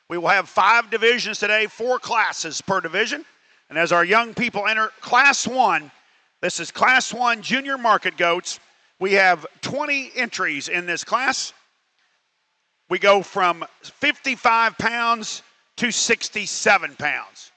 We will have 5 divisions today, 4 classes per division. And as our young people enter Class 1, this is Class 1 Junior Market Goats. We have 20 entries in this class. We go from 55 pounds to 67 pounds.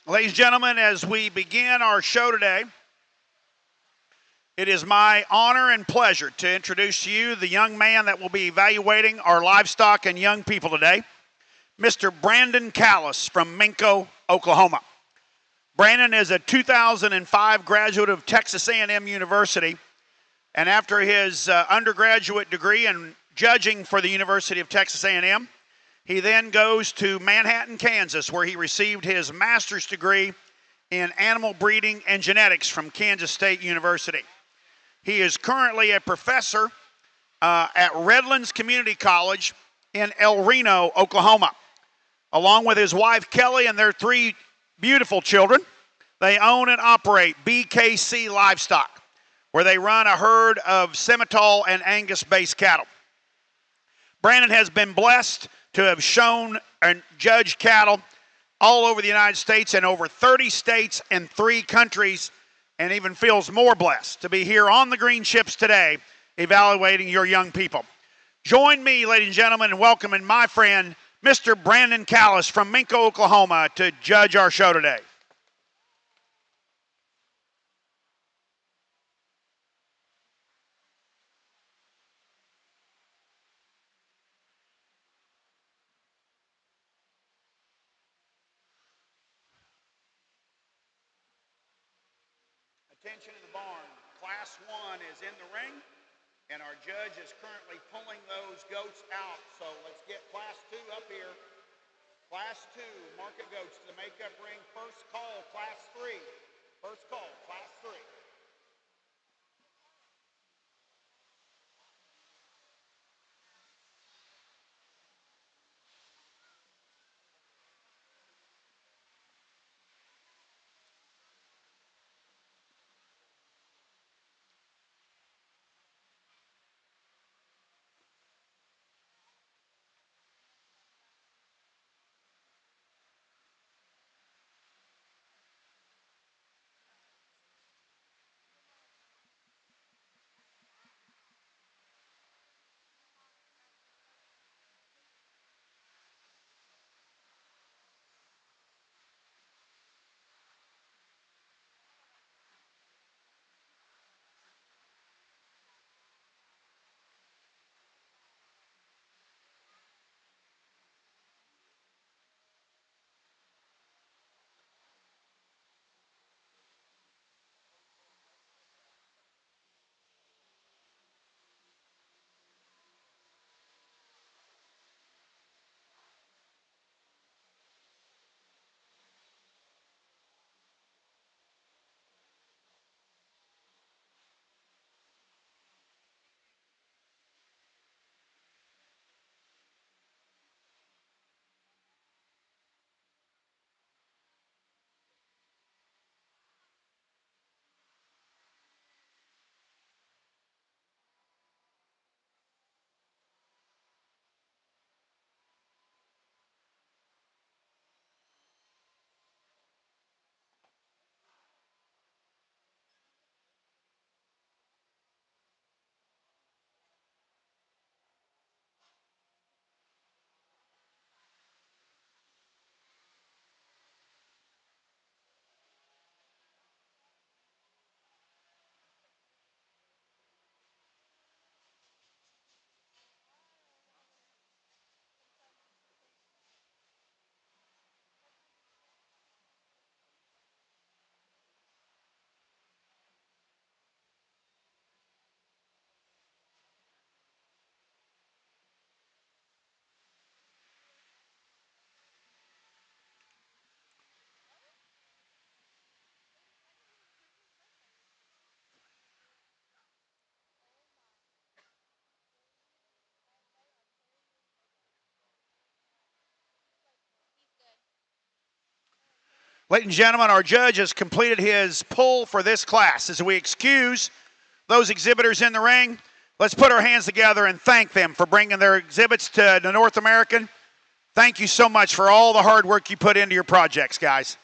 Ladies and gentlemen, as we begin our show today, it is my honor and pleasure to introduce to you the young man that will be evaluating our livestock and young people today, Mr. Brandon Callis from Minco, Oklahoma. Brandon is a 2005 graduate of Texas A&M University, and after his undergraduate degree in judging for the University of Texas A&M, he then goes to Manhattan, Kansas, where he received his master's degree in animal breeding and genetics from Kansas State University. He is currently a professor at Redlands Community College in El Reno, Oklahoma. Along with his wife, Kelly, and their 3 beautiful children, they own and operate BKC Livestock, where they run a herd of Simmental and Angus-based cattle. Brandon has been blessed to have shown and judged cattle all over the United States in over 30 states and 3 countries, and even feels more blessed to be here on the green chips today evaluating your young people. Join me, ladies and gentlemen, in welcoming my friend, Mr. Brandon Callis from Minco, Oklahoma, to judge our show today. Attention in the barn. Class 1 is in the ring, and our judge is currently pulling those goats out. So let's get Class 2 up here. Class 2, market goats to the makeup ring. First call, Class 3. First call, Class 3. Ladies and gentlemen, our judge has completed his pull for this class. As we excuse those exhibitors in the ring, let's put our hands together and thank them for bringing their exhibits to the North American. Thank you so much for all the hard work you put into your projects, guys.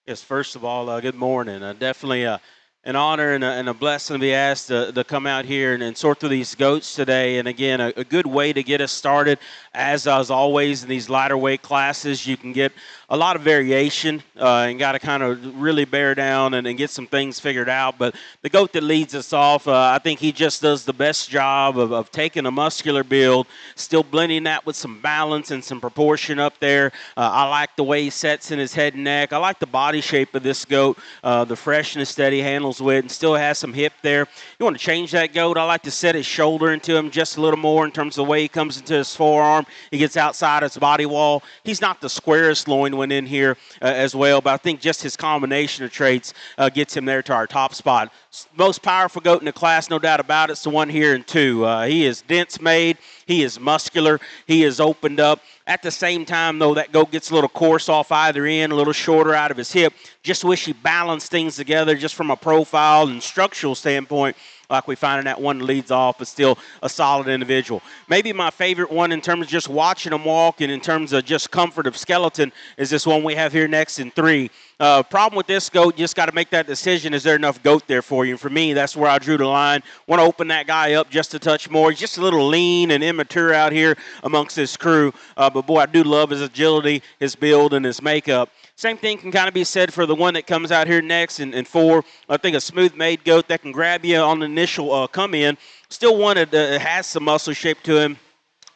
Yes, first of all, good morning. Definitely an honor and a blessing to be asked to come out here and sort through these goats today. And again, a good way to get us started. As always in these lighter weight classes, you can get a lot of variation and got to kind of really bear down and get some things figured out. But the goat that leads us off, I think he just does the best job of taking a muscular build, still blending that with some balance and some proportion up there. I like the way he sets in his head and neck. I like the body shape of this goat, the freshness that he handles with, and still has some hip there. You want to change that goat, I like to set his shoulder into him just a little more in terms of the way he comes into his forearm. He gets outside his body wall. He's not the squarest loin one in here as well, but I think just his combination of traits gets him there to our top spot. Most powerful goat in the class, no doubt about it. It's the one here in 2. He is dense made. He is muscular. He is opened up. At the same time, though, that goat gets a little coarse off either end, a little shorter out of his hip. Just wish he balanced things together just from a profile and structural standpoint, like we find in that one that leads off, but still a solid individual. Maybe my favorite one in terms of just watching him walk and in terms of just comfort of skeleton is this one we have here next in 3. Problem with this goat, you just got to make that decision. Is there enough goat there for you? And for me, that's where I drew the line. Want to open that guy up just a touch more. He's just a little lean and immature out here amongst his crew. But, boy, I do love his agility, his build, and his makeup. Same thing can kind of be said for the one that comes out here next in 4. I think a smooth-made goat that can grab you on the initial come in. Still one that has some muscle shape to him.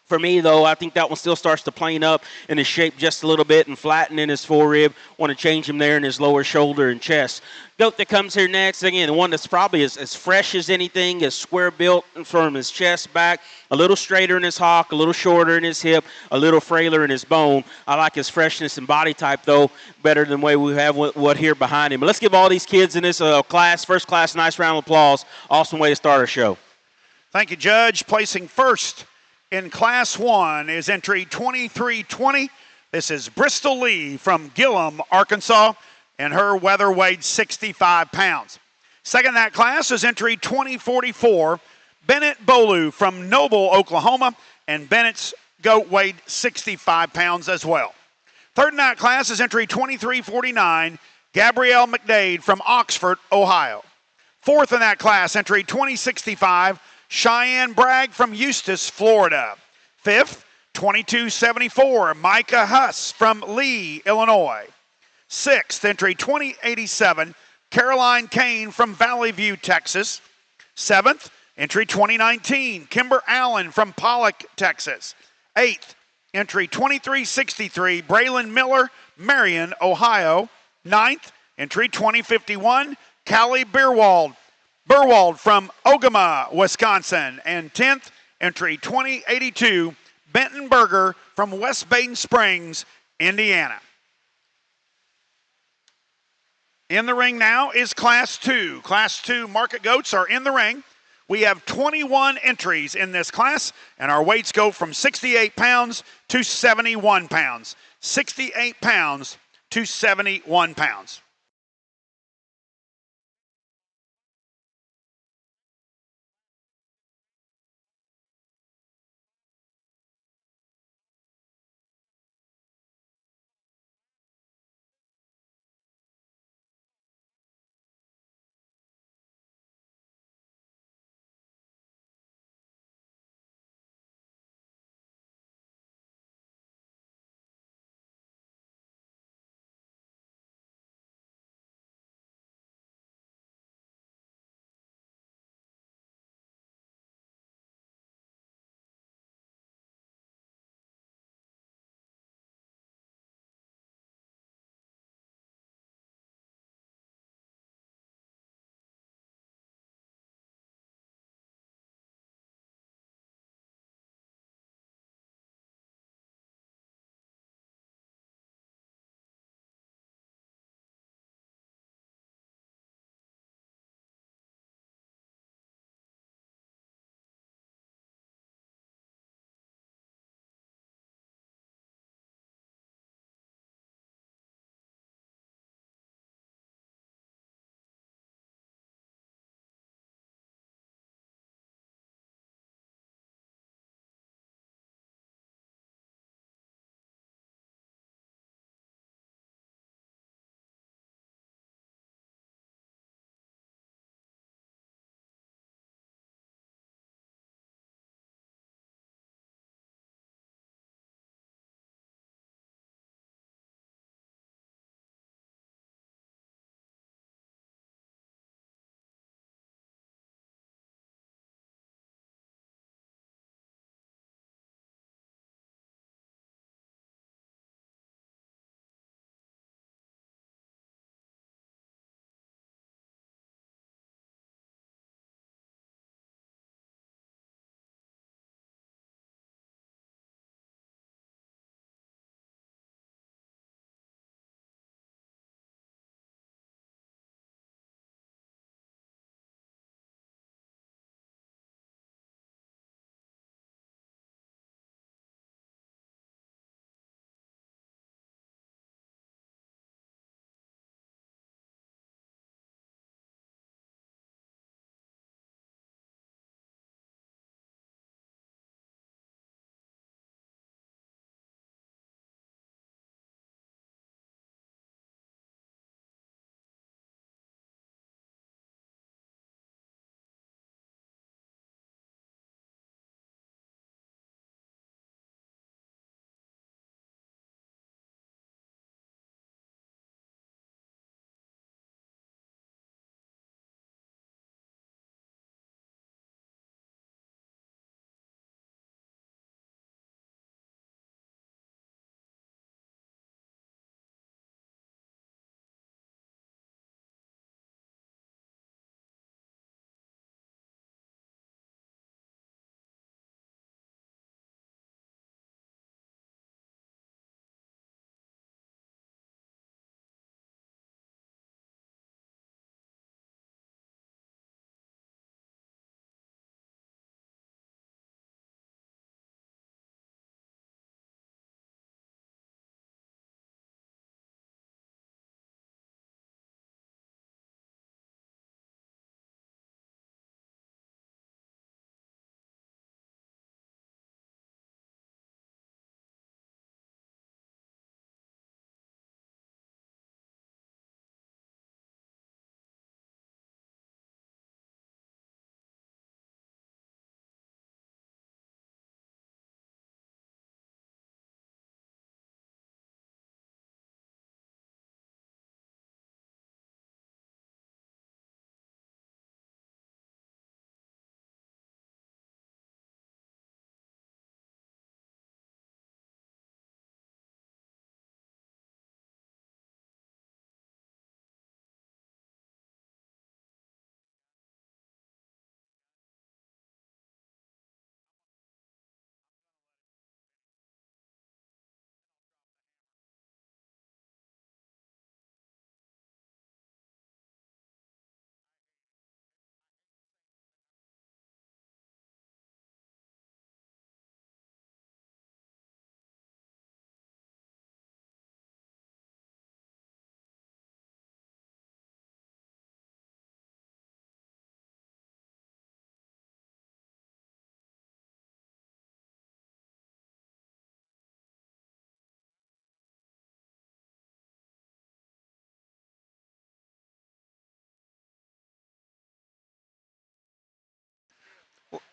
For me, though, I think that one still starts to plane up in his shape just a little bit and flatten in his forerib. Want to change him there in his lower shoulder and chest. Goat that comes here next, again, the one that's probably as fresh as anything, is square built from his chest back, a little straighter in his hock, a little shorter in his hip, a little frailer in his bone. I like his freshness and body type, though, better than the way we have what here behind him. But let's give all these kids in this class, first class, a nice round of applause. Awesome way to start our show. Thank you, Judge. Placing first in Class 1 is entry 2320. This is Bristol Lee from Gillum, Arkansas, and her weather weighed 65 pounds. Second in that class is entry 2044, Bennett Bolu from Noble, Oklahoma, and Bennett's goat weighed 65 pounds as well. Third in that class is entry 2349, Gabrielle McDade from Oxford, Ohio. Fourth in that class, entry 2065, Cheyenne Bragg from Eustis, Florida. Fifth, 2274, Micah Huss from Lee, Illinois. Sixth, entry 2087, Caroline Kane from Valley View, Texas. Seventh, entry 2019, Kimber Allen from Pollock, Texas. Eighth, entry 2363, Braylon Miller, Marion, Ohio. Ninth, entry 2051, Callie Burwald from Ogama, Wisconsin. And 10th, entry 2082, Benton Berger from West Baden Springs, Indiana. In the ring now is Class 2. Class 2 market goats are in the ring. We have 21 entries in this class, and our weights go from 68 pounds to 71 pounds. 68 pounds to 71 pounds.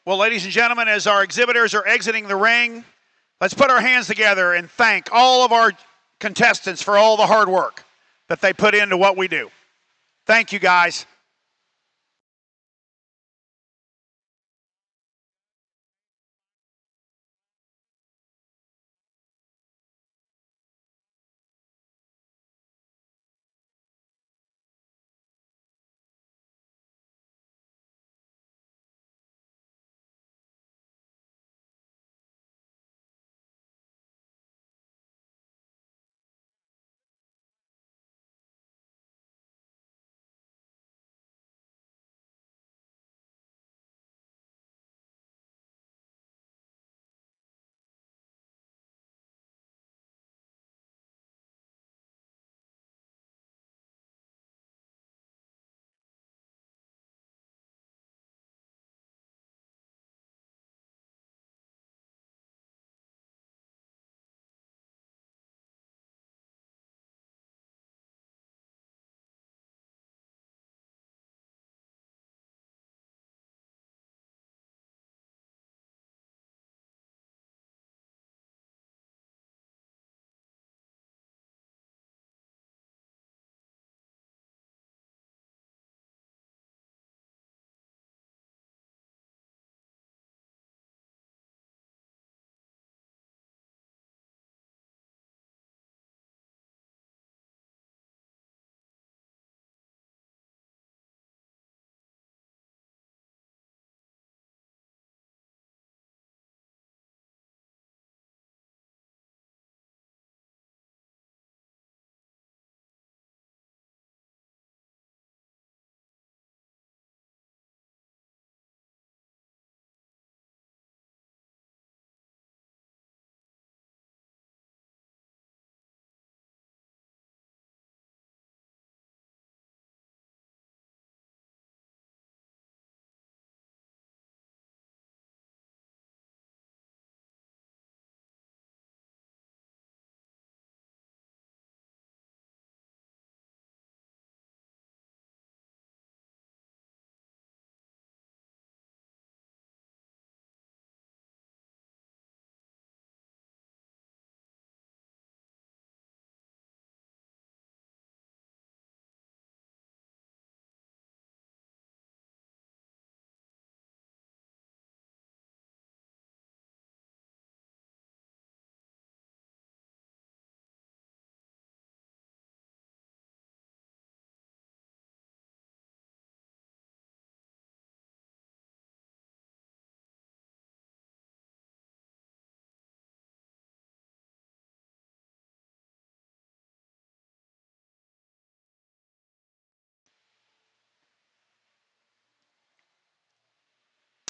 Well, ladies and gentlemen, as our exhibitors are exiting the ring, let's put our hands together and thank all of our contestants for all the hard work that they put into what we do. Thank you, guys.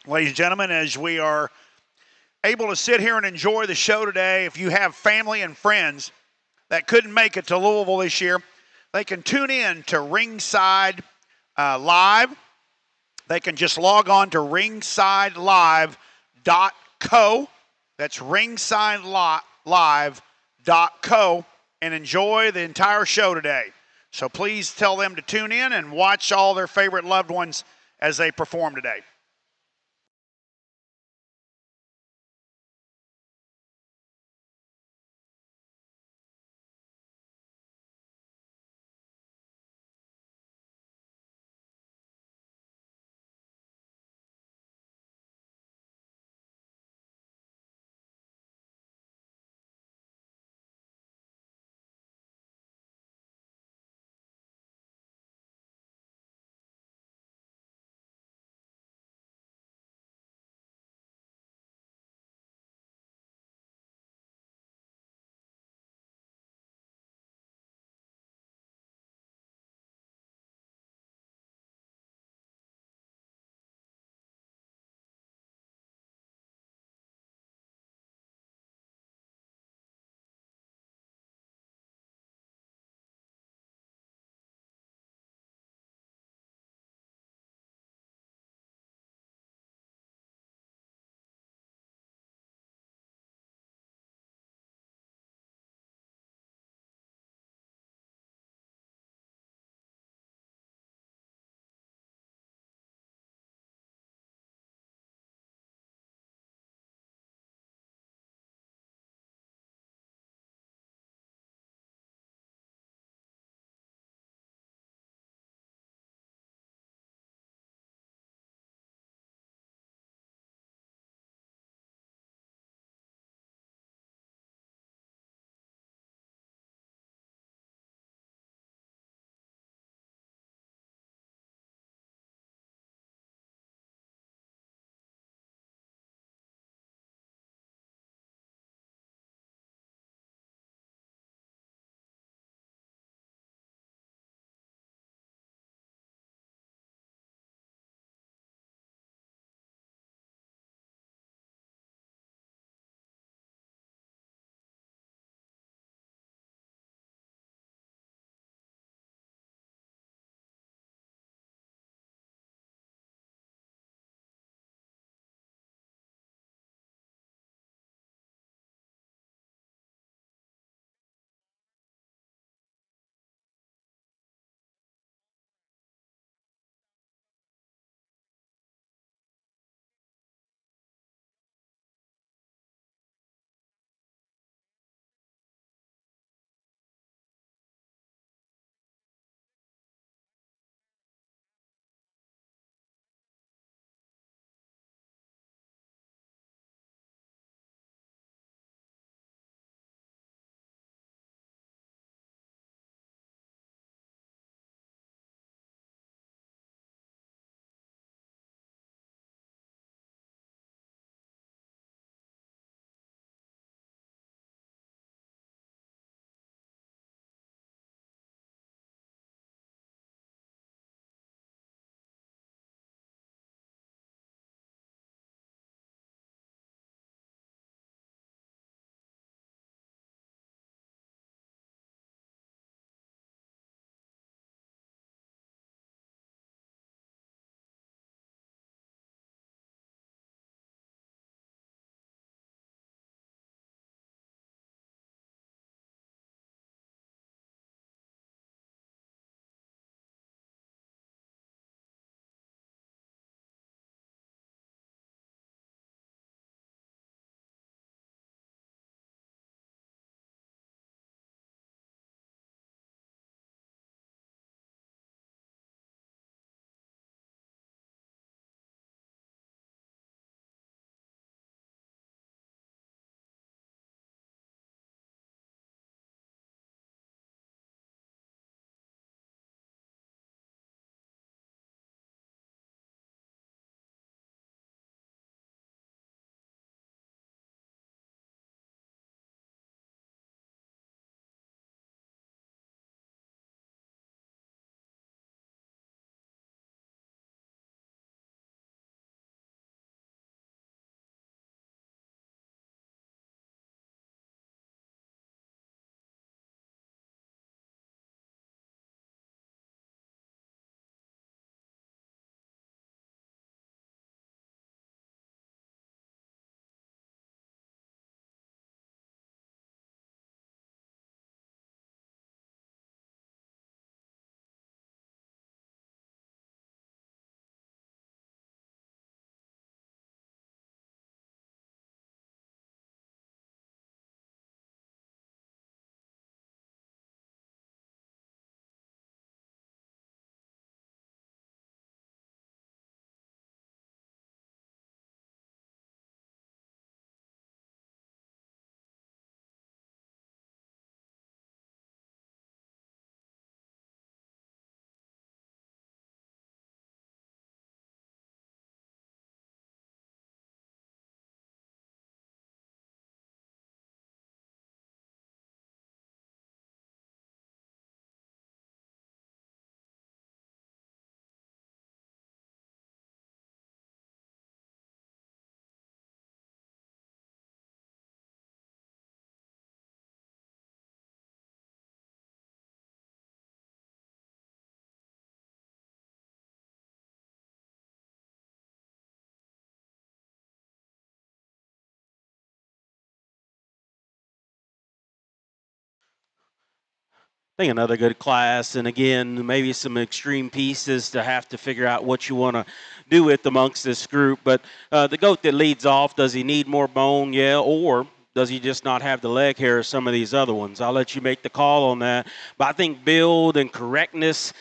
Ladies and gentlemen, as we are able to sit here and enjoy the show today, if you have family and friends that couldn't make it to Louisville this year, they can tune in to Ringside Live. They can just log on to ringsidelive.co. That's ringsidelive.co and enjoy the entire show today. So please tell them to tune in and watch all their favorite loved ones as they perform today. think another good class, and again, maybe some extreme pieces to have to figure out what you want to do with amongst this group. But the goat that leads off, does he need more bone? Yeah, or does he just not have the leg hair of some of these other ones? I'll let you make the call on that. But I think build and correctness,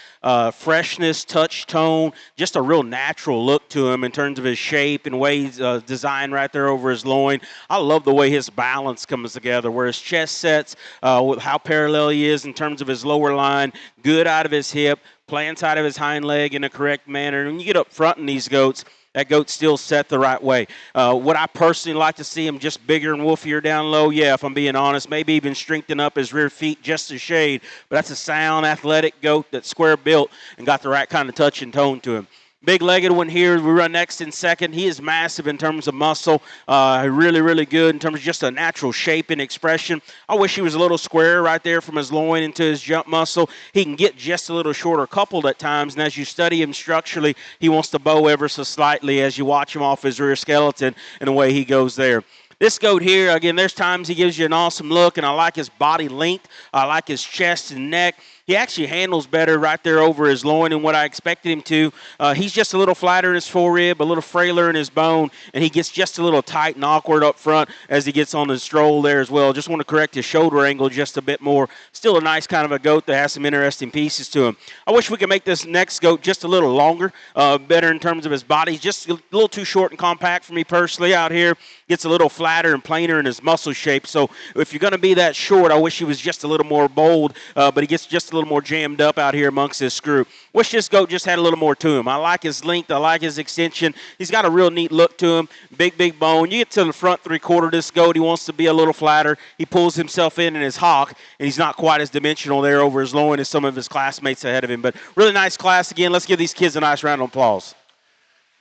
freshness, touch, tone, just a real natural look to him in terms of his shape and way he's designed right there over his loin. I love the way his balance comes together, where his chest sets, with how parallel he is in terms of his lower line, good out of his hip, plants out of his hind leg in a correct manner. And when you get up front in these goats, that goat's still set the right way. Would I personally like to see him just bigger and wolfier down low? Yeah, if I'm being honest. Maybe even strengthen up his rear feet just a shade. But that's a sound, athletic goat that's square built and got the right kind of touch and tone to him. Big-legged one here. We run next in second. He is massive in terms of muscle. Really, really good in terms of just a natural shape and expression. I wish he was a little square right there from his loin into his jump muscle. He can get just a little shorter coupled at times, and as you study him structurally, he wants to bow ever so slightly as you watch him off his rear skeleton and the way he goes there. This goat here, again, there's times he gives you an awesome look, and I like his body length. I like his chest and neck. He actually handles better right there over his loin than what I expected him to. He's just a little flatter in his forerib, a little frailer in his bone, and he gets just a little tight and awkward up front as he gets on his stroll there as well. Just want to correct his shoulder angle just a bit more. Still a nice kind of a goat that has some interesting pieces to him. I wish we could make this next goat just a little longer, better in terms of his body. Just a little too short and compact for me personally out here. Gets a little flatter and plainer in his muscle shape. So if you're going to be that short, I wish he was just a little more bold, but he gets just a little more jammed up out here amongst this group. Wish this goat just had a little more to him. I like his length. I like his extension. He's got a real neat look to him. Big bone. You get to the front three-quarter of this goat, he wants to be a little flatter. He pulls himself in his hock, and he's not quite as dimensional there over his loin as some of his classmates ahead of him. But really nice class. Again, let's give these kids a nice round of applause.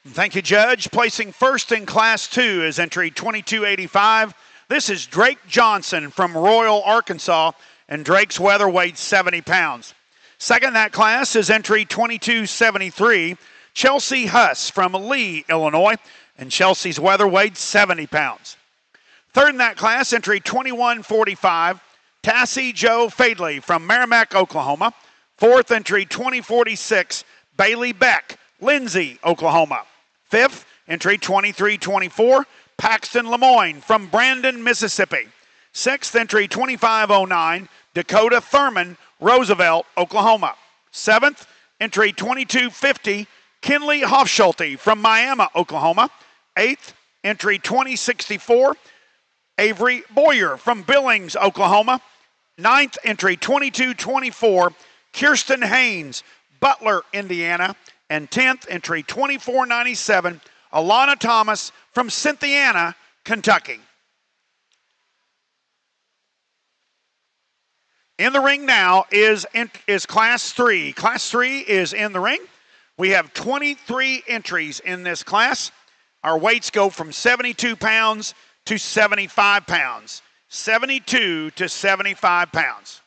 Thank you, Judge. Placing first in Class 2 is entry 2285. This is Drake Johnson from Royal, Arkansas, and Drake's weather weighs 70 pounds. Second in that class is entry 2273, Chelsea Huss from Lee, Illinois, and Chelsea's weather weighs 70 pounds. Third in that class, entry 2145, Tassie Joe Fadley from Merrimack, Oklahoma. Fourth, entry 2046, Bailey Beck, Lindsay, Oklahoma. Fifth, entry 2324, Paxton Lemoyne from Brandon, Mississippi. Sixth, entry 2509, Dakota Thurman, Roosevelt, Oklahoma. Seventh, entry 2250, Kinley Hofschulte from Miami, Oklahoma. Eighth, entry 2064, Avery Boyer from Billings, Oklahoma. Ninth, entry 2224, Kirsten Haynes, Butler, Indiana. And 10th, entry 2497, Alana Thomas from Cynthiana, Kentucky. In the ring now is Class 3. Class 3 is in the ring. We have 23 entries in this class. Our weights go from 72 pounds to 75 pounds. 72 to 75 pounds.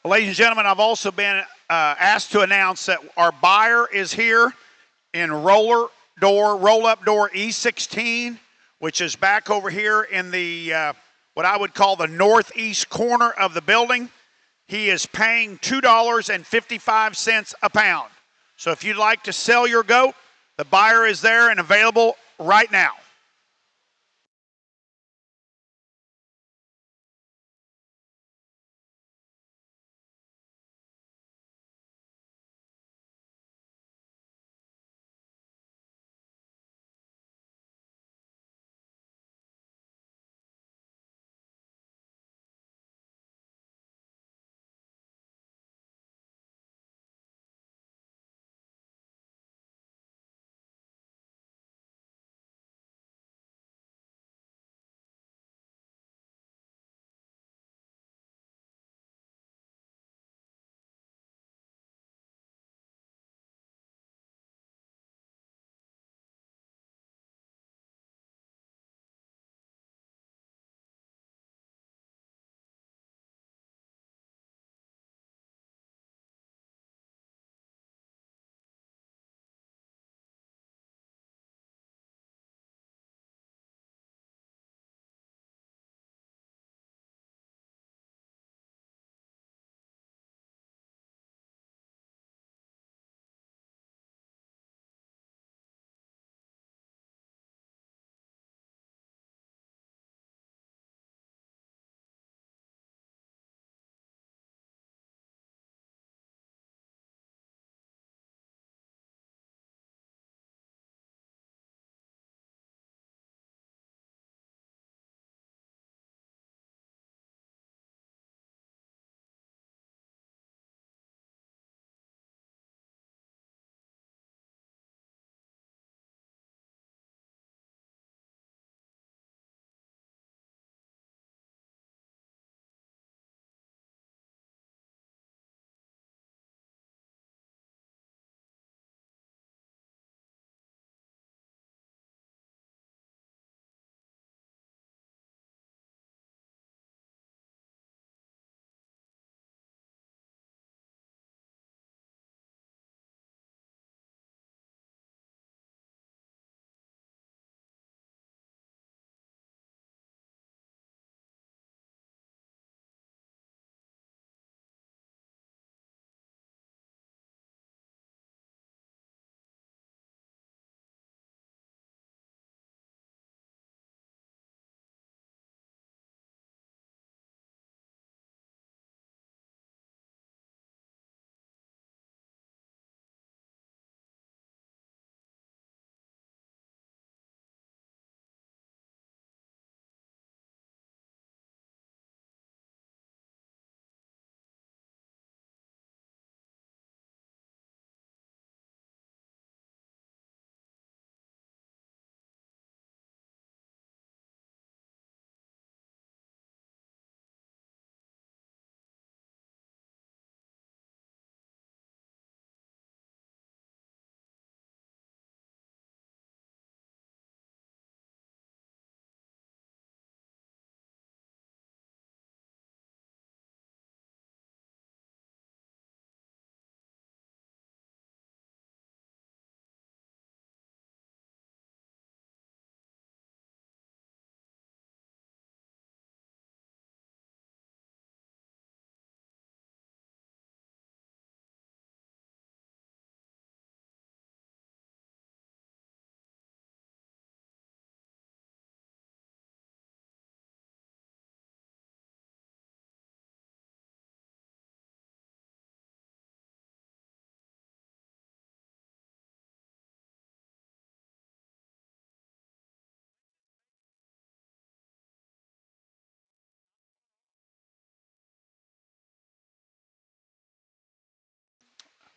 Ladies and gentlemen, I've also been asked to announce that our buyer is here in roll-up door E16, which is back over here in the what I would call the northeast corner of the building. He is paying $2.55 a pound. So if you'd like to sell your goat, the buyer is there and available right now.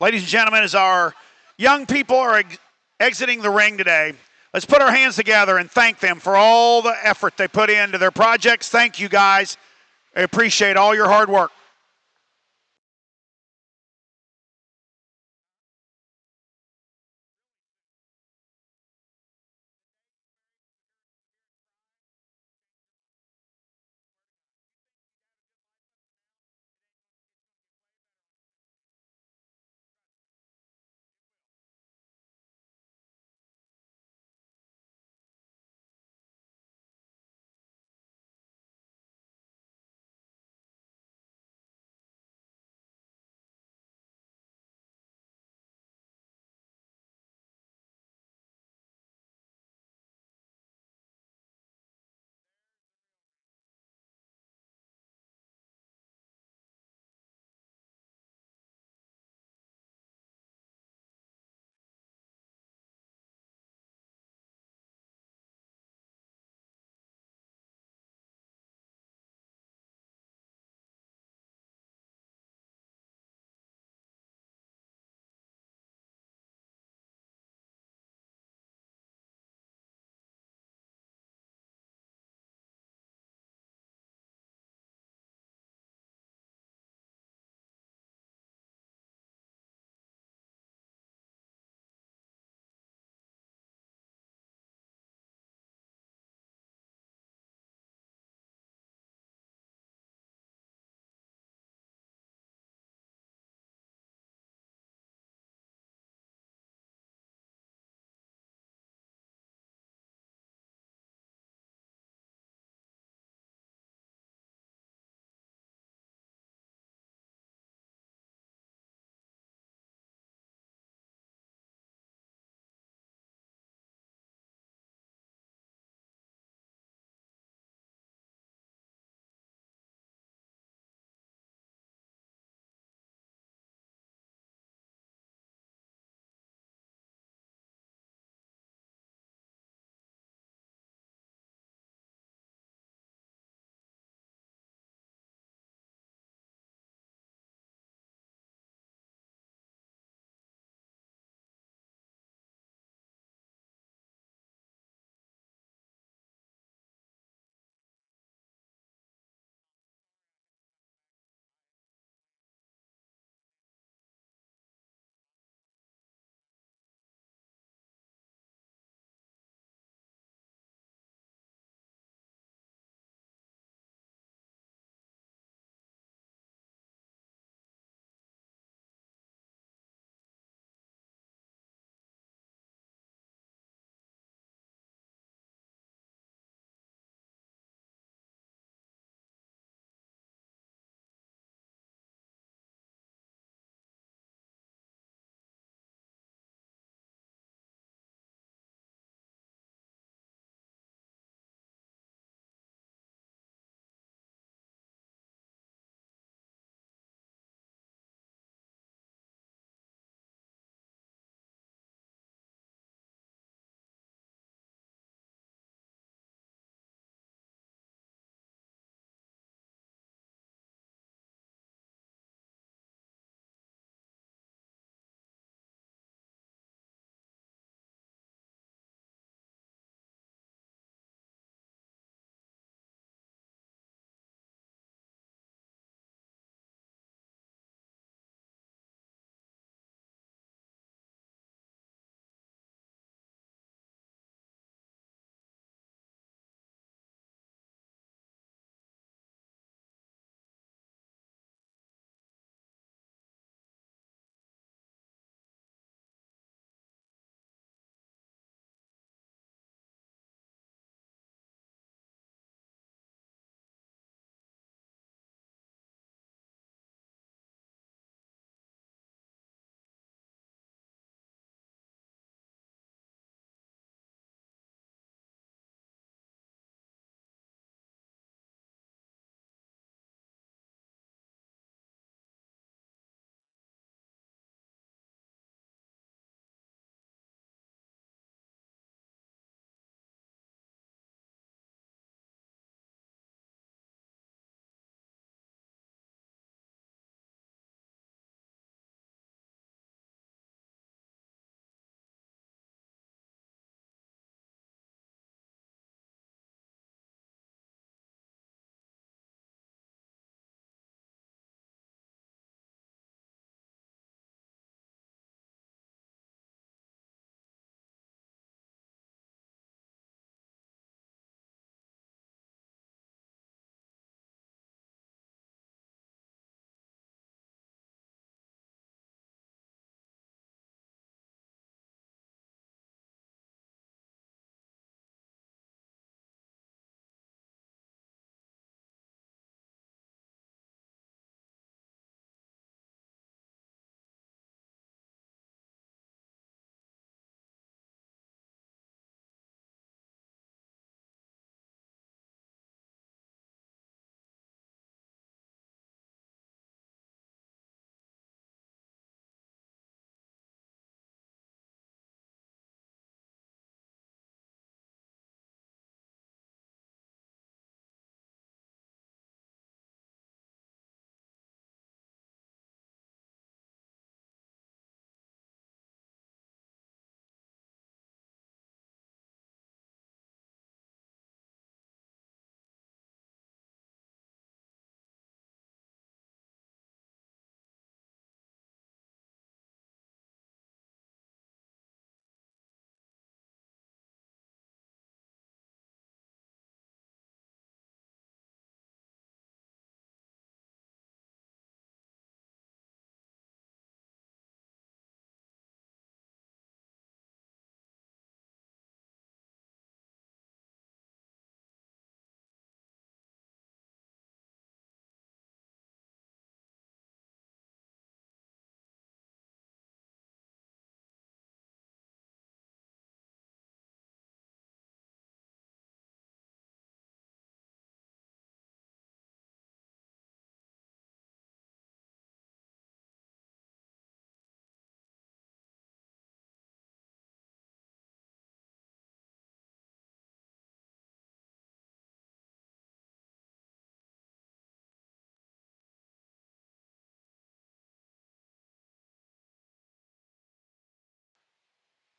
Ladies and gentlemen, as our young people are exiting the ring today, let's put our hands together and thank them for all the effort they put into their projects. Thank you, guys. I appreciate all your hard work.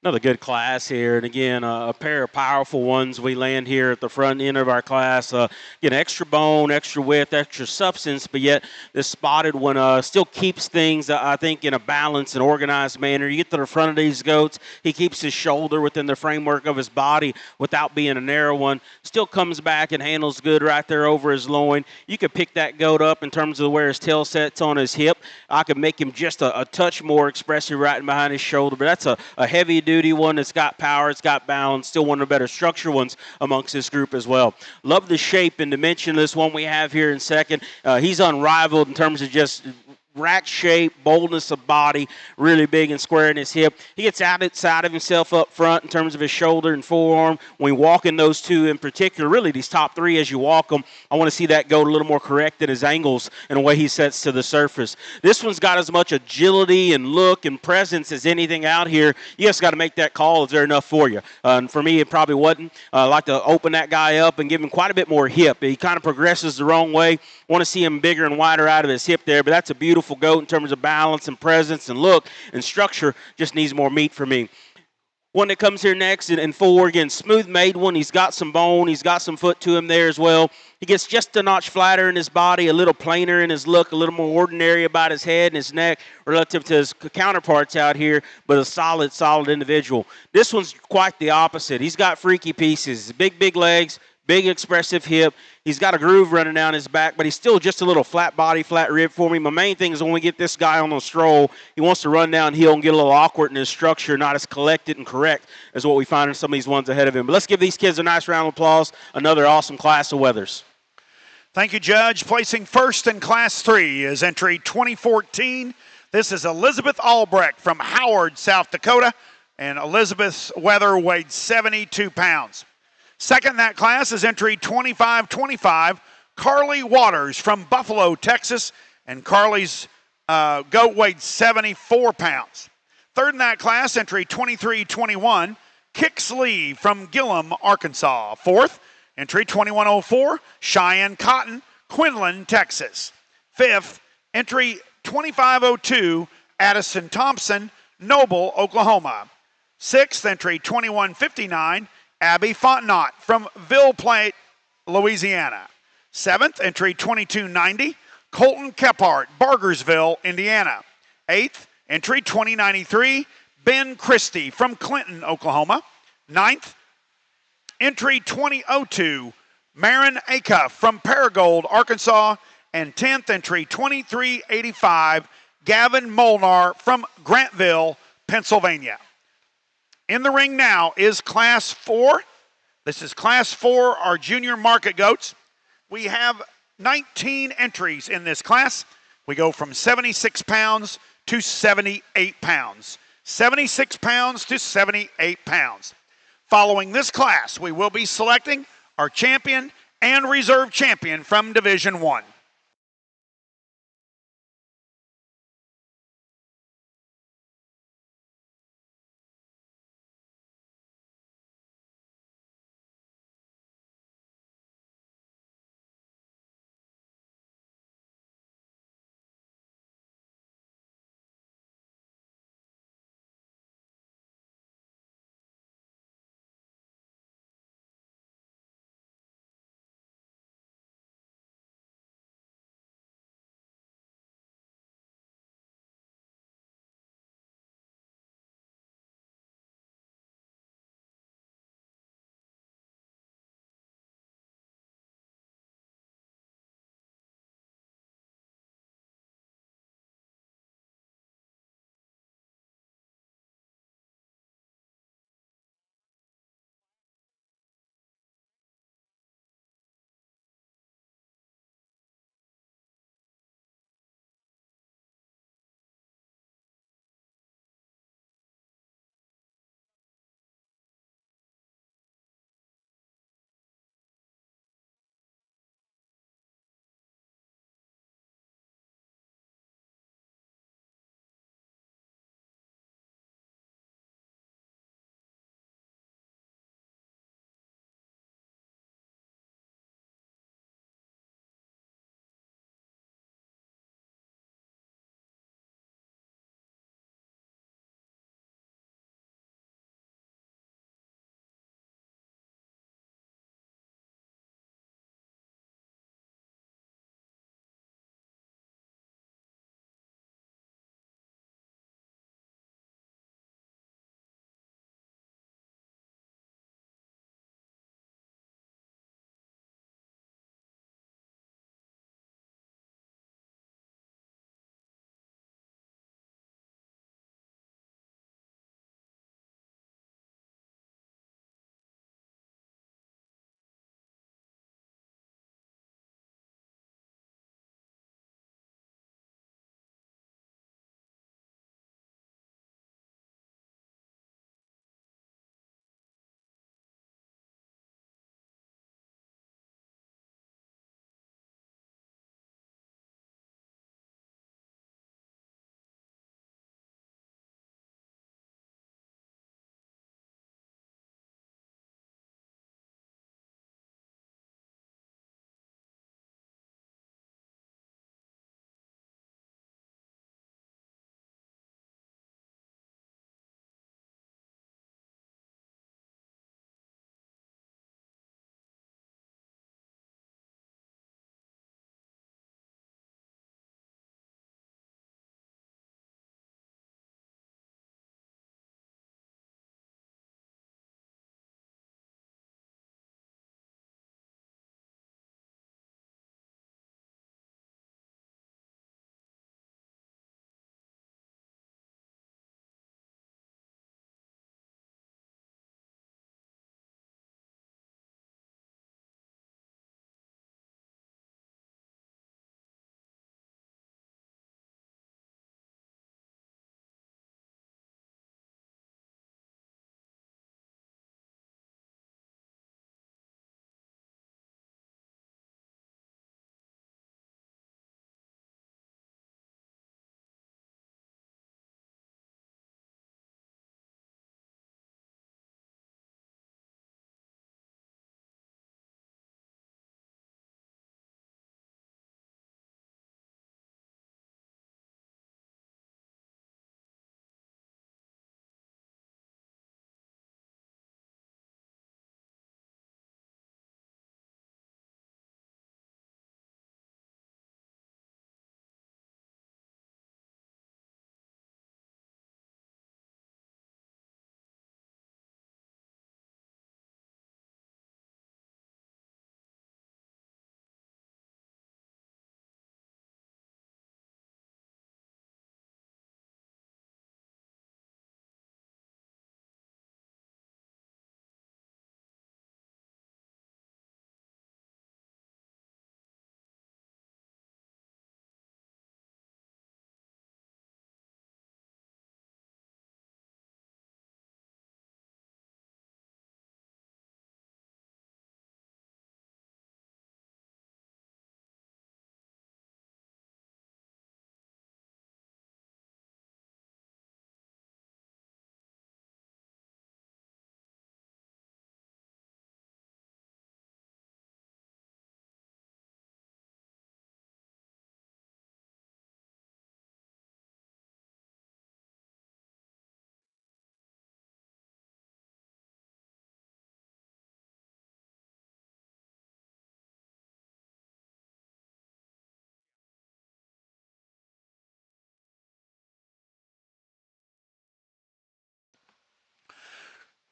Another good class here, and again, a pair of powerful ones we land here at the front end of our class. Again, extra bone, extra width, extra substance, but yet this spotted one still keeps things, I think, in a balanced and organized manner. You get to the front of these goats, he keeps his shoulder within the framework of his body without being a narrow one. Still comes back and handles good right there over his loin. You could pick that goat up in terms of where his tail sets on his hip. I could make him just a touch more expressive right behind his shoulder, but that's a heavy duty one that's got power, it's got balance, still one of the better structure ones amongst this group as well. Love the shape and dimension of this one we have here in second. He's unrivaled in terms of just rack shape, boldness of body, really big and square in his hip. He gets outside of himself up front in terms of his shoulder and forearm. When walking those two in particular, really these top three as you walk them, I want to see that go a little more correct in his angles and the way he sets to the surface. This one's got as much agility and look and presence as anything out here. You just got to make that call. Is there enough for you? And for me, it probably wasn't. I like to open that guy up and give him quite a bit more hip. He kind of progresses the wrong way. Want to see him bigger and wider out of his hip there, but that's a beautiful goat in terms of balance and presence and look and structure. Just needs more meat for me. One that comes here next and four, again, smooth made one. He's got some bone. He's got some foot to him there as well. He gets just a notch flatter in his body, a little plainer in his look, a little more ordinary about his head and his neck relative to his counterparts out here, but a solid individual. This one's quite the opposite. He's got freaky pieces, big legs, big expressive hip. He's got a groove running down his back, but he's still just a little flat body, flat rib for me. My main thing is when we get this guy on the stroll, he wants to run downhill and get a little awkward in his structure, not as collected and correct as what we find in some of these ones ahead of him. But let's give these kids a nice round of applause. Another awesome class of Weathers. Thank you, Judge. Placing first in Class 3 is entry 2014. This is Elizabeth Albrecht from Howard, South Dakota, and Elizabeth's Weather weighed 72 pounds. Second in that class is entry 2525, Carly Waters from Buffalo, Texas, and Carly's goat weighed 74 pounds. Third in that class, entry 2321, Kix Lee from Gillum, Arkansas. Fourth, entry 2104, Cheyenne Cotton, Quinlan, Texas. Fifth, entry 2502, Addison Thompson, Noble, Oklahoma. Sixth, entry 2159, Abby Fontenot from Ville Platte, Louisiana. Seventh, entry 2290, Colton Kephart, Bargersville, Indiana. Eighth, entry 2093, Ben Christie from Clinton, Oklahoma. Ninth, entry 2002, Marin Acuff from Paragould, Arkansas. And 10th, entry 2385, Gavin Molnar from Grantville, Pennsylvania. In the ring now is Class 4. This is Class 4, our junior market goats. We have 19 entries in this class. We go from 76 pounds to 78 pounds. 76 pounds to 78 pounds. Following this class, we will be selecting our champion and reserve champion from Division 1.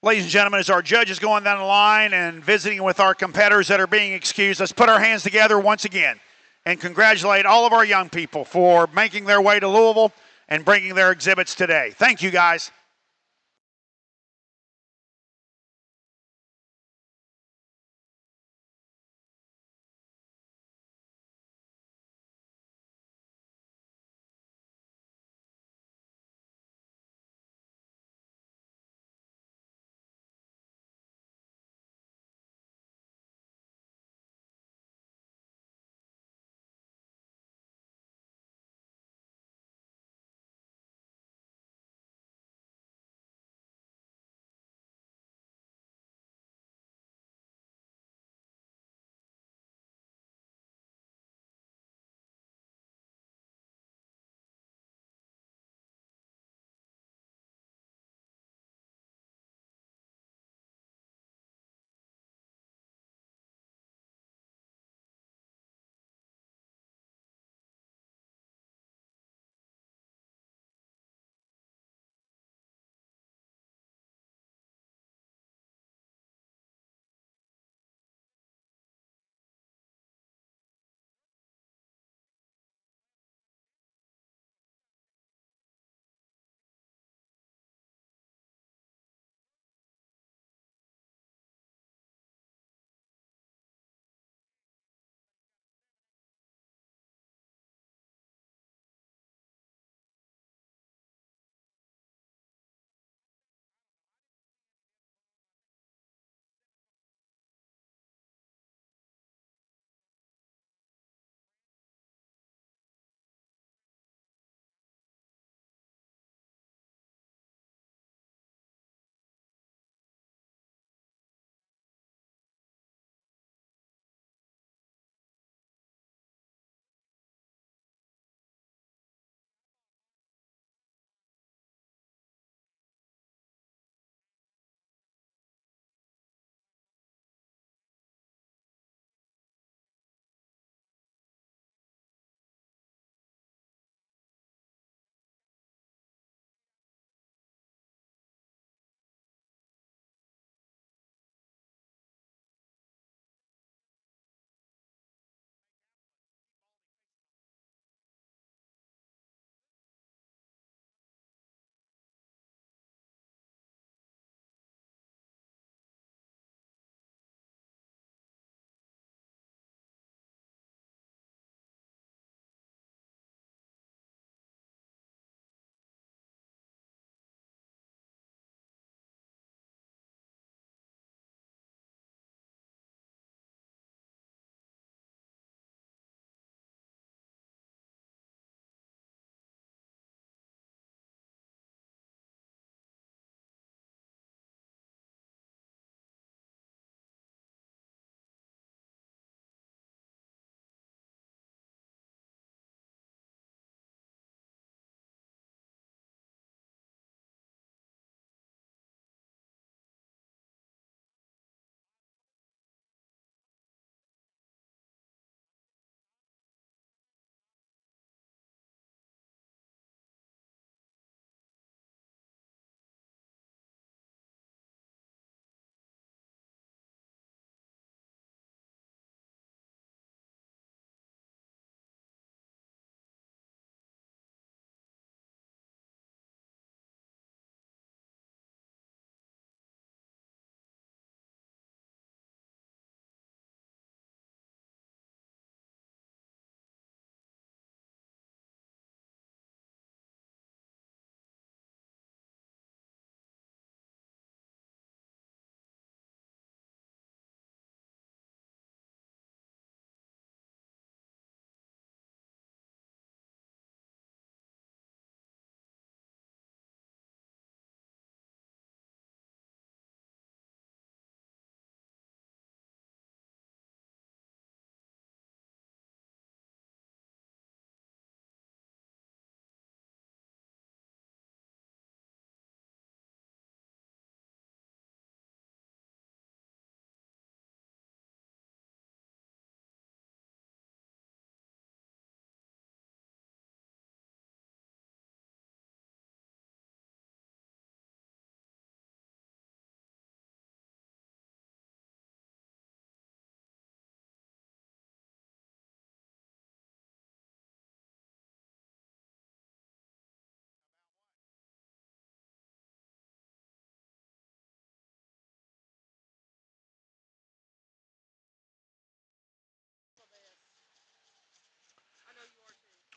Ladies and gentlemen, as our judges going down the line and visiting with our competitors that are being excused, let's put our hands together once again and congratulate all of our young people for making their way to Louisville and bringing their exhibits today. Thank you, guys.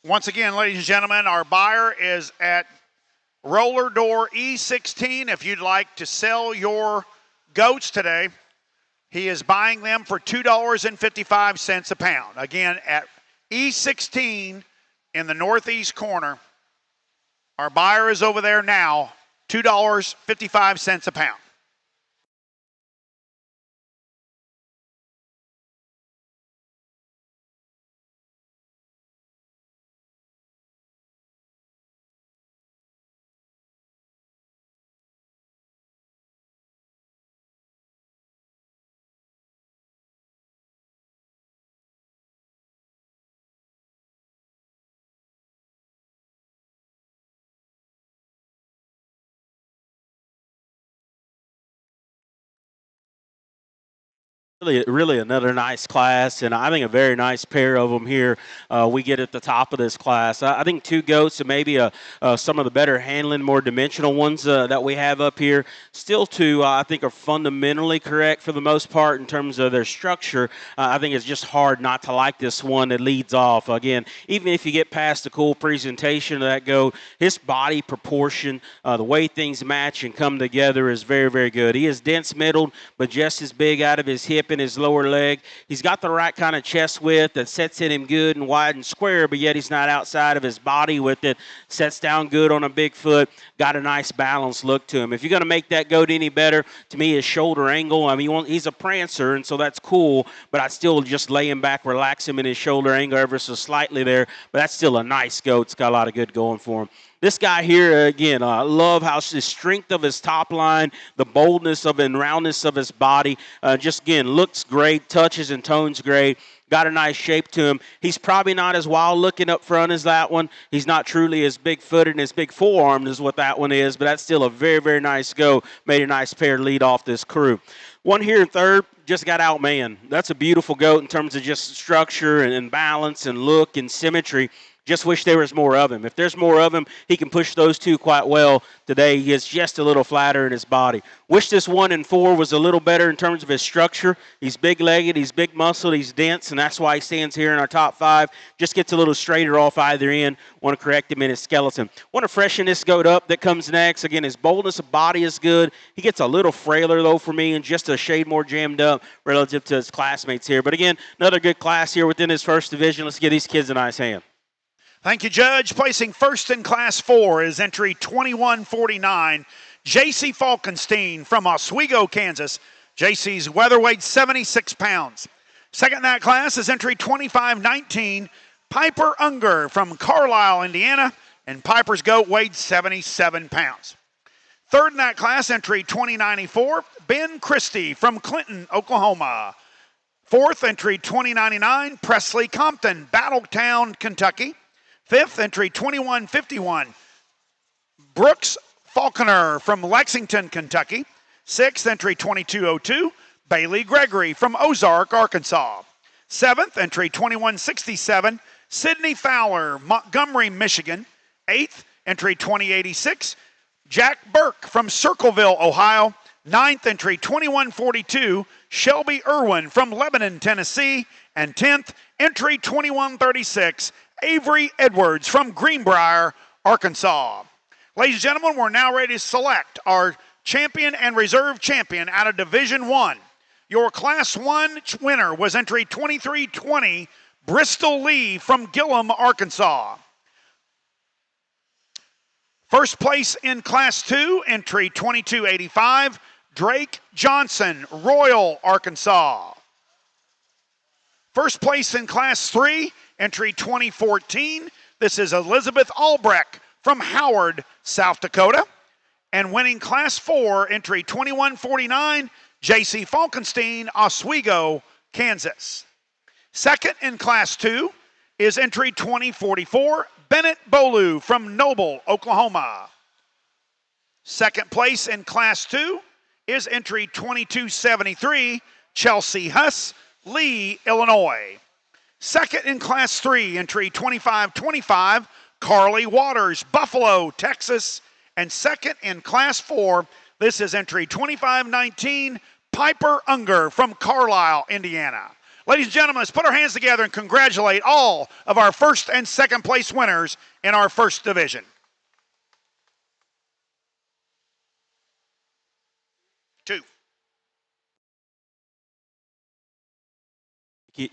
Once again, ladies and gentlemen, our buyer is at roller door E16. If you'd like to sell your goats today, he is buying them for $2.55 a pound. Again, at E16 in the northeast corner. Our buyer is over there now, $2.55 a pound. Really another nice class, and I think a very nice pair of them here we get at the top of this class. I think two goats and maybe some of the better handling, more dimensional ones that we have up here. Still two, I think, are fundamentally correct for the most part in terms of their structure. I think it's just hard not to like this one that leads off. Again, even if you get past the cool presentation of that goat, his body proportion, the way things match and come together is very, very good. He is dense middled, but just as big out of his hip in his lower leg. He's got the right kind of chest width that sets in him good and wide and square, but yet he's not outside of his body with it. Sets down good on a big foot. Got a nice balanced look to him. If you're going to make that goat any better, to me, his shoulder angle. I mean, he's a prancer, and so that's cool, but I'd still just lay him back, relax him in his shoulder angle ever so slightly there, but that's still a nice goat. It's got a lot of good going for him. This guy here, again, I love how the strength of his top line, the boldness of and roundness of his body, just, again, looks great, touches and tones great. Got a nice shape to him. He's probably not as wild looking up front as that one. He's not truly as big-footed and as big forearmed as what that one is, but that's still a very, very nice go. Made a nice pair lead off this crew. One here in third just got outmanned. That's a beautiful goat in terms of just structure and balance and look and symmetry. Just wish there was more of him. If there's more of him, he can push those two quite well. Today, he is just a little flatter in his body. Wish this 1 and 4 was a little better in terms of his structure. He's big-legged, he's big-muscled, he's dense, and that's why he stands here in our top 5. Just gets a little straighter off either end. Want to correct him in his skeleton. Want to freshen this goat up that comes next. Again, his boldness of body is good. He gets a little frailer, though, for me, and just a shade more jammed up relative to his classmates here. But, again, another good class here within his first division. Let's give these kids a nice hand. Thank you, Judge. Placing first in Class 4 is entry 2149, J.C. Falkenstein from Oswego, Kansas. J.C.'s weather weighs 76 pounds. Second in that class is entry 2519, Piper Unger from Carlisle, Indiana, and Piper's goat weighed 77 pounds. Third in that class, entry 2094, Ben Christie from Clinton, Oklahoma. Fourth, entry 2099, Presley Compton, Battletown, Kentucky. Fifth, entry 2151, Brooks Falconer from Lexington, Kentucky. Sixth, entry 2202, Bailey Gregory from Ozark, Arkansas. Seventh, entry 2167, Sidney Fowler, Montgomery, Michigan. Eighth, entry 2086, Jack Burke from Circleville, Ohio. Ninth, entry 2142, Shelby Irwin from Lebanon, Tennessee. And 10th, entry 2136, Avery Edwards from Greenbrier, Arkansas. Ladies and gentlemen, we're now ready to select our champion and reserve champion out of Division I. Your Class 1 winner was entry 2320, Bristol Lee from Gillum, Arkansas. First place in Class 2, entry 2285, Drake Johnson, Royal, Arkansas. First place in Class 3, entry 2014, this is Elizabeth Albrecht from Howard, South Dakota. And winning Class 4, entry 2149, J.C. Falkenstein, Oswego, Kansas. Second in Class 2 is entry 2044, Bennett Bolu from Noble, Oklahoma. Second place in Class 2 is entry 2273, Chelsea Huss, Lee, Illinois. Second in Class 3, entry 2525, Carly Waters, Buffalo, Texas. And second in Class 4, this is entry 2519, Piper Unger from Carlisle, Indiana. Ladies and gentlemen, let's put our hands together and congratulate all of our first and second place winners in our first division. 2.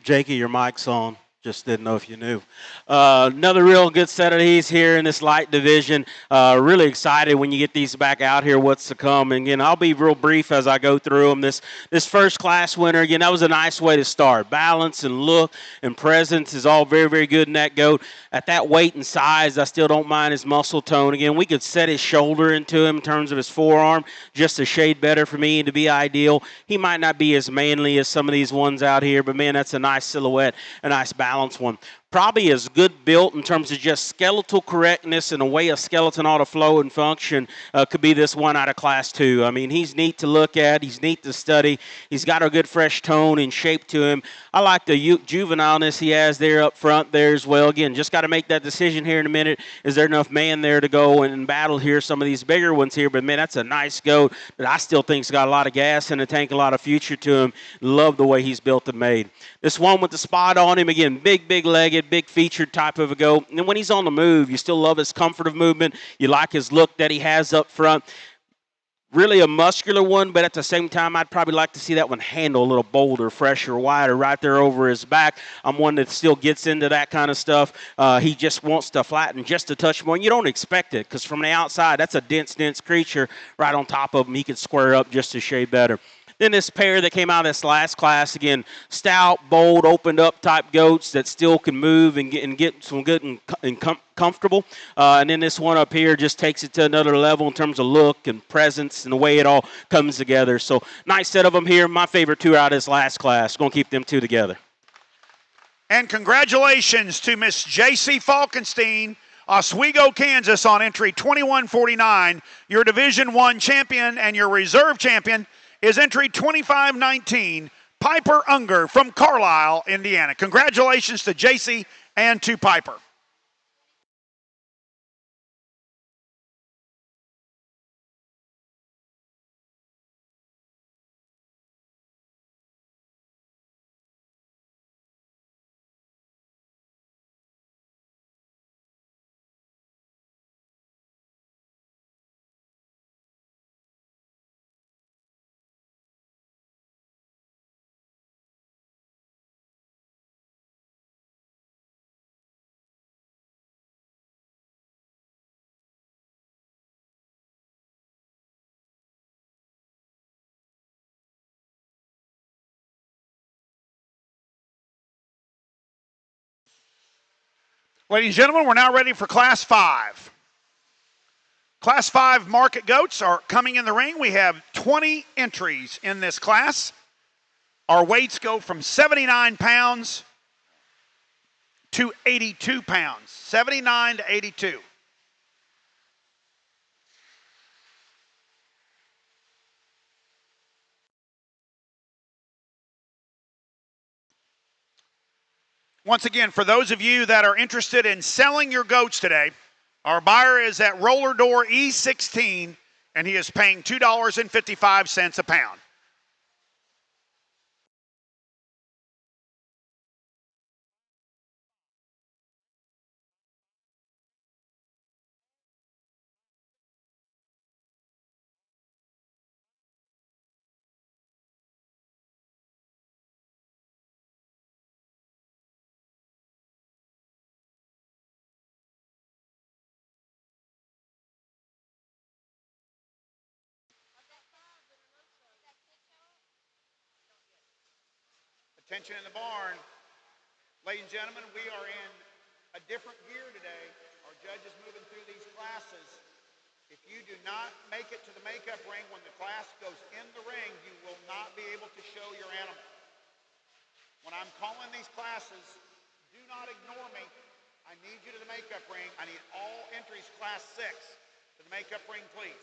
Jakey, your mic's on. Just didn't know if you knew. Another real good set of these here in this light division. Really excited when you get these back out here, what's to come. And again, I'll be real brief as I go through them. This first class winner, again, that was a nice way to start. Balance and look and presence is all very, very good in that goat. At that weight and size, I still don't mind his muscle tone. Again, we could set his shoulder into him in terms of his forearm, just a shade better for me and to be ideal. He might not be as manly as some of these ones out here, but man, that's a nice silhouette, a nice balanced one. Probably as good built in terms of just skeletal correctness and the way a skeleton ought to flow and function could be this one out of class 2. I mean, he's neat to look at. He's neat to study. He's got a good fresh tone and shape to him. I like the juvenileness he has there up front there as well. Again, just got to make that decision here in a minute. Is there enough man there to go and battle here some of these bigger ones here? But, man, that's a nice goat that I still think's got a lot of gas in the tank, a lot of future to him. Love the way he's built and made. This one with the spot on him, again, big legged, big featured type of a goat. And then when he's on the move, you still love his comfort of movement. You like his look that he has up front. Really a muscular one, but at the same time, I'd probably like to see that one handle a little bolder, fresher, wider, right there over his back. I'm one that still gets into that kind of stuff. He just wants to flatten just a touch more, and you don't expect it because from the outside, that's a dense creature right on top of him. He could square up just a shade better. Then this pair that came out of this last class, again, stout, bold, opened up type goats that still can move and get some good and comfortable. And then this one up here just takes it to another level in terms of look and presence and the way it all comes together. So nice set of them here. My favorite 2 out of this last class. Going to keep them 2 together. And congratulations to Miss J.C. Falkenstein, Oswego, Kansas, on entry 2149. Your Division I champion and your reserve champion is entry 2519, Piper Unger from Carlisle, Indiana. Congratulations to JC and to Piper. Ladies and gentlemen, we're now ready for Class 5. Class 5 market goats are coming in the ring. We have 20 entries in this class. Our weights go from 79 pounds to 82 pounds, 79 to 82. Once again, for those of you that are interested in selling your goats today, our buyer is at Roller Door E16, and he is paying $2.55 a pound. Attention in the barn. Ladies and gentlemen, we are in a different gear today. Our judge is moving through these classes. If you do not make it to the makeup ring when the class goes in the ring, you will not be able to show your animal. When I'm calling these classes, do not ignore me. I need you to the makeup ring. I need all entries class 6 to the makeup ring, please.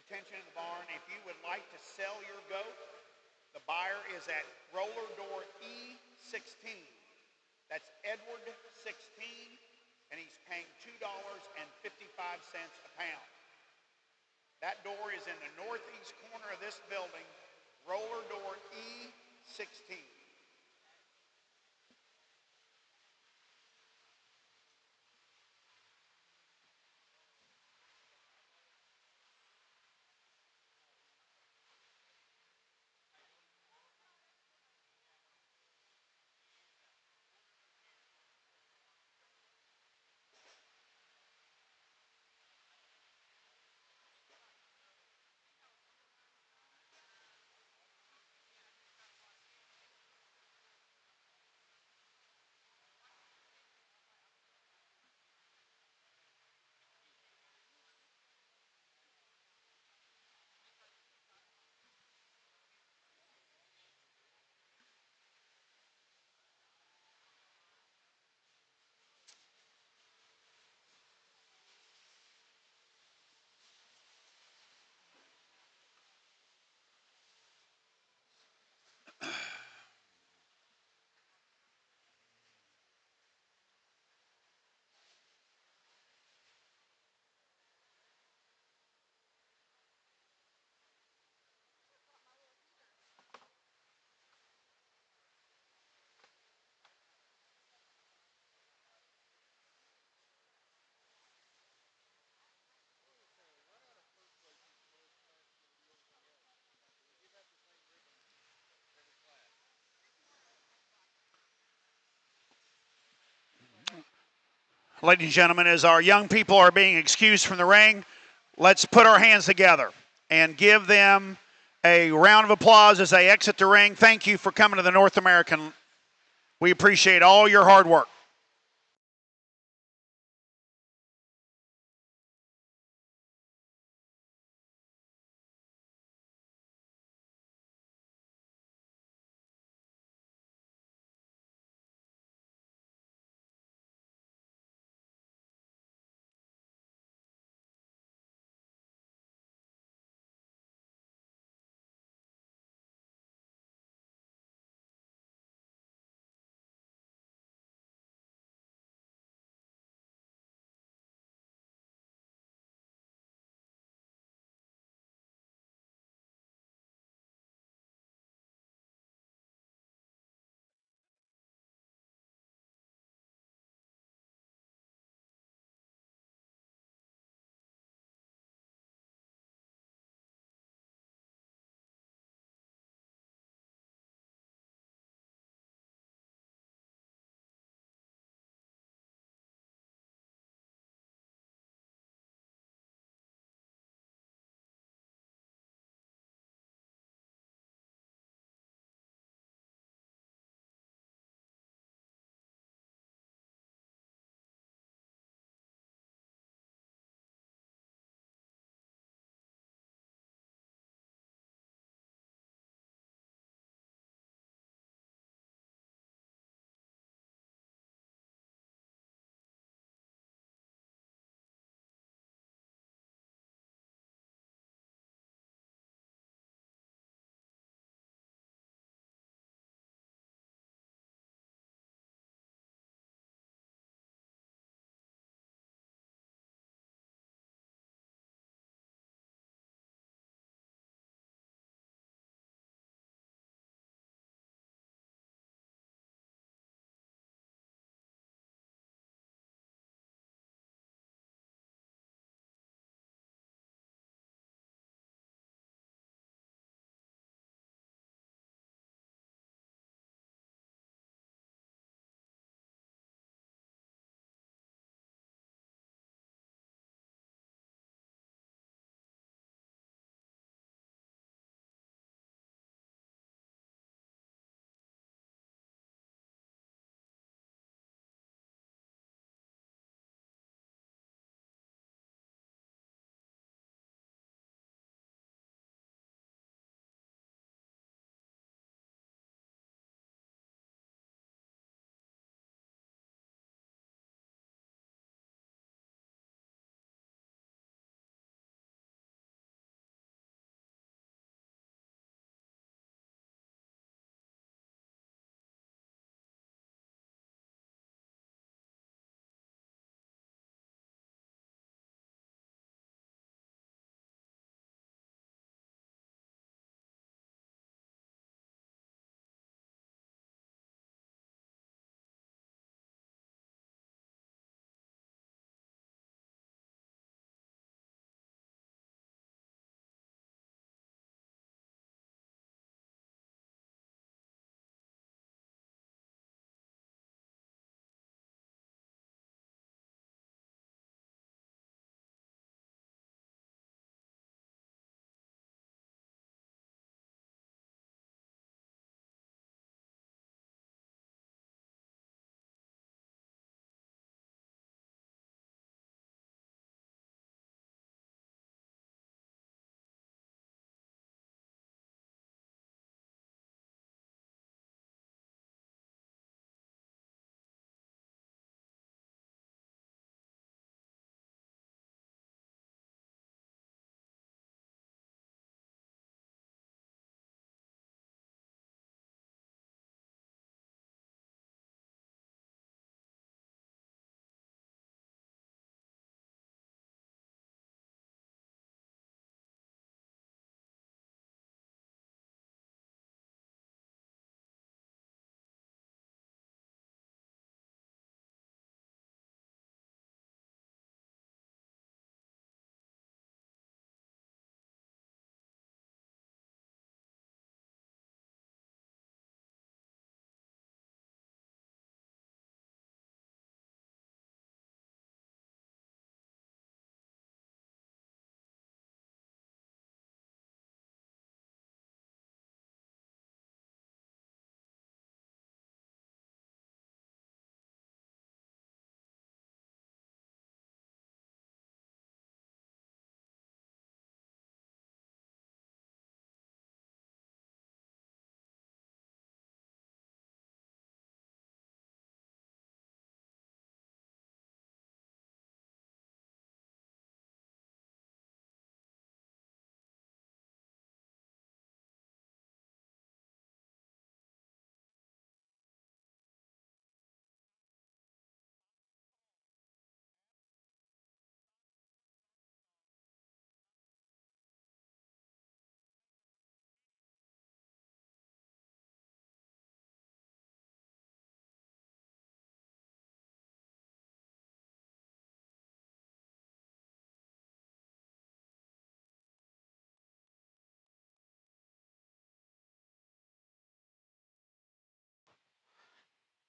Attention in the barn, if you would like to sell your goat, the buyer is at roller door E16. That's Edward 16, and he's paying $2.55 a pound. That door is in the northeast corner of this building, roller door E16. Ladies and gentlemen, as our young people are being excused from the ring, let's put our hands together and give them a round of applause as they exit the ring. Thank you for coming to the North American. We appreciate all your hard work.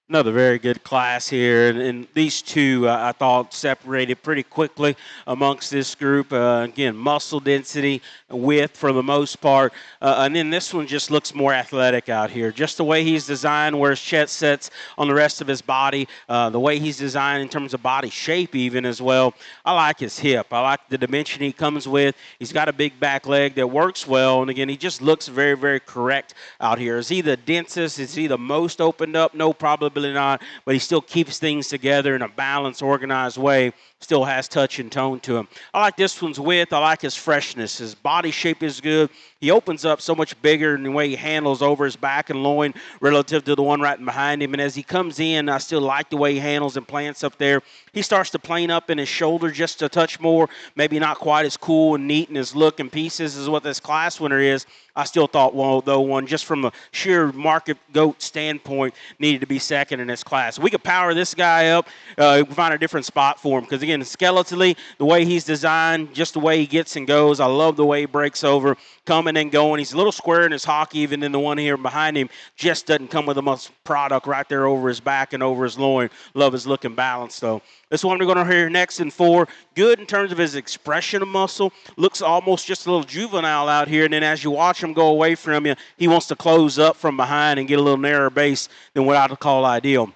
Another very good class here, and these two I thought separated pretty quickly amongst this group. Again, muscle density, width for the most part, and then this one just looks more athletic out here. Just the way he's designed, where his chest sets on the rest of his body, the way he's designed in terms of body shape even as well. I like his hip. I like the dimension he comes with. He's got a big back leg that works well, and again, he just looks very, very correct out here. Is he the densest? Is he the most opened up? No, probably not, but he still keeps things together in a balanced, organized way. Still has touch and tone to him. I like this one's width. I like his freshness. His body shape is good. He opens up so much bigger in the way he handles over his back and loin relative to the one right behind him. And as he comes in, I still like the way he handles and plants up there. He starts to plane up in his shoulder just a touch more. Maybe not quite as cool and neat in his look and pieces as what this class winner is. I still thought, well, though, one just from a sheer market goat standpoint needed to be second in this class. We could power this guy up, find a different spot for him because, again, skeletally, the way he's designed, just the way he gets and goes, I love the way he breaks over, coming and going. He's a little square in his hock even than the one here behind him. Just doesn't come with a much product right there over his back and over his loin. Love his look and balance, though. This one we're going to hear next in 4. Good in terms of his expression of muscle. Looks almost just a little juvenile out here. And then as you watch him go away from you, he wants to close up from behind and get a little narrower base than what I would call ideal.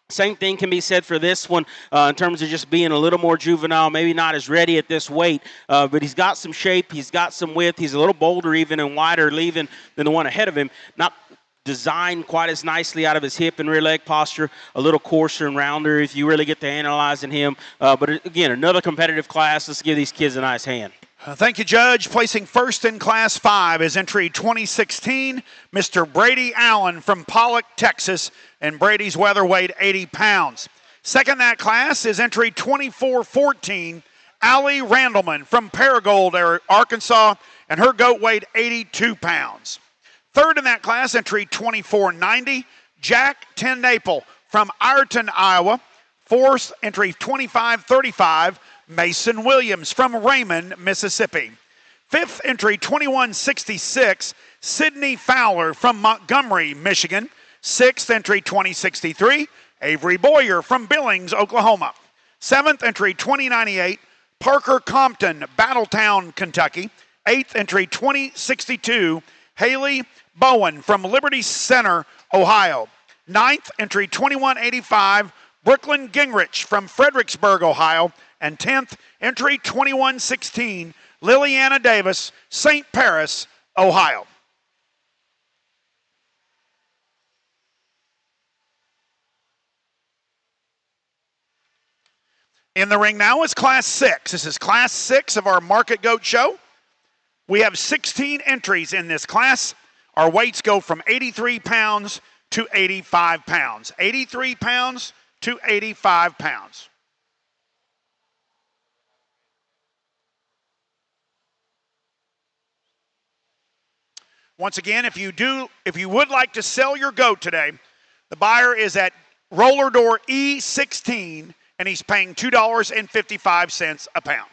Same thing can be said for this one in terms of just being a little more juvenile, maybe not as ready at this weight, but he's got some shape, he's got some width, he's a little bolder even and wider leaving than the one ahead of him. Not designed quite as nicely out of his hip and rear leg posture, a little coarser and rounder if you really get to analyzing him. But again, another competitive class. Let's give these kids a nice hand. Thank you, Judge. Placing first in Class 5 is entry 2016, Mr. Brady Allen from Pollock, Texas, and Brady's weatherweight 80 pounds. Second in that class is entry 2414, Allie Randleman from Paragould, Arkansas, and her goat weighed 82 pounds. Third in that class, entry 2490, Jack Tennaple from Ireton, Iowa. Fourth, entry 2535, Mason Williams from Raymond, Mississippi. Fifth, entry 2166, Sidney Fowler from Montgomery, Michigan. Sixth, entry 2063, Avery Boyer from Billings, Oklahoma. Seventh, entry 2098, Parker Compton, Battletown, Kentucky. Eighth, entry 2062, Haley Bowen from Liberty Center, Ohio. Ninth, entry 2185, Brooklyn Gingrich from Fredericksburg, Ohio. And 10th, entry 2116, Liliana Davis, St. Paris, Ohio. In the ring now is Class 6. This is Class 6 of our Market Goat Show. We have 16 entries in this class. Our weights go from 83 pounds to 85 pounds. 83 pounds to 85 pounds. Once again, if you would like to sell your goat today, the buyer is at roller door E16 and he's paying $2.55 a pound.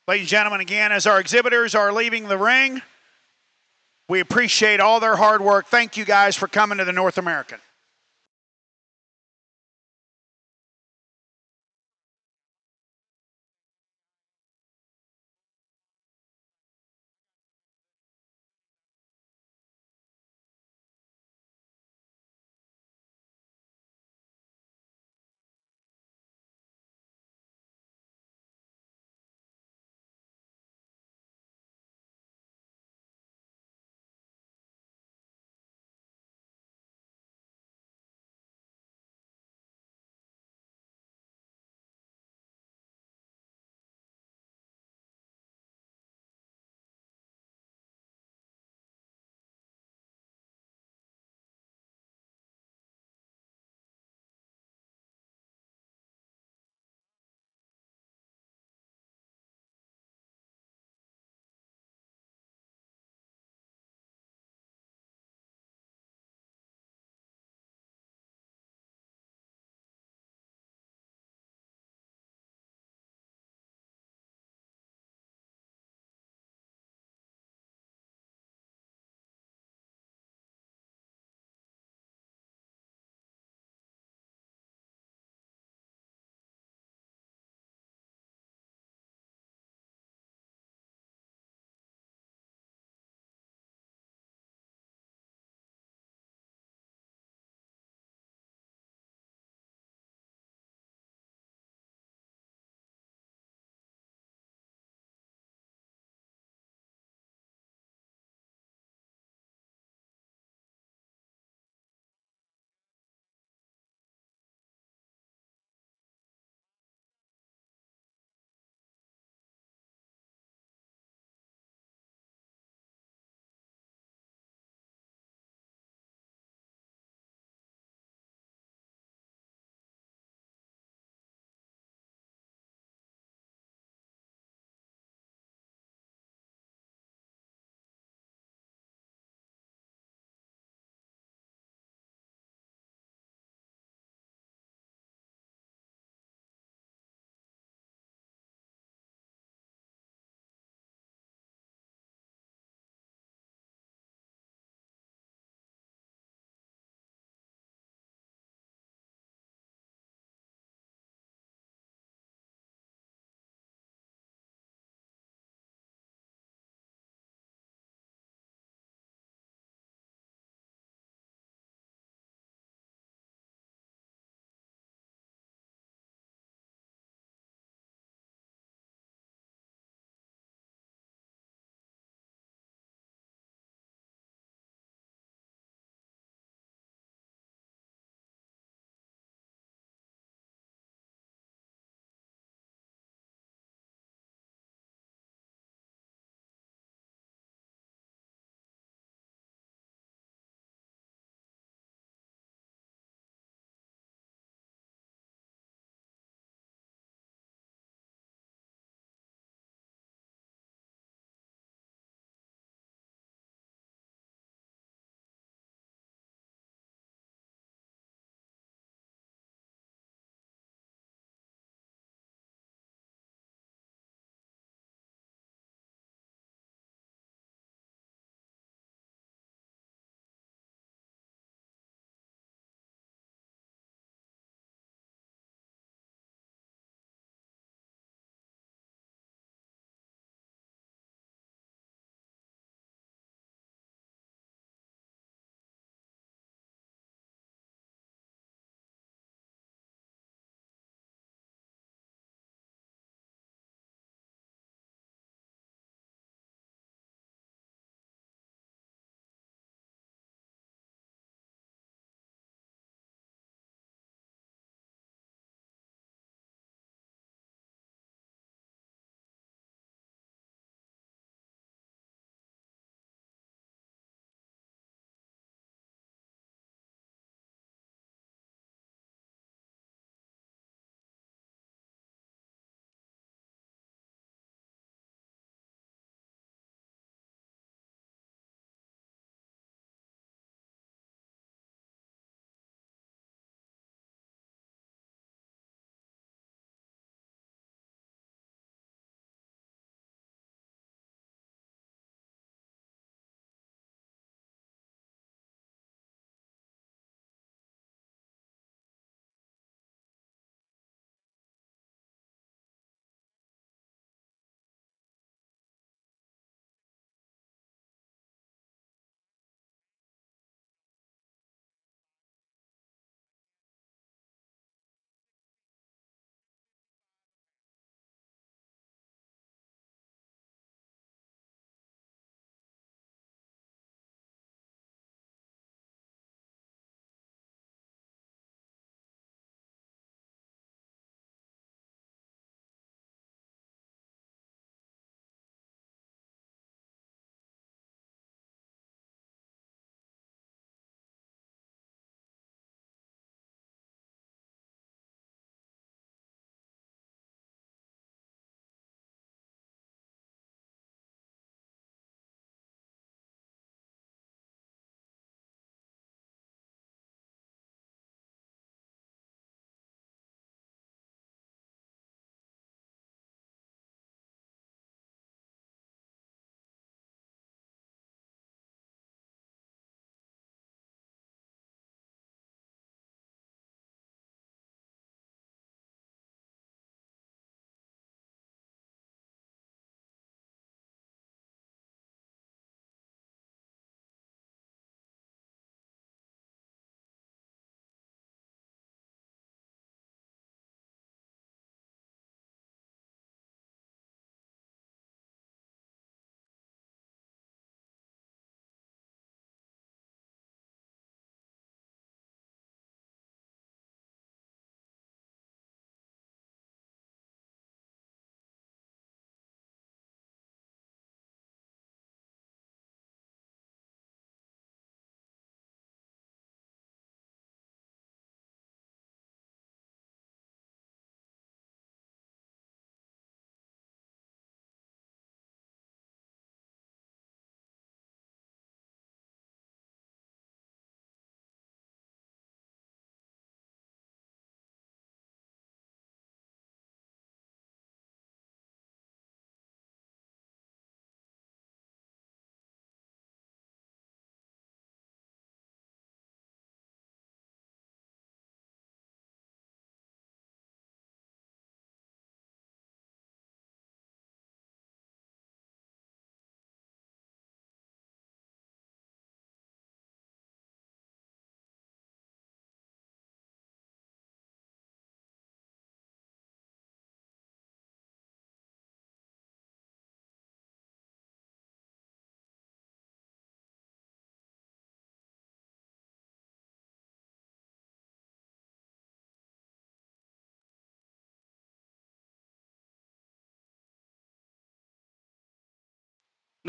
Ladies and gentlemen, again, as our exhibitors are leaving the ring, we appreciate all their hard work. Thank you guys for coming to the North American.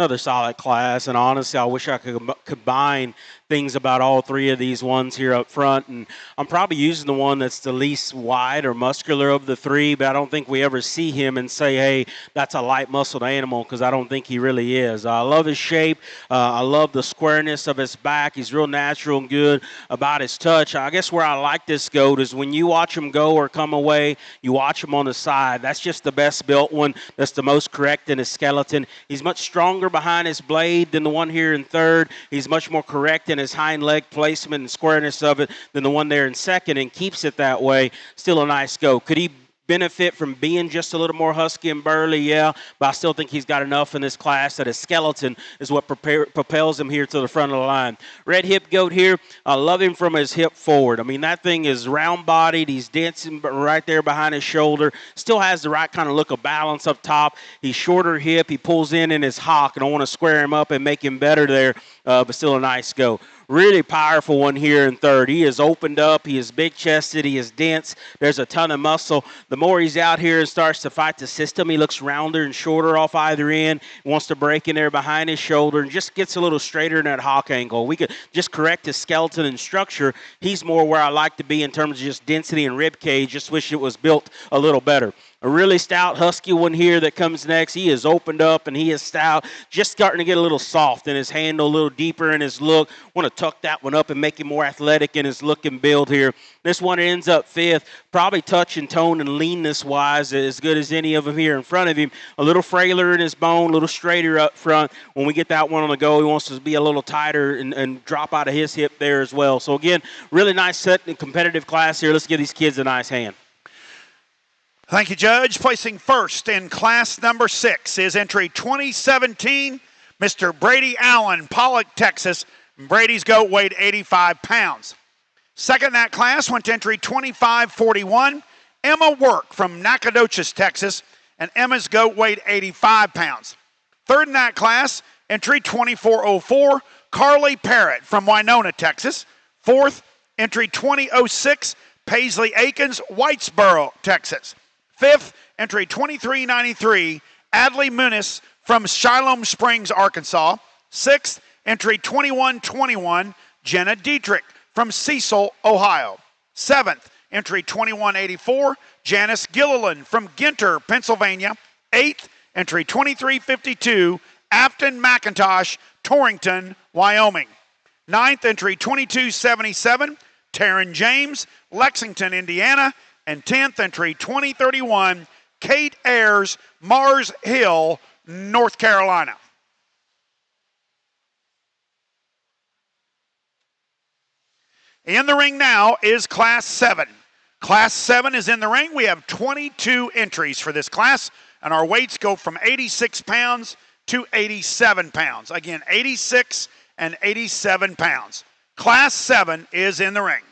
another solid class. And honestly, I wish I could combine things about all three of these ones here up front. And I'm probably using the one that's the least wide or muscular of the three, but I don't think we ever see him and say, hey, that's a light muscled animal, because I don't think he really is. I love his shape. I love the squareness of his back. He's real natural and good about his touch. I guess where I like this goat is when you watch him go or come away, you watch him on the side. That's just the best built one. That's the most correct in his skeleton. He's much stronger behind his blade than the one here in third. He's much more correct in his hind leg placement and squareness of it than the one there in second, and keeps it that way. Still a nice goat. Could he benefit from being just a little more husky and burly? Yeah, but I still think he's got enough in this class that his skeleton is what propels him here to the front of the line. Red hip goat here, I love him from his hip forward. I mean, that thing is round-bodied. He's dancing right there behind his shoulder. Still has the right kind of look of balance up top. He's shorter hip. He pulls in his hock, and I want to square him up and make him better there, but still a nice goat. Really powerful one here in third. He is opened up. He is big-chested. He is dense. There's a ton of muscle. The more he's out here and starts to fight the system, he looks rounder and shorter off either end. Wants to break in there behind his shoulder and just gets a little straighter in that hock angle. We could just correct his skeleton and structure. He's more where I like to be in terms of just density and rib cage. Just wish it was built a little better. A really stout husky one here that comes next. He is opened up and he is stout, just starting to get a little soft in his handle, a little deeper in his look. Want to tuck that one up and make him more athletic in his look and build here. This one ends up fifth, probably touch and tone and leanness-wise as good as any of them here in front of him. A little frailer in his bone, a little straighter up front. When we get that one on the go, he wants to be a little tighter and drop out of his hip there as well. So, again, really nice set and competitive class here. Let's give these kids a nice hand. Thank you, Judge. Placing first in class number 6 is entry 2017, Mr. Brady Allen, Pollock, Texas. Brady's goat weighed 85 pounds. Second in that class went to entry 2541, Emma Work from Nacogdoches, Texas, and Emma's goat weighed 85 pounds. Third in that class, entry 2404, Carly Parrott from Winona, Texas. Fourth, entry 2006, Paisley Akins, Whitesboro, Texas. Fifth, entry 2393, Adley Muniz from Siloam Springs, Arkansas. Sixth, entry 2121, Jenna Dietrich from Cecil, Ohio. Seventh, entry 2184, Janice Gilliland from Ginter, Pennsylvania. Eighth, entry 2352, Afton McIntosh, Torrington, Wyoming. Ninth, entry 2277, Taryn James, Lexington, Indiana. And 10th entry, 2031, Kate Ayers, Mars Hill, North Carolina. In the ring now is Class 7. Class 7 is in the ring. We have 22 entries for this class, and our weights go from 86 pounds to 87 pounds. Again, 86 and 87 pounds. Class 7 is in the ring.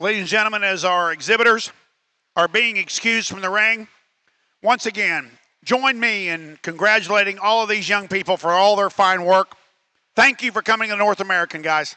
Ladies and gentlemen, as our exhibitors are being excused from the ring, once again, join me in congratulating all of these young people for all their fine work. Thank you for coming to North American, guys.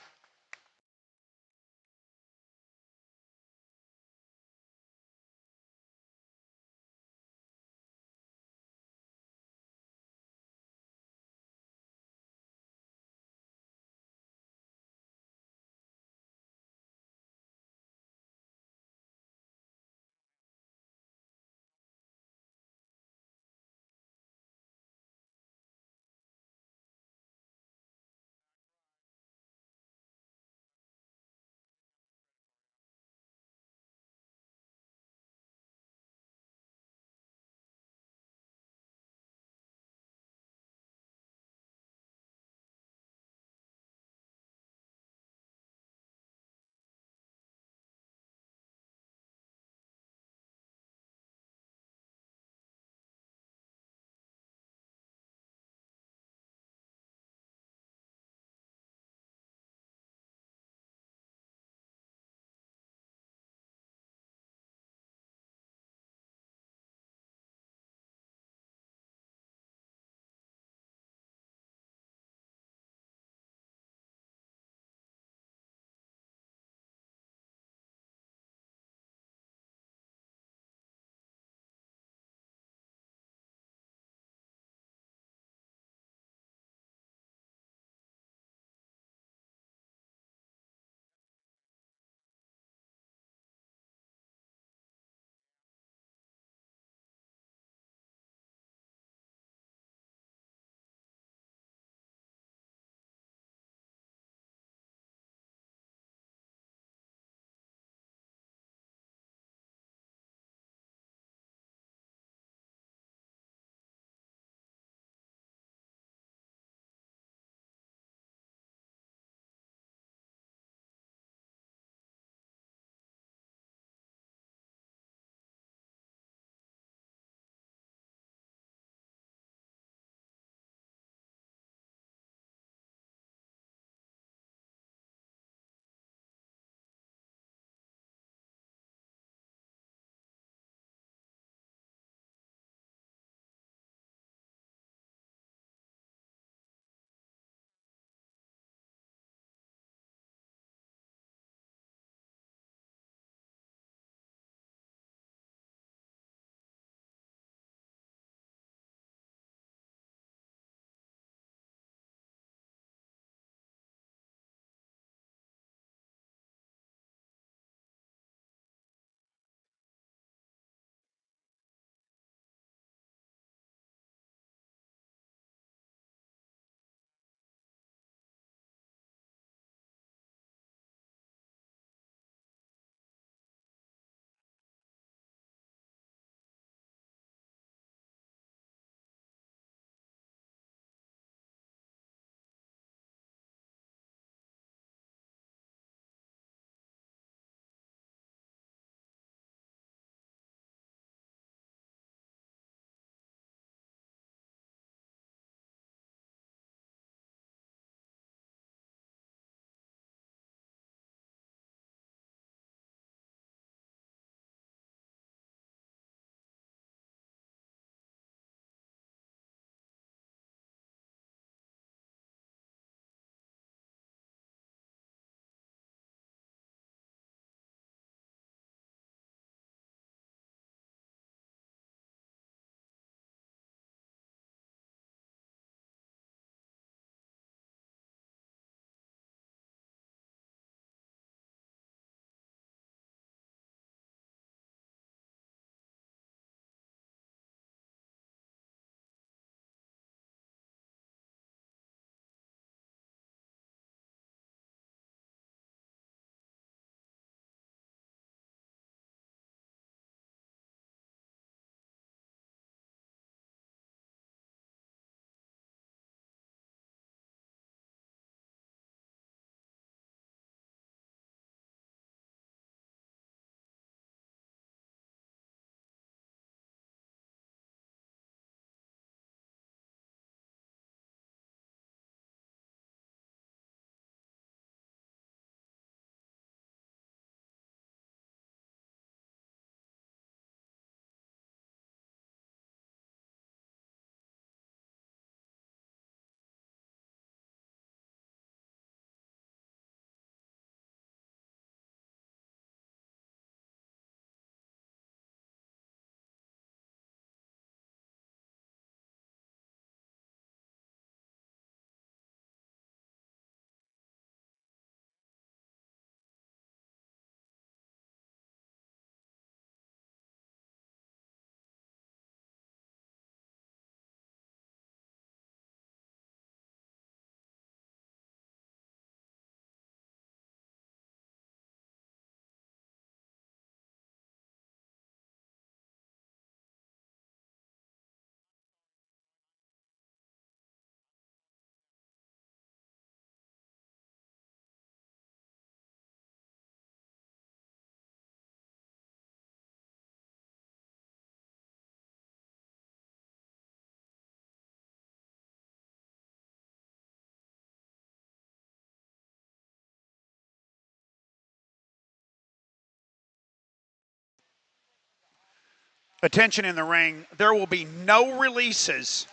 attention in the ring, there will be no releases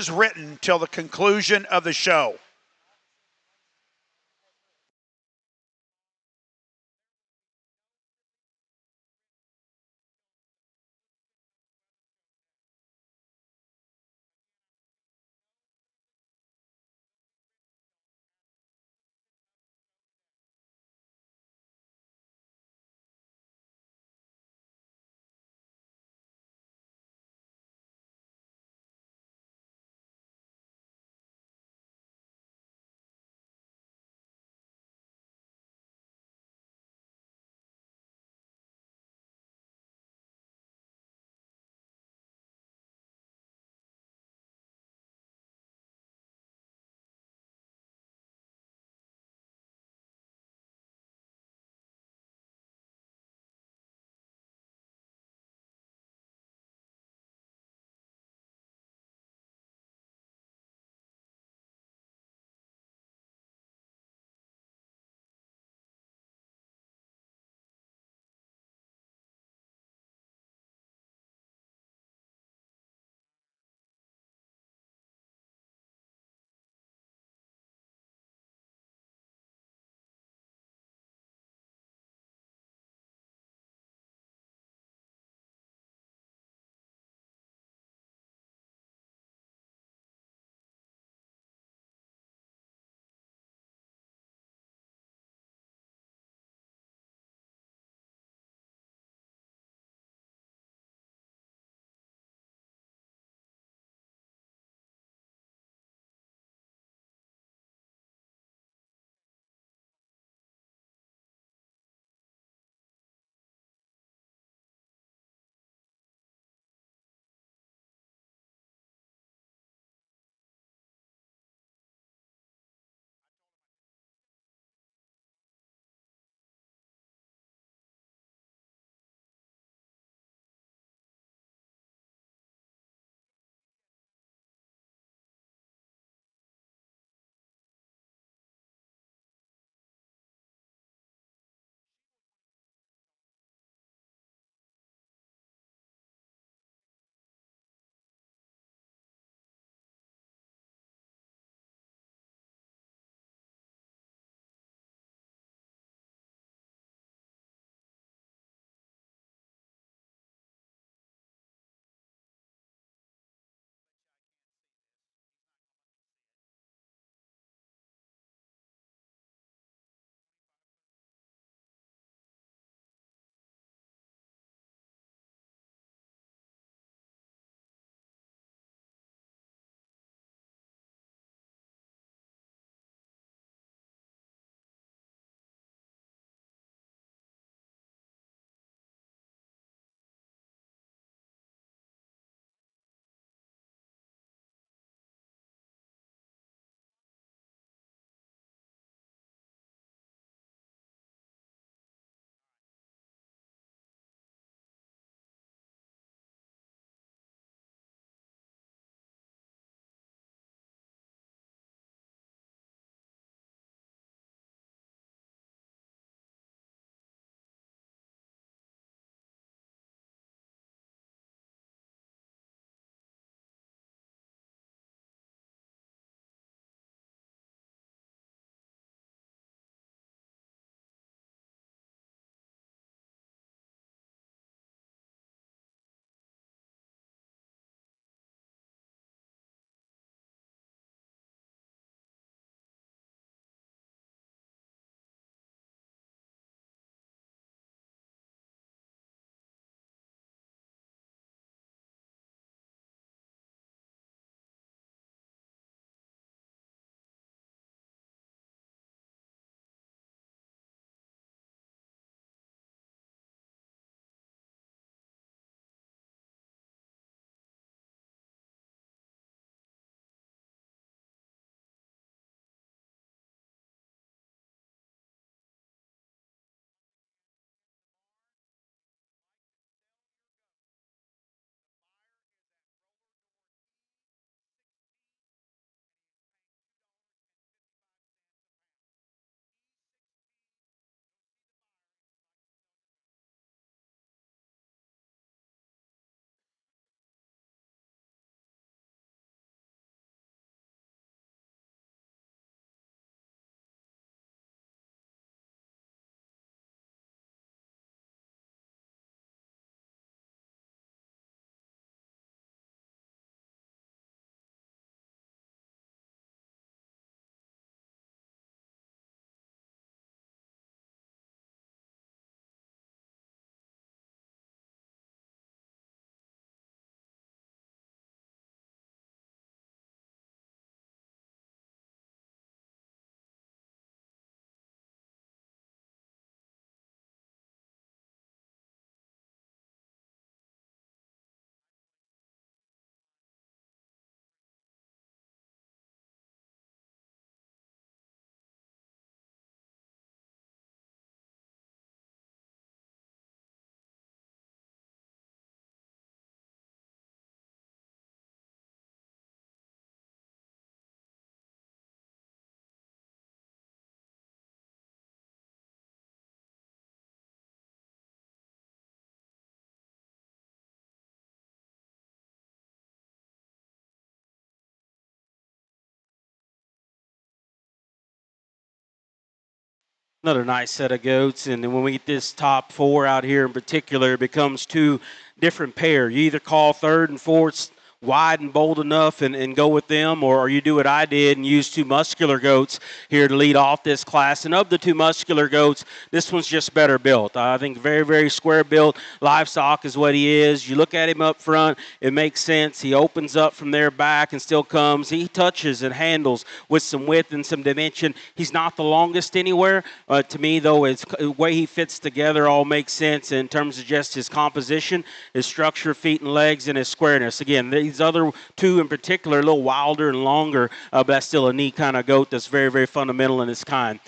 written till the conclusion of the show. Another nice set of goats, and then when we get this top four out here in particular, it becomes two different pair. You either call third and fourth wide and bold enough and go with them, or you do what I did and use two muscular goats here to lead off this class. And of the two muscular goats, this one's just better built. I think very, very square built. Livestock is what he is. You look at him up front, it makes sense. He opens up from there back and still comes. He touches and handles with some width and some dimension. He's not the longest anywhere. To me, though, it's the way he fits together all makes sense in terms of just his composition, his structure, feet and legs, and his squareness. Again, these other two in particular, a little wilder and longer, but that's still a neat kind of goat that's very, very fundamental in its kind.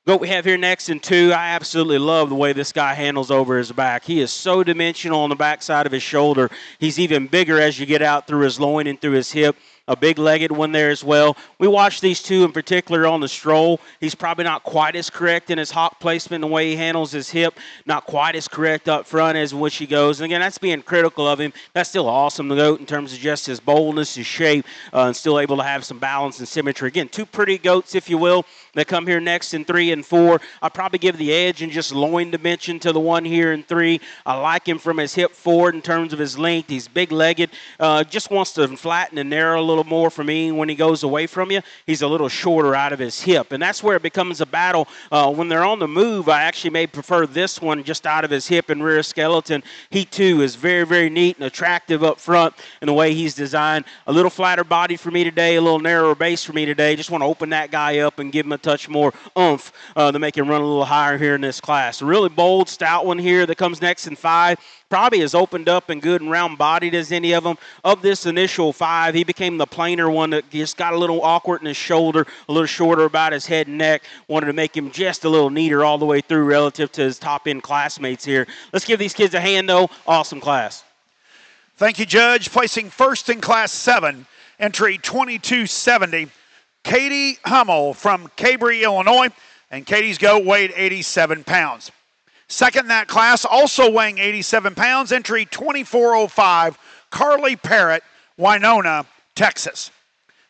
Goat we have here next in two, I absolutely love the way this guy handles over his back. He is so dimensional on the backside of his shoulder. He's even bigger as you get out through his loin and through his hip. A big-legged one there as well. We watched these two in particular on the stroll. He's probably not quite as correct in his hock placement and the way he handles his hip, not quite as correct up front as in which he goes. And again, that's being critical of him. That's still awesome to goat in terms of just his boldness, his shape, and still able to have some balance and symmetry. Again, two pretty goats, if you will, that come here next in 3 and 4. I'd probably give the edge in just loin dimension to the one here in 3. I like him from his hip forward in terms of his length. He's big-legged, just wants to flatten and narrow a little more for me. When he goes away from you, he's a little shorter out of his hip, and that's where it becomes a battle. When they're on the move, I actually may prefer this one just out of his hip and rear skeleton. He too is very, very neat and attractive up front in the way he's designed. A little flatter body for me today, a little narrower base for me today. Just want to open that guy up and give him a touch more oomph to make him run a little higher here in this class. A really bold, stout one here that comes next in 5. Probably as opened up and good and round-bodied as any of them. Of this initial 5, he became the plainer one that just got a little awkward in his shoulder, a little shorter about his head and neck. Wanted to make him just a little neater all the way through relative to his top-end classmates here. Let's give these kids a hand, though. Awesome class. Thank you, Judge. Placing first in Class 7, entry 2270, Katie Hummel from Cabry, Illinois, and Katie's goat weighed 87 pounds. Second in that class, also weighing 87 pounds, entry 2405, Carly Parrott, Winona, Texas.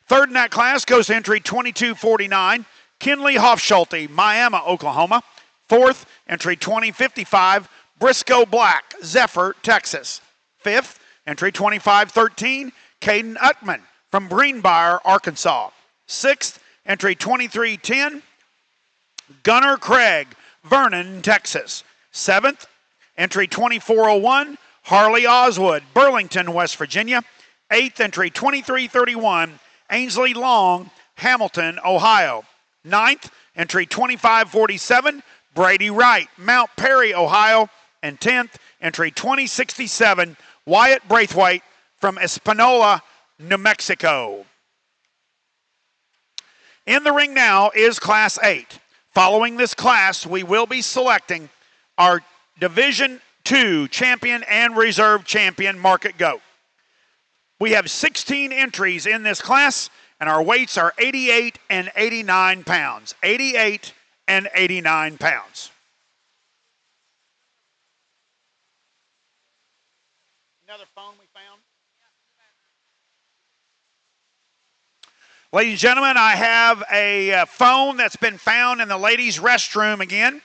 Third in that class goes to entry 2249, Kinley Hofschulte, Miami, Oklahoma. Fourth, entry 2055, Briscoe Black, Zephyr, Texas. Fifth, entry 2513, Caden Uckman from Greenbrier, Arkansas. Sixth, entry 2310, Gunnar Craig, Vernon, Texas. Seventh, entry 2401, Harley Oswood, Burlington, West Virginia. Eighth, entry 2331, Ainsley Long, Hamilton, Ohio. Ninth, entry 2547, Brady Wright, Mount Perry, Ohio. And 10th, entry 2067, Wyatt Braithwaite from Espanola, New Mexico. In the ring now is Class 8. Following this class, we will be selecting our Division II champion and reserve champion market goat. We have 16 entries in this class, and our weights are 88 and 89 pounds. 88 and 89 pounds. Another phone we found. Ladies and gentlemen, I have a phone that's been found in the ladies' restroom again.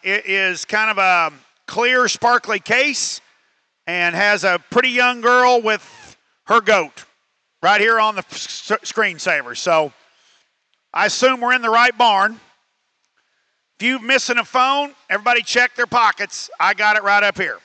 It is kind of a clear, sparkly case and has a pretty young girl with her goat right here on the screensaver. So I assume we're in the right barn. If you're missing a phone, everybody check their pockets. I got it right up here.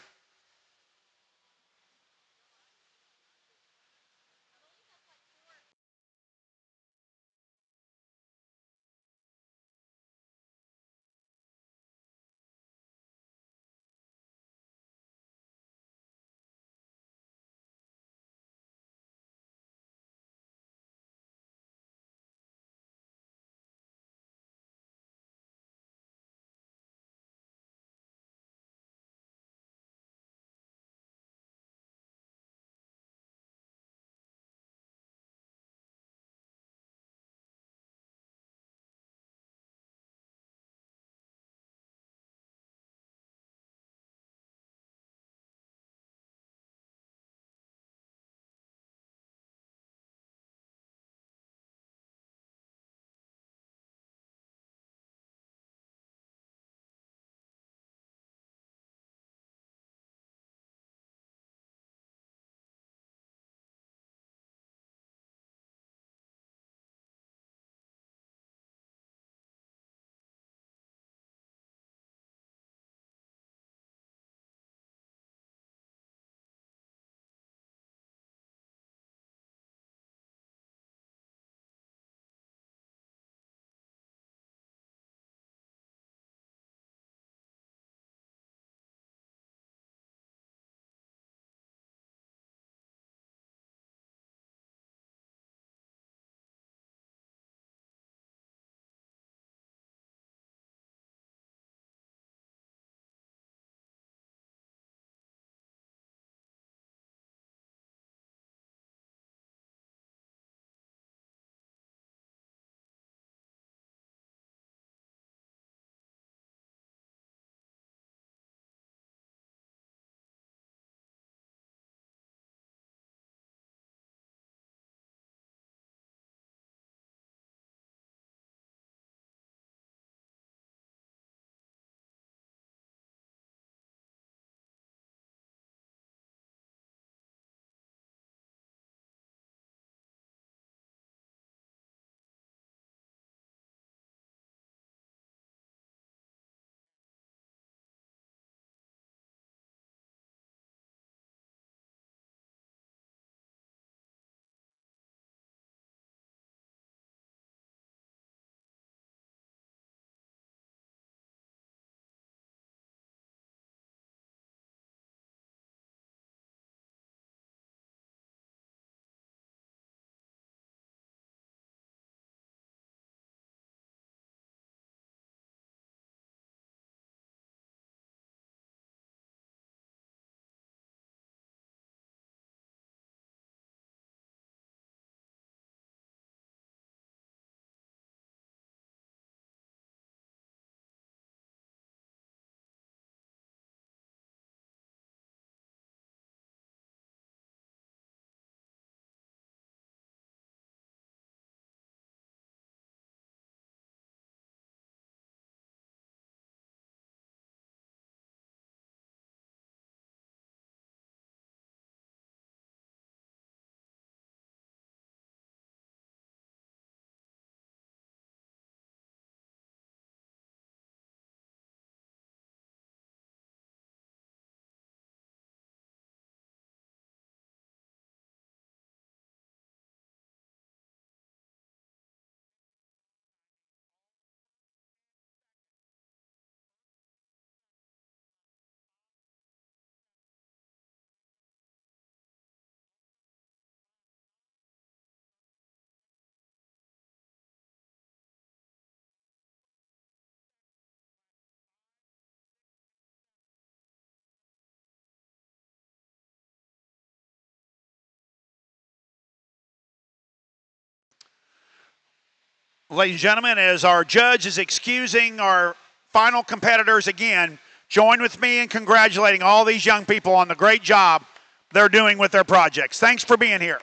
Ladies and gentlemen, as our judge is excusing our final competitors again, join with me in congratulating all these young people on the great job they're doing with their projects. Thanks for being here.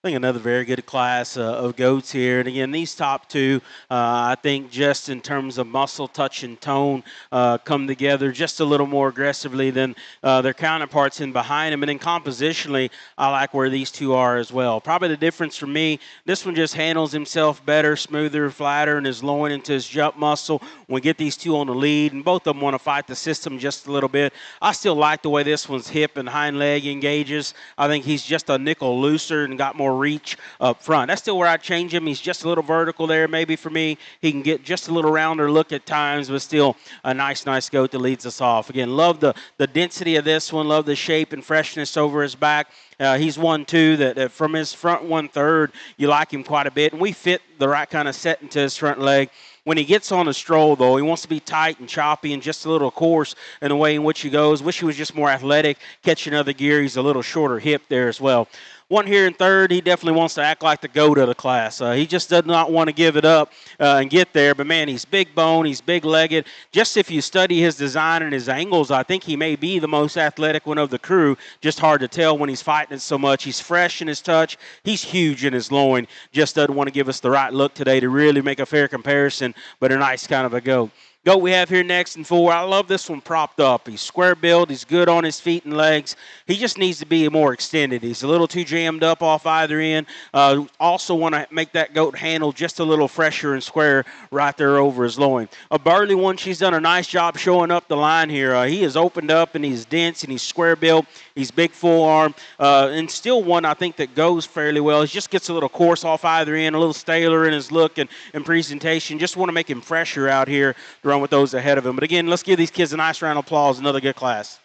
I think another very good class of goats here. And again, these top two, I think just in terms of muscle, touch, and tone, come together just a little more aggressively than their counterparts in behind them. And then compositionally, I like where these two are as well. Probably the difference for me, this one just handles himself better, smoother, flatter, and his loin into his jump muscle. We get these two on the lead, and both of them want to fight the system just a little bit. I still like the way this one's hip and hind leg engages. I think he's just a nickel looser and got more reach up front. That's still where I change him. He's just a little vertical there maybe for me. He can get just a little rounder look at times, but still a nice goat that leads us off. Again, love the density of this one. Love the shape and freshness over his back. He's one, too, that from his front 1/3, you like him quite a bit. And we fit the right kind of set into his front leg. When he gets on a stroll, though, he wants to be tight and choppy and just a little coarse in the way in which he goes. Wish he was just more athletic, catching other gear. He's a little shorter hip there as well. One here in third, he definitely wants to act like the goat of the class. He just does not want to give it up and get there. But, man, he's big bone. He's big-legged. Just if you study his design and his angles, I think he may be the most athletic one of the crew. Just hard to tell when he's fighting it so much. He's fresh in his touch. He's huge in his loin. Just doesn't want to give us the right look today to really make a fair comparison, but a nice kind of a goat. Goat we have here next in 4. I love this one propped up. He's square built. He's good on his feet and legs. He just needs to be more extended. He's a little too jammed up off either end. Also want to make that goat handle just a little fresher and square right there over his loin. A burly one, she's done a nice job showing up the line here. He is opened up and he's dense and he's square built. He's big full arm. And still one I think that goes fairly well. He just gets a little coarse off either end, a little staler in his look and presentation. Just want to make him fresher out here to run with those ahead of him. But again, let's give these kids a nice round of applause. Another good class.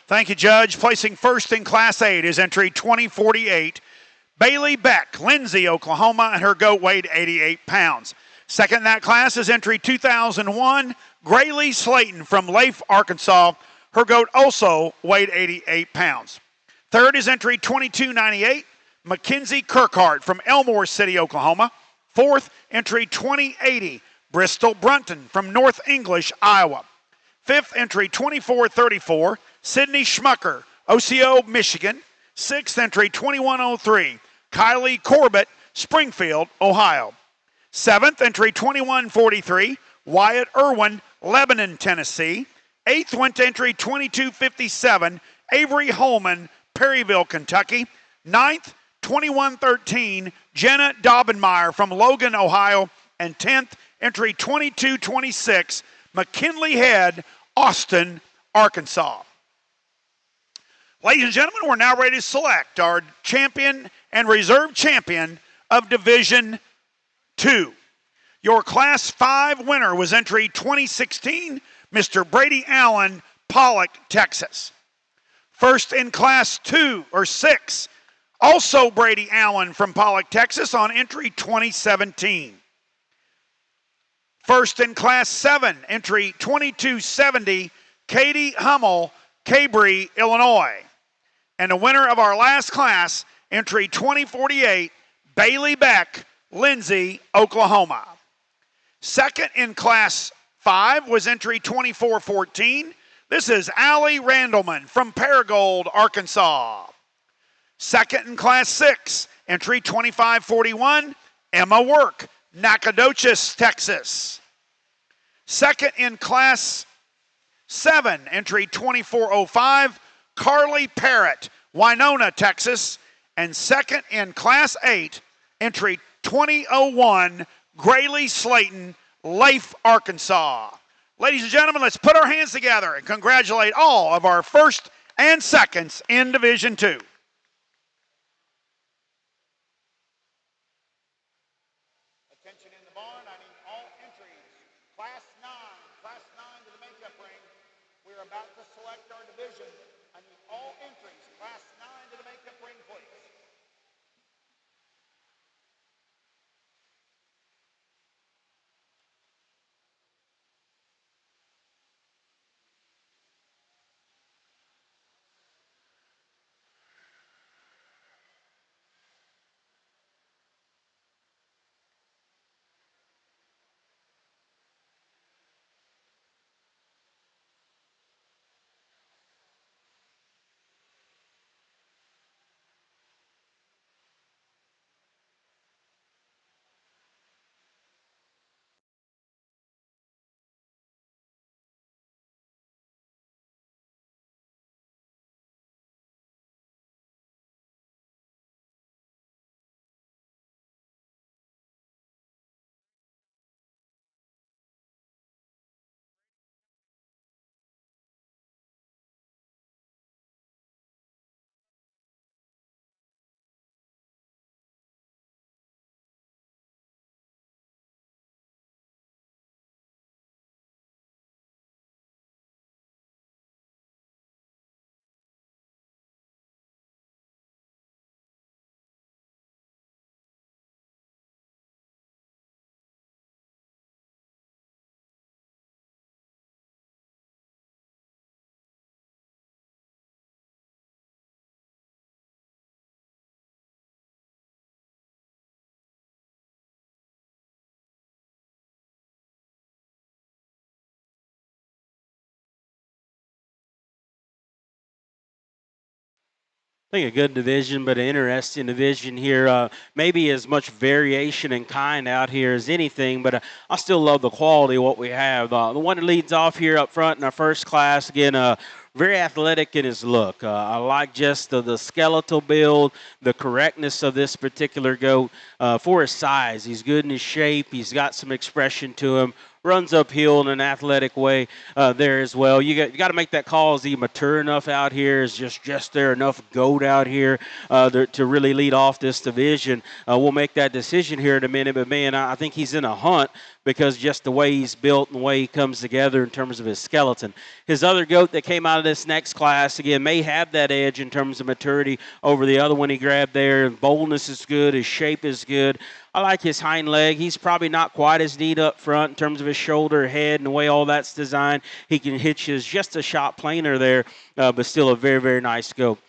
Thank you, Judge. Placing first in Class 8 is entry 2048, Bailey Beck, Lindsay, Oklahoma, and her goat weighed 88 pounds. Second in that class is entry 2001, Grayley Slayton from Leif, Arkansas. Her goat also weighed 88 pounds. Third is entry 2298, Mackenzie Kirkhart from Elmore City, Oklahoma. Fourth, entry 2080, Bristol Brunton from North English, Iowa. Fifth, entry 2434, Sydney Schmucker, OCO, Michigan. Sixth, entry 2103, Kylie Corbett, Springfield, Ohio. Seventh, entry 2143, Wyatt Irwin, Lebanon, Tennessee. Eighth, went to entry 2257, Avery Holman, Perryville, Kentucky. Ninth, 2113, Jenna Daubenmeyer from Logan, Ohio. And 10th, entry 2226, McKinley Head, Austin, Arkansas. Ladies and gentlemen, we're now ready to select our champion and reserve champion of Division 2. Your Class 5 winner was entry 2016, Mr. Brady Allen, Pollock, Texas. First in Class 6, also Brady Allen from Pollock, Texas on entry 2017. First in Class 7, entry 2270, Katie Hummel, Cabri, Illinois. And the winner of our last class, entry 2048, Bailey Beck, Lindsay, Oklahoma. Second in Class 5 was entry 2414. This is Allie Randleman from Paragould, Arkansas. Second in Class 6, entry 2541, Emma Work, Nacogdoches, Texas. Second in Class 7, entry 2405, Carly Parrott, Winona, Texas. And second in Class 8, entry 2001, Grayley Slayton, Leif, Arkansas. Ladies and gentlemen, let's put our hands together and congratulate all of our first and seconds in Division 2. Attention in the barn, I need all entries. Class 9 to the makeup ring. We're about to select our division. I need all entries. Class 9 to the makeup ring, please. I think a good division, but an interesting division here. Maybe as much variation in kind out here as anything, but I still love the quality of what we have. The one that leads off here up front in our first class, again, very athletic in his look. I like just the skeletal build, the correctness of this particular goat for his size. He's good in his shape. He's got some expression to him. Runs uphill in an athletic way there as well. You got to make that call. Is he mature enough out here? Is just there enough goat out here to really lead off this division? We'll make that decision here in a minute. But, man, I think he's in a hunt because just the way he's built and the way he comes together in terms of his skeleton. His other goat that came out of this next class, again, may have that edge in terms of maturity over the other one he grabbed there. Boldness is good. His shape is good. I like his hind leg. He's probably not quite as neat up front in terms of his shoulder, head, and the way all that's designed. He can hitch his just a shot planer there, but still a very, very nice goat.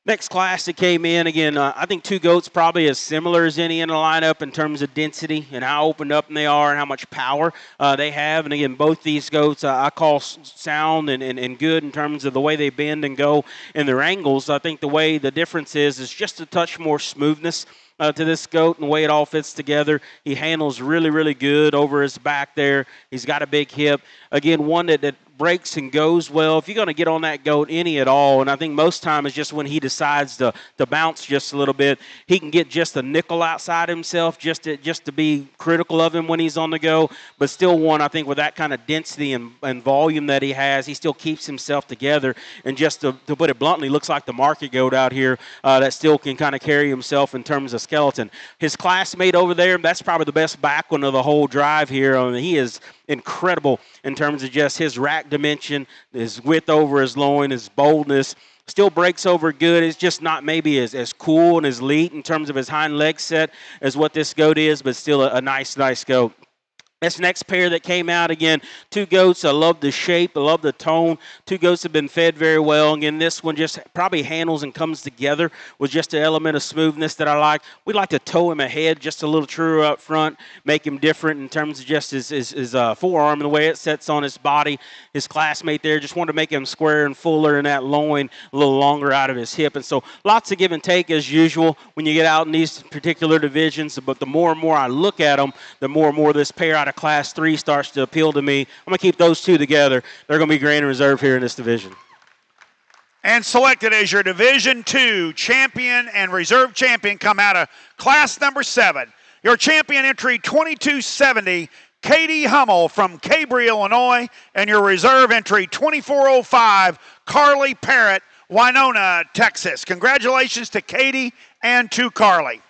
Next class that came in, again, I think two goats probably as similar as any in the lineup in terms of density and how opened up they are and how much power they have. And, again, both these goats I call sound and good in terms of the way they bend and go in their angles. I think the difference is just a touch more smoothness to this goat and the way it all fits together. He handles really, really good over his back there. He's got a big hip. Again, one that breaks and goes well. If you're going to get on that goat any at all, and I think most time is just when he decides to bounce just a little bit, he can get just a nickel outside himself just to be critical of him when he's on the go. But still one, I think, with that kind of density and volume that he has, he still keeps himself together. And just to put it bluntly, looks like the market goat out here that still can kind of carry himself in terms of skeleton. His classmate over there, that's probably the best back one of the whole drive here. I mean, he is incredible in terms of just his rack dimension, his width over his loin, his boldness. Still breaks over good. It's just not maybe as cool and as elite in terms of his hind leg set as what this goat is, but still a nice goat. This next pair that came out, again, two goats. I love the shape. I love the tone. Two goats have been fed very well. Again, this one just probably handles and comes together with just an element of smoothness that I like. We like to toe him ahead just a little truer up front, make him different in terms of just his forearm and the way it sets on his body. His classmate there just wanted to make him square and fuller in that loin, a little longer out of his hip. And so lots of give and take as usual when you get out in these particular divisions. But the more and more I look at them, the more and more this pair out of Class 3 starts to appeal to me. I'm going to keep those two together. They're going to be grand reserve here in this division. And selected as your Division II champion and reserve champion come out of class number 7. Your champion entry 2270, Katie Hummel from Cabri, Illinois, and your reserve entry 2405, Carly Parrott, Winona, Texas. Congratulations to Katie and to Carly.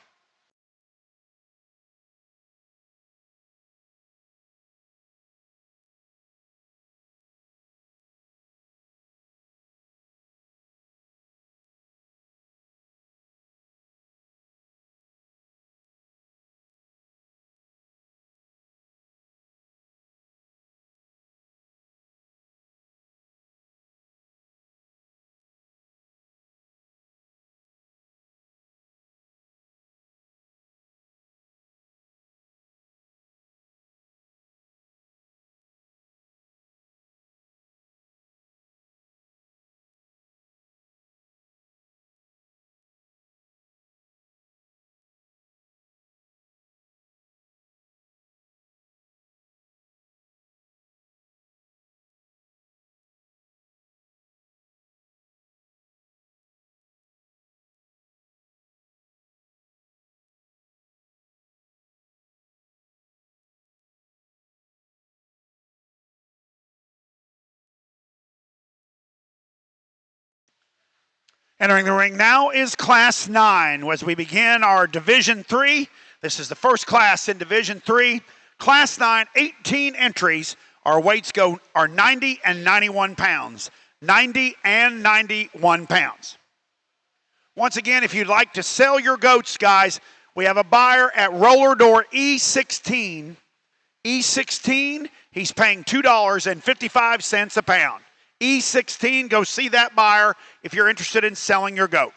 Entering the ring now is Class 9 as we begin our Division 3. This is the first class in Division 3. Class 9, 18 entries. Our weights are 90 and 91 pounds. 90 and 91 pounds. Once again, if you'd like to sell your goats, guys, we have a buyer at roller door E16. E16, he's paying $2.55 a pound. E16, go see that buyer if you're interested in selling your goat.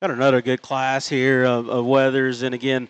Got another good class here of Weathers, and again,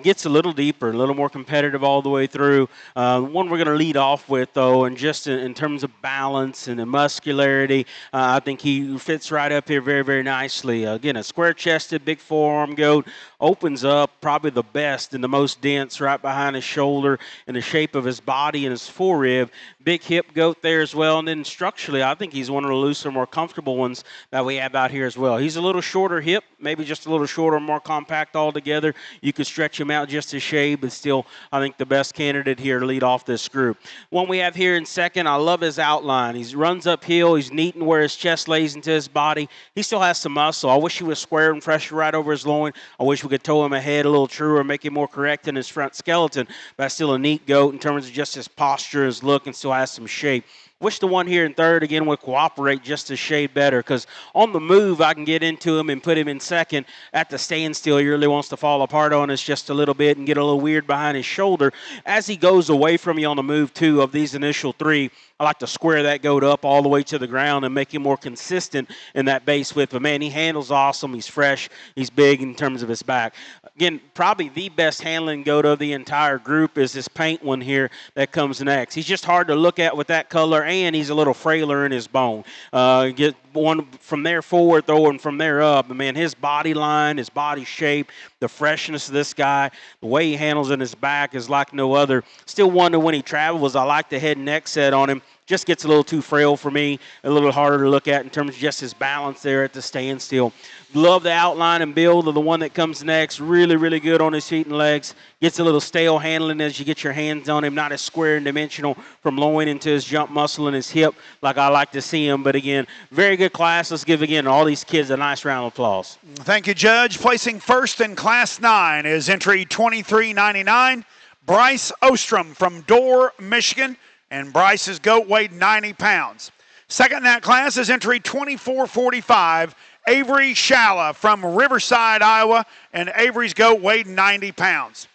gets a little deeper, a little more competitive all the way through. One we're going to lead off with, though, and just in terms of balance and the muscularity, I think he fits right up here very, very nicely. Again, a square-chested, big forearm goat, opens up probably the best and the most dense right behind his shoulder in the shape of his body and his forerib. Big hip goat there as well, and then structurally, I think he's one of the looser, more comfortable ones that we have out here as well. He's a little shorter hip, maybe just a little shorter, more compact altogether. You could stretch him out just a shade, but still, I think the best candidate here to lead off this group. One we have here in second, I love his outline. He runs uphill. He's neat and where his chest lays into his body. He still has some muscle. I wish he was square and fresh right over his loin. I wish we could toe him ahead a little truer, make him more correct in his front skeleton, but that's still a neat goat in terms of just his posture, his look, and still has some shape. Wish the one here in third, again, would cooperate just a shade better, because on the move, I can get into him and put him in second. At the standstill, he really wants to fall apart on us just a little bit and get a little weird behind his shoulder. As he goes away from you on the move, too, of these initial three, I like to square that goat up all the way to the ground and make him more consistent in that base width. But, man, he handles awesome. He's fresh. He's big in terms of his back. Again, probably the best handling goat of the entire group is this paint one here that comes next. He's just hard to look at with that color, and he's a little frailer in his bone. Get one from there forward, though, and from there up. And, man, his body line, his body shape, the freshness of this guy, the way he handles in his back is like no other. Still wonder when he travels, I like the head and neck set on him. Just gets a little too frail for me, a little harder to look at in terms of just his balance there at the standstill. Love the outline and build of the one that comes next. Really, really good on his feet and legs. Gets a little stale handling as you get your hands on him. Not as square and dimensional from loin into his jump muscle and his hip like I like to see him. But, again, very good class. Let's give, again, all these kids a nice round of applause. Thank you, Judge. Placing first in Class 9 is entry 2399, Bryce Ostrom from Dorr, Michigan. And Bryce's goat weighed 90 pounds. Second in that class is entry 2445, Avery Shalla from Riverside, Iowa, and Avery's goat weighed 90 pounds.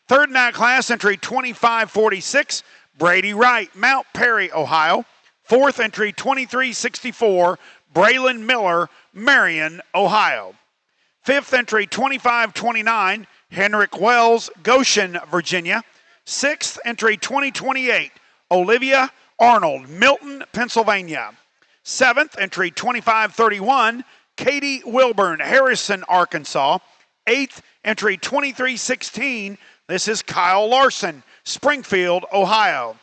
Third in that class, entry 2546, Brady Wright, Mount Perry, Ohio. Fourth, entry 2364, Braylon Miller, Marion, Ohio. Fifth, entry 2529, Henrik Wells, Goshen, Virginia. Sixth, entry 2028, Olivia Arnold, Milton, Pennsylvania. Seventh, entry 2531, Katie Wilburn, Harrison, Arkansas. Eighth, entry 2316, this is Kyle Larson, Springfield, Ohio.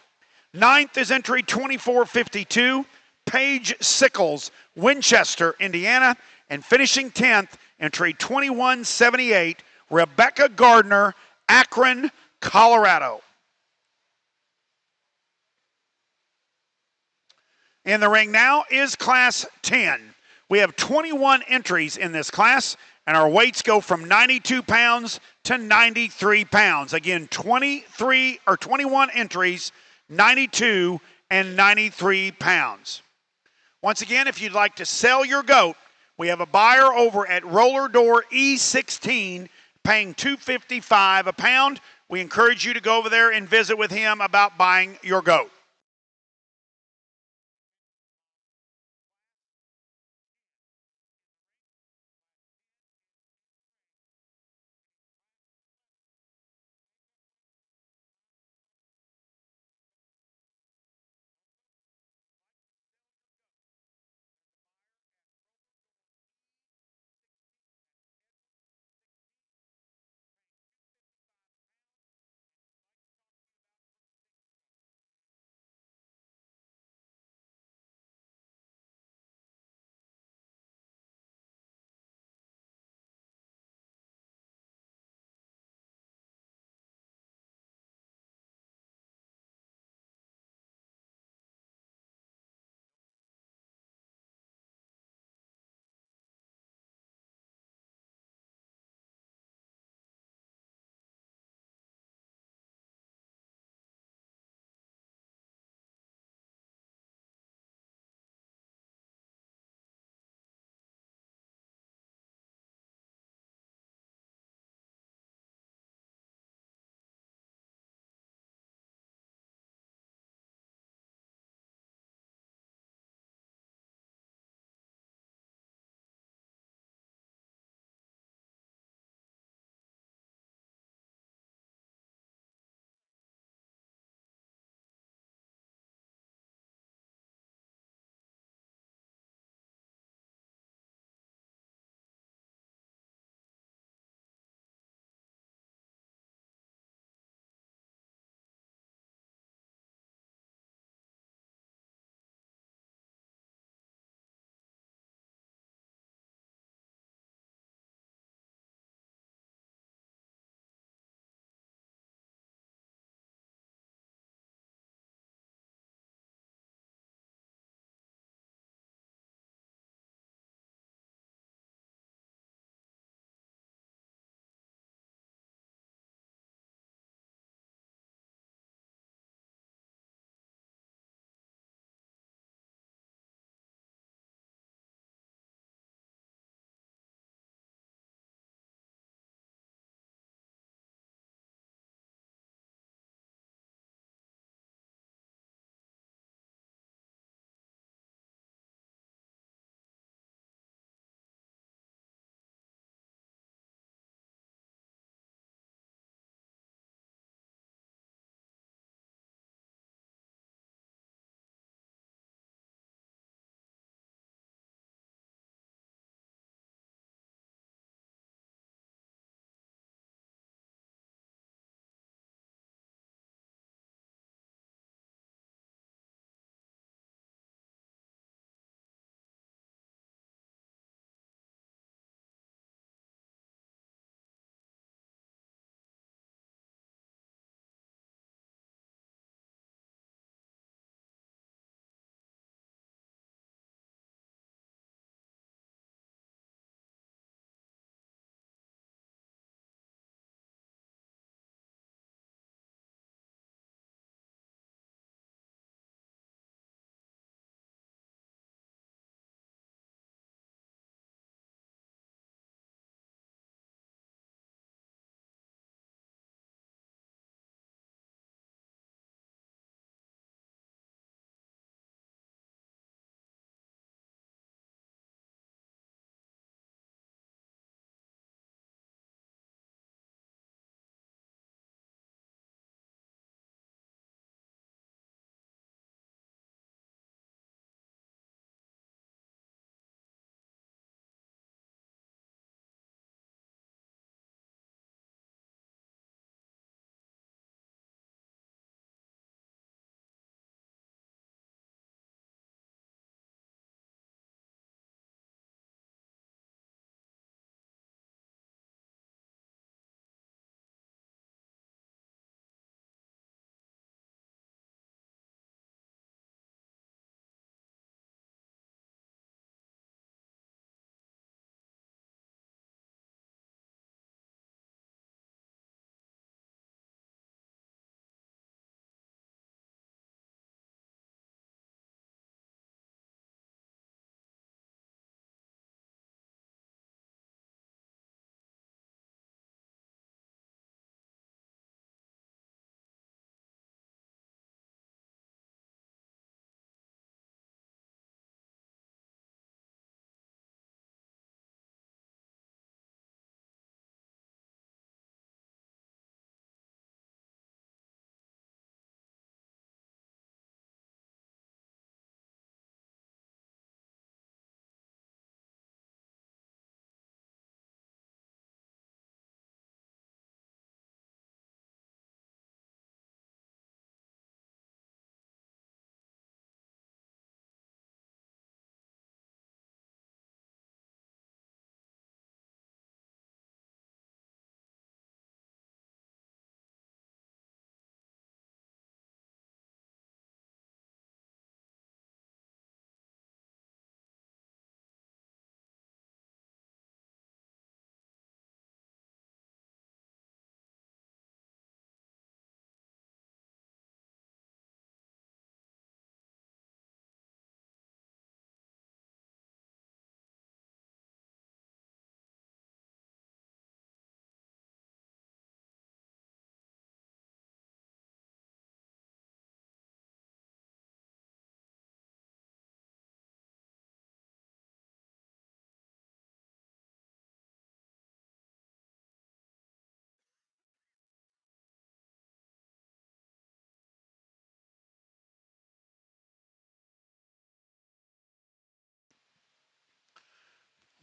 Ninth is entry 2452, Paige Sickles, Winchester, Indiana. And finishing 10th, entry 2178, Rebecca Gardner, Akron, Colorado. In the ring now is Class 10. We have 21 entries in this class, and our weights go from 92 pounds to 93 pounds. Again, 21 entries, 92 and 93 pounds. Once again, if you'd like to sell your goat, we have a buyer over at Roller Door E16 paying $2.55 a pound. We encourage you to go over there and visit with him about buying your goat.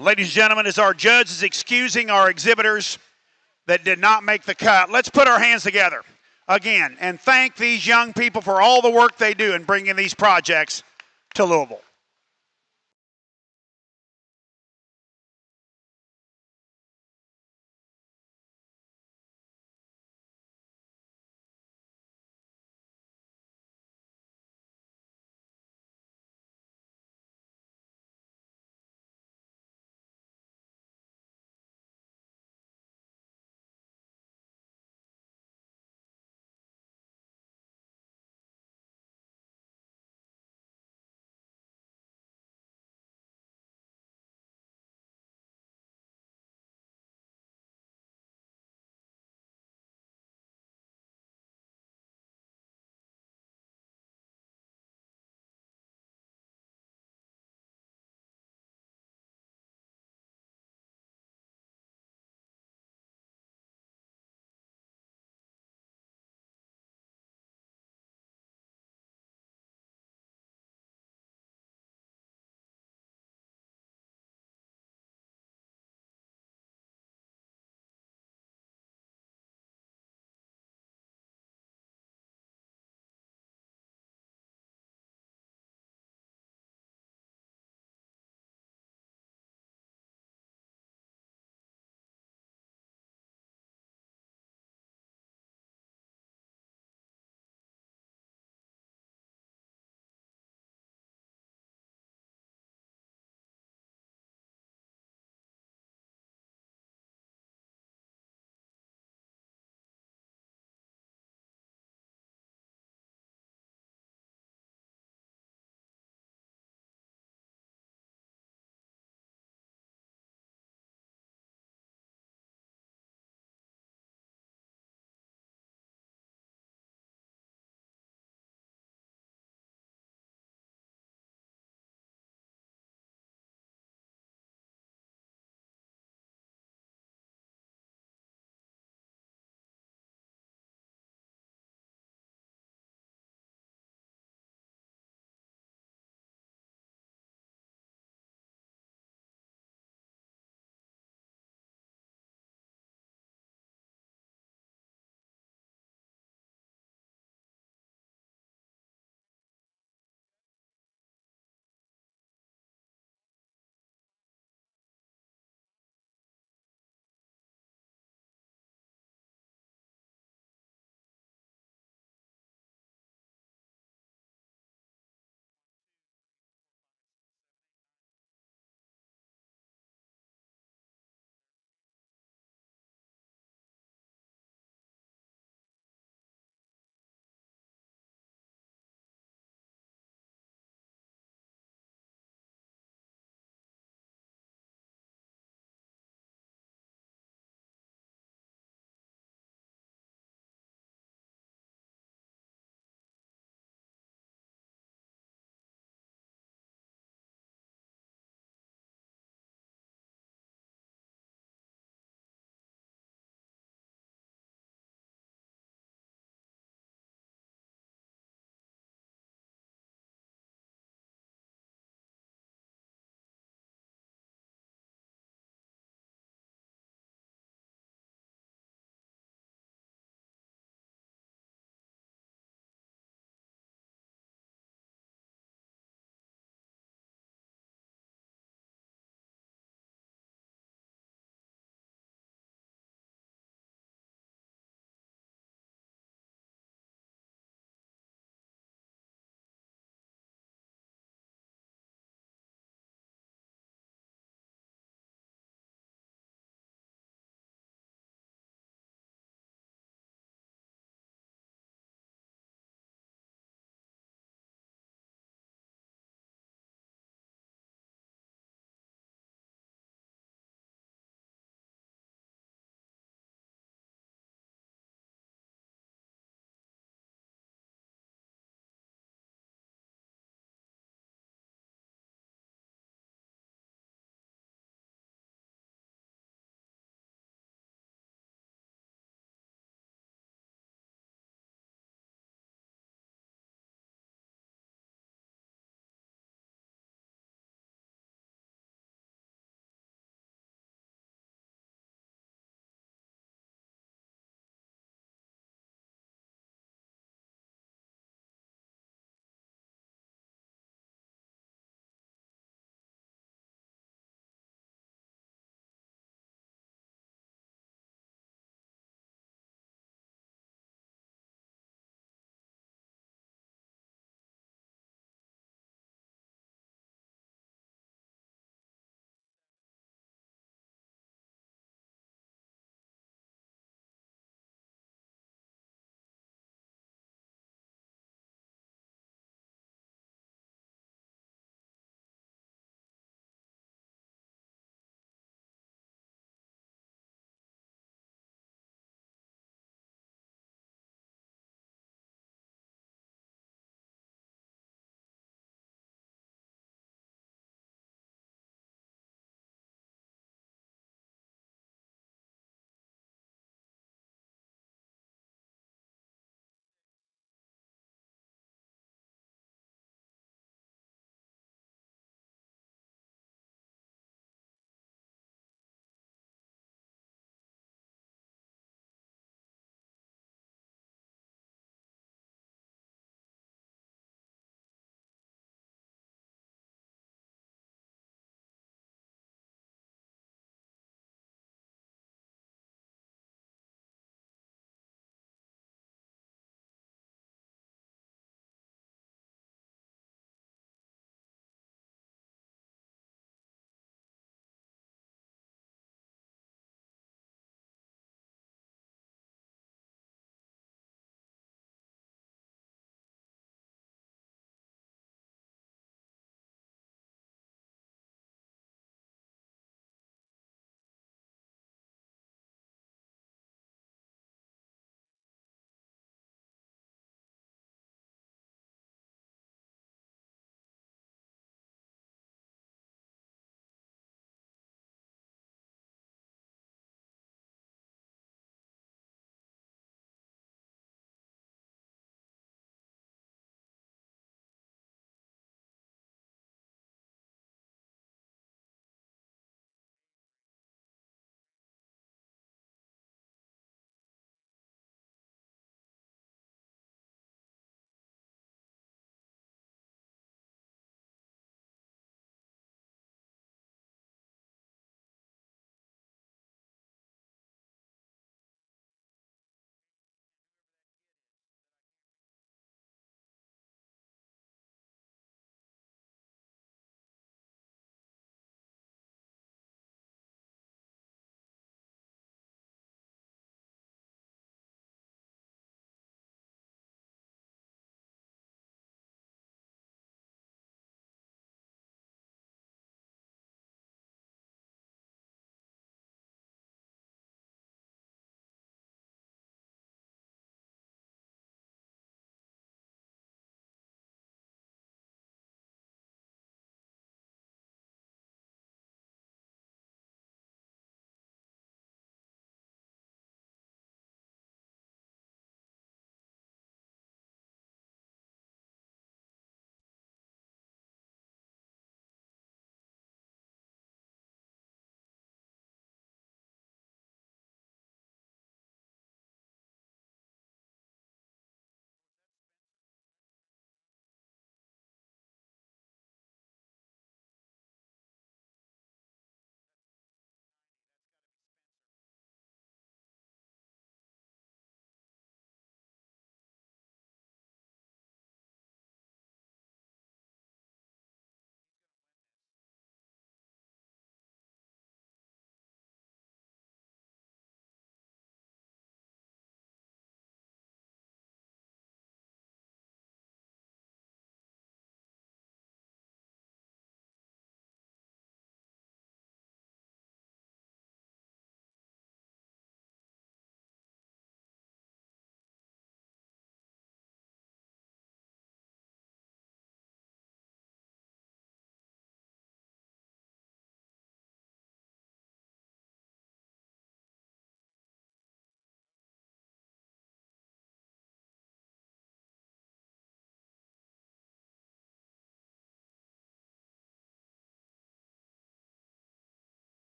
Ladies and gentlemen, as our judge is excusing our exhibitors that did not make the cut, let's put our hands together again and thank these young people for all the work they do in bringing these projects to Louisville.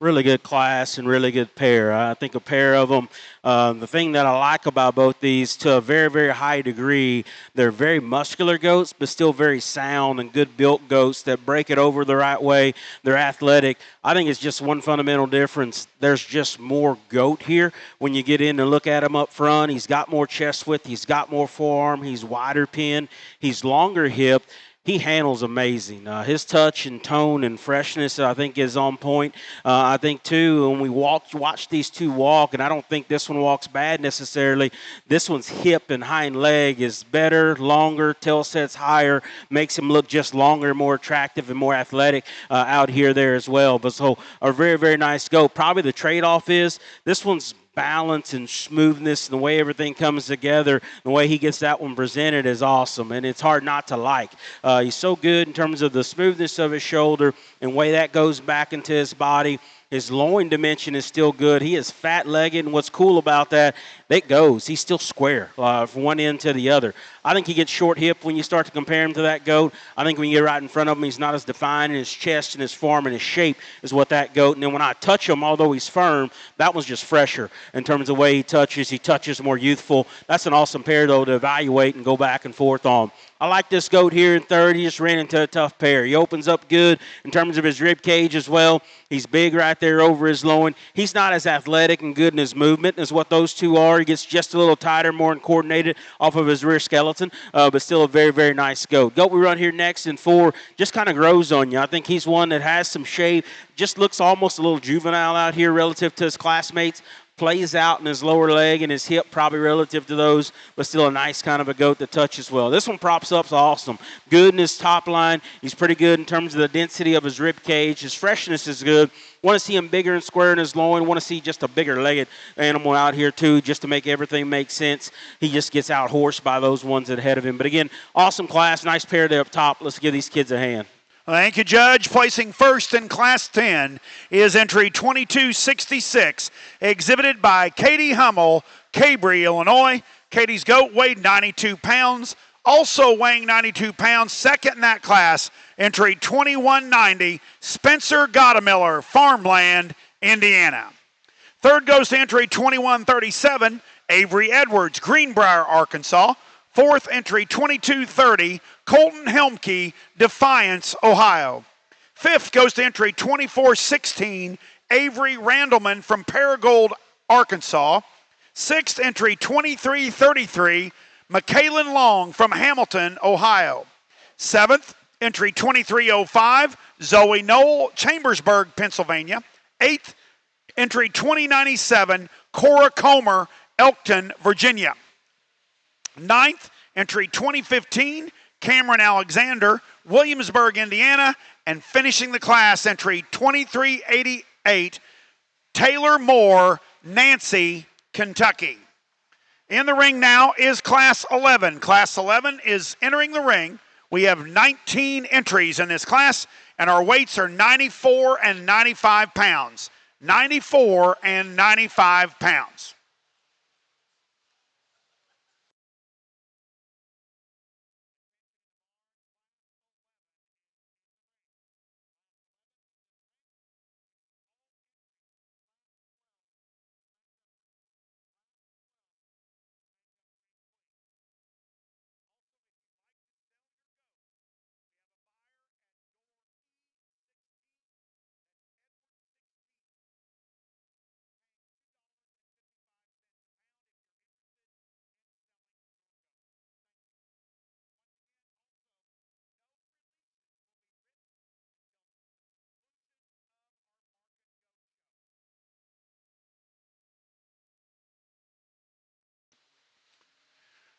Really good class and really good pair. I think a pair of them. The thing that I like about both these, to a very, very high degree, they're very muscular goats, but still very sound and good built goats that break it over the right way. They're athletic. I think it's just one fundamental difference. There's just more goat here when you get in and look at him up front. He's got more chest width. He's got more forearm. He's wider pin. He's longer hip. He handles amazing. His touch and tone and freshness, I think, is on point. I think, too, when we watch these two walk, and I don't think this one walks bad necessarily, this one's hip and hind leg is better, longer, tail sets higher, makes him look just longer, more attractive, and more athletic out here there as well. But so a very, very nice go. Probably the trade-off is this one's balance and smoothness and the way everything comes together, the way he gets that one presented is awesome, and it's hard not to like. He's so good in terms of the smoothness of his shoulder and the way that goes back into his body. His loin dimension is still good. He is fat-legged, and what's cool about that, it goes. He's still square from one end to the other. I think he gets short hip when you start to compare him to that goat. I think when you get right in front of him, he's not as defined in his chest and his form and his shape is what that goat. And then when I touch him, although he's firm, that one's just fresher in terms of the way he touches. He touches more youthful. That's an awesome pair, though, to evaluate and go back and forth on. I like this goat here in third. He just ran into a tough pair. He opens up good in terms of his rib cage as well. He's big right there over his loin. He's not as athletic and good in his movement as what those two are. He gets just a little tighter, more coordinated off of his rear skeleton, but still a very, very nice goat. Goat we run here next in 4 just kind of grows on you. I think he's one that has some shape, just looks almost a little juvenile out here relative to his classmates. Plays out in his lower leg and his hip probably relative to those, but still a nice kind of a goat that touches well. This one props up's awesome. Good in his top line. He's pretty good in terms of the density of his rib cage. His freshness is good. Want to see him bigger and square in his loin. Want to see just a bigger legged animal out here too, just to make everything make sense. He just gets out horsed by those ones ahead of him. But again, awesome class. Nice pair there up top. Let's give these kids a hand. Thank you, Judge. Placing first in Class 10 is entry 2266, exhibited by Katie Hummel, Cabry, Illinois. Katie's goat weighed 92 pounds. Also weighing 92 pounds, second in that class, entry 2190, Spencer Gottemiller, Farmland, Indiana. Third goes to entry 2137, Avery Edwards, Greenbrier, Arkansas. Fourth entry 2230, Colton Helmke, Defiance, Ohio. Fifth goes to entry 2416, Avery Randleman from Paragould, Arkansas. Sixth entry 2333, McKaylin Long from Hamilton, Ohio. Seventh entry 2305, Zoe Knoll, Chambersburg, Pennsylvania. Eighth entry 2097, Cora Comer, Elkton, Virginia. Ninth, entry 2015, Cameron Alexander, Williamsburg, Indiana. And finishing the class, entry 2388, Taylor Moore, Nancy, Kentucky. In the ring now is Class 11. Class 11 is entering the ring. We have 19 entries in this class, and our weights are 94 and 95 pounds. 94 and 95 pounds.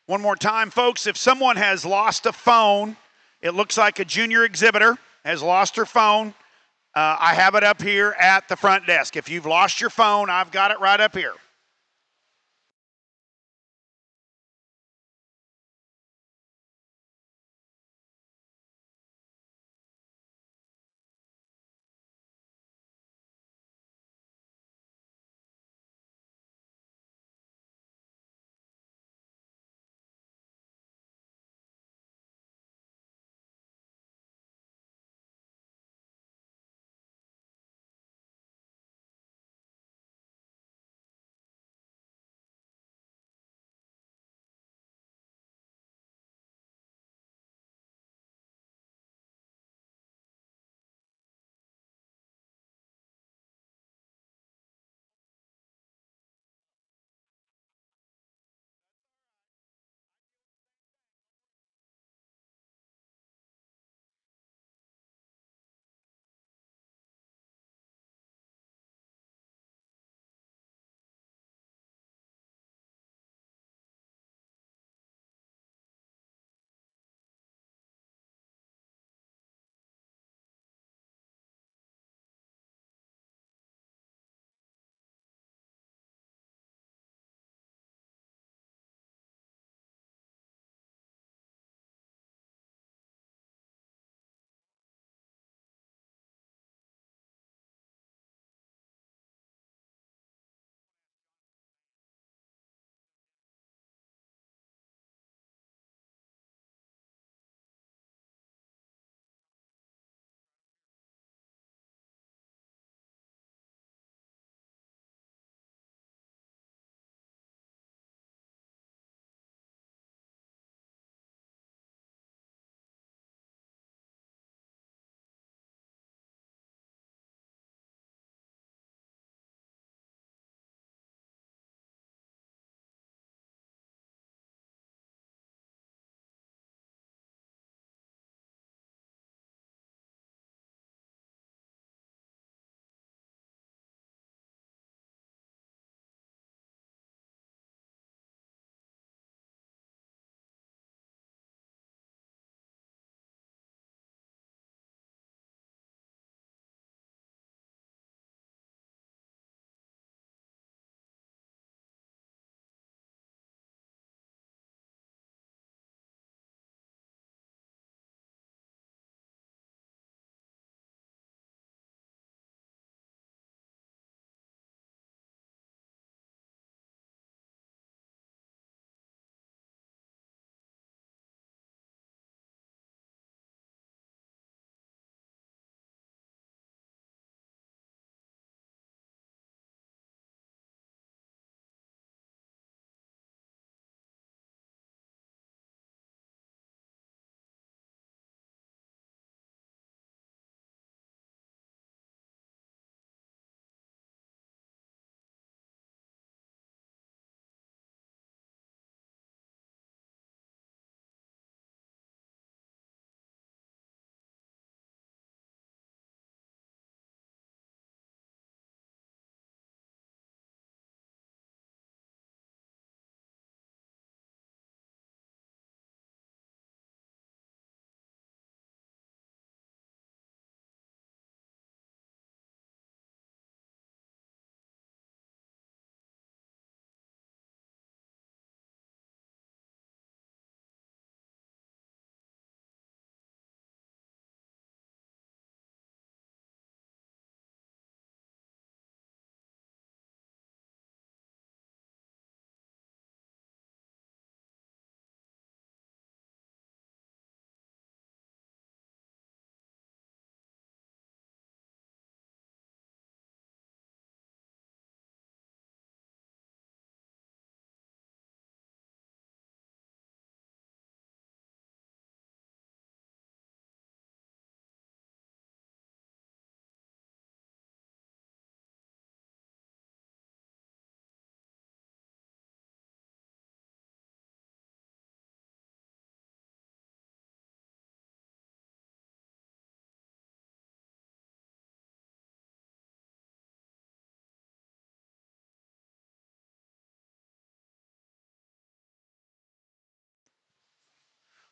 One more time, folks, if someone has lost a phone, it looks like a junior exhibitor has lost her phone. I have it up here at the front desk. If you've lost your phone, I've got it right up here.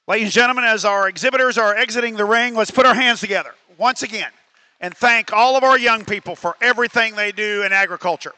Ladies and gentlemen, as our exhibitors are exiting the ring, let's put our hands together once again and thank all of our young people for everything they do in agriculture.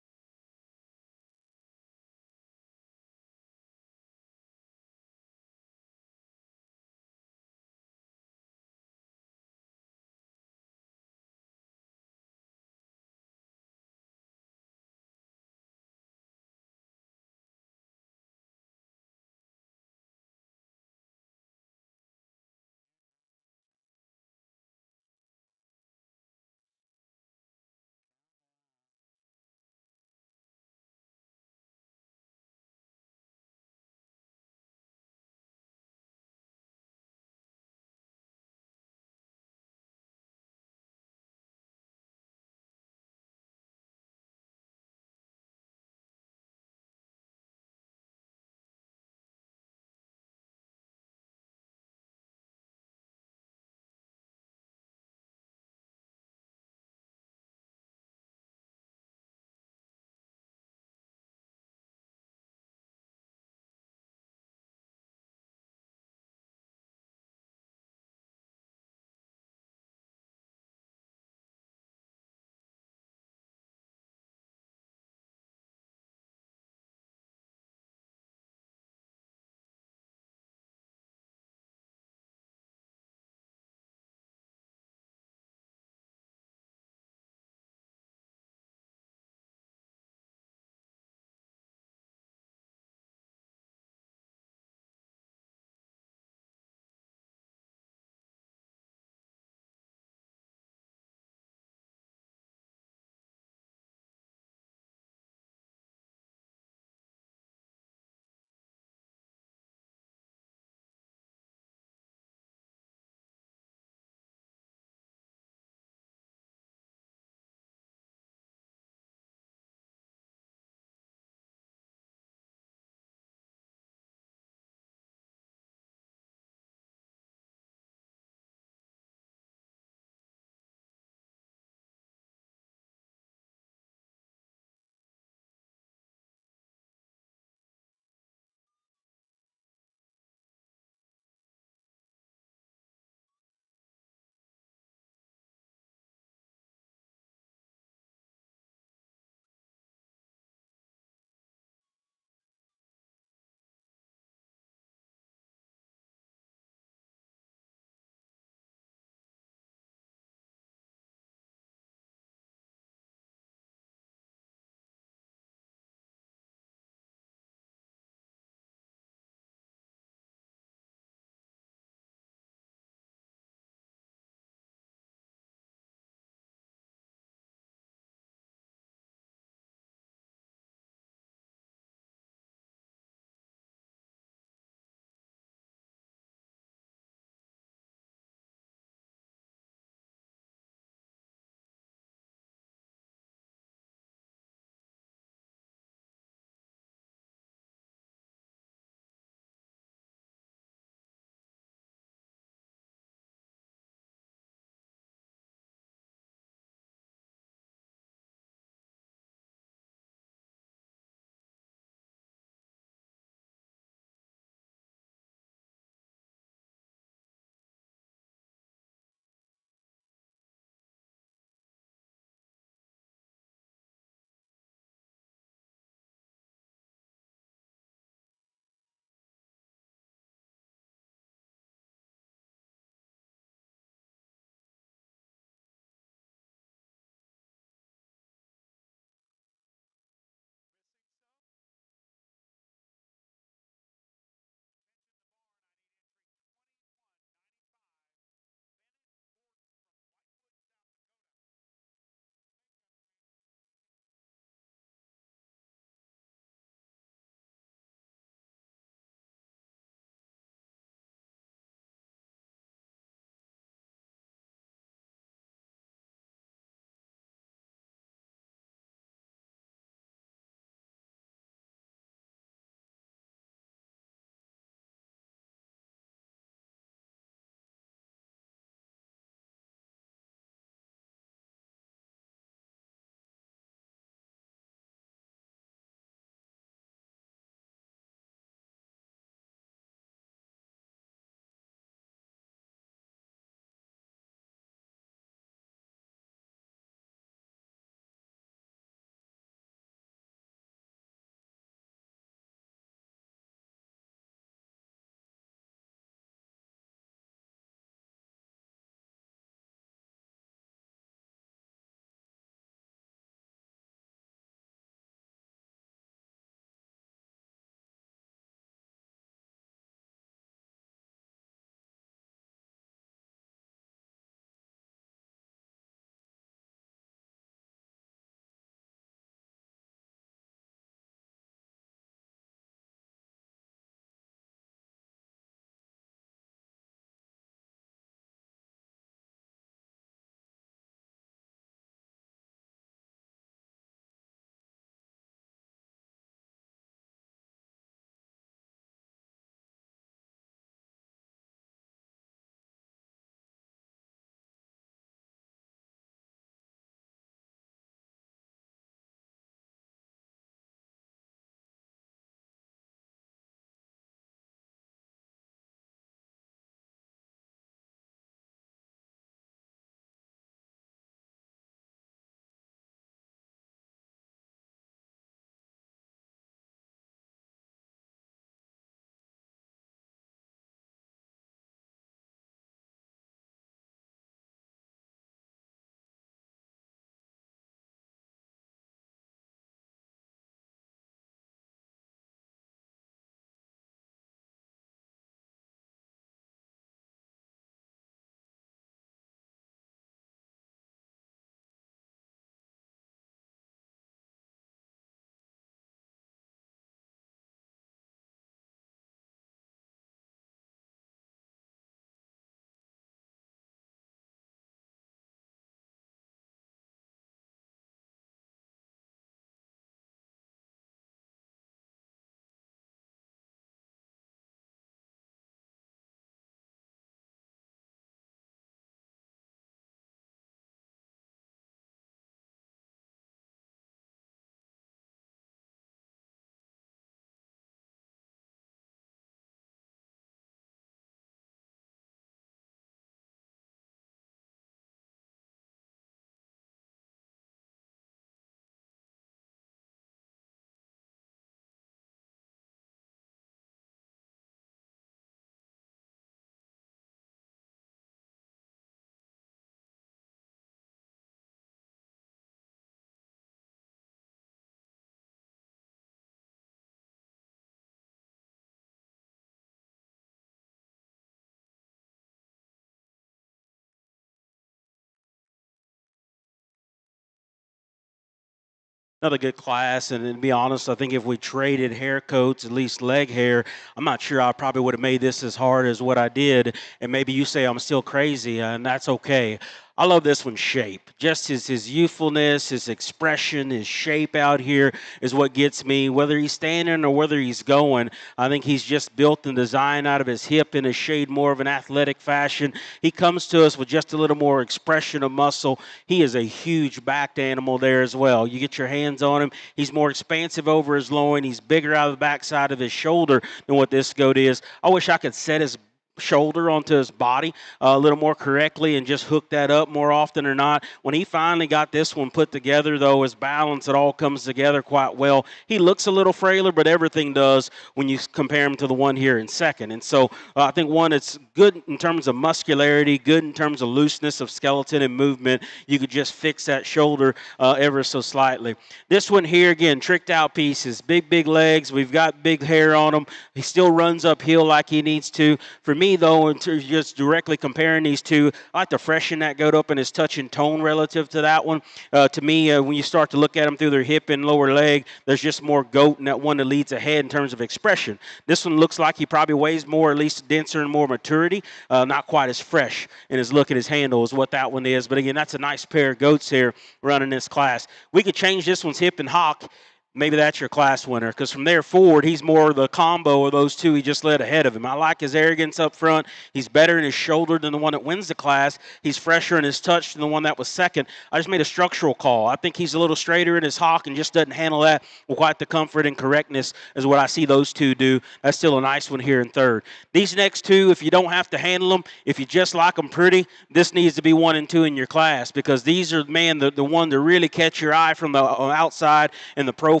Another good class, and to be honest, I think if we traded hair coats, at least leg hair, I'm not sure I probably would have made this as hard as what I did. And maybe you say I'm still crazy, and that's okay. I love this one's shape. Just his youthfulness, his expression, his shape out here is what gets me. Whether he's standing or whether he's going, I think he's just built and designed out of his hip in a shade more of an athletic fashion. He comes to us with just a little more expression of muscle. He is a huge backed animal there as well. You get your hands on him. He's more expansive over his loin. He's bigger out of the backside of his shoulder than what this goat is. I wish I could set his shoulder onto his body a little more correctly and just hook that up more often or not. When he finally got this one put together, though, his balance, it all comes together quite well. He looks a little frailer, but everything does when you compare him to the one here in second. And so I think one, it's good in terms of muscularity, good in terms of looseness of skeleton and movement. You could just fix that shoulder ever so slightly. This one here, again, tricked out pieces, big legs. We've got big hair on him. He still runs uphill like he needs to. For me, though, in terms of just directly comparing these two, I like to freshen that goat up in his touch and tone relative to that one. To me, when you start to look at them through their hip and lower leg, there's just more goat in that one that leads ahead in terms of expression. This one looks like he probably weighs more, at least denser and more maturity. Not quite as fresh in his look at his handle as what that one is. But again, that's a nice pair of goats here running this class. We could change this one's hip and hock. Maybe that's your class winner, because from there forward, he's more the combo of those two he just led ahead of him. I like his arrogance up front. He's better in his shoulder than the one that wins the class. He's fresher in his touch than the one that was second. I just made a structural call. I think he's a little straighter in his hock and just doesn't handle that with quite the comfort and correctness as what I see those two do. That's still a nice one here in third. These next two, if you don't have to handle them, if you just like them pretty, this needs to be 1 and 2 in your class, because these are, man, the one to really catch your eye from the outside and the profile.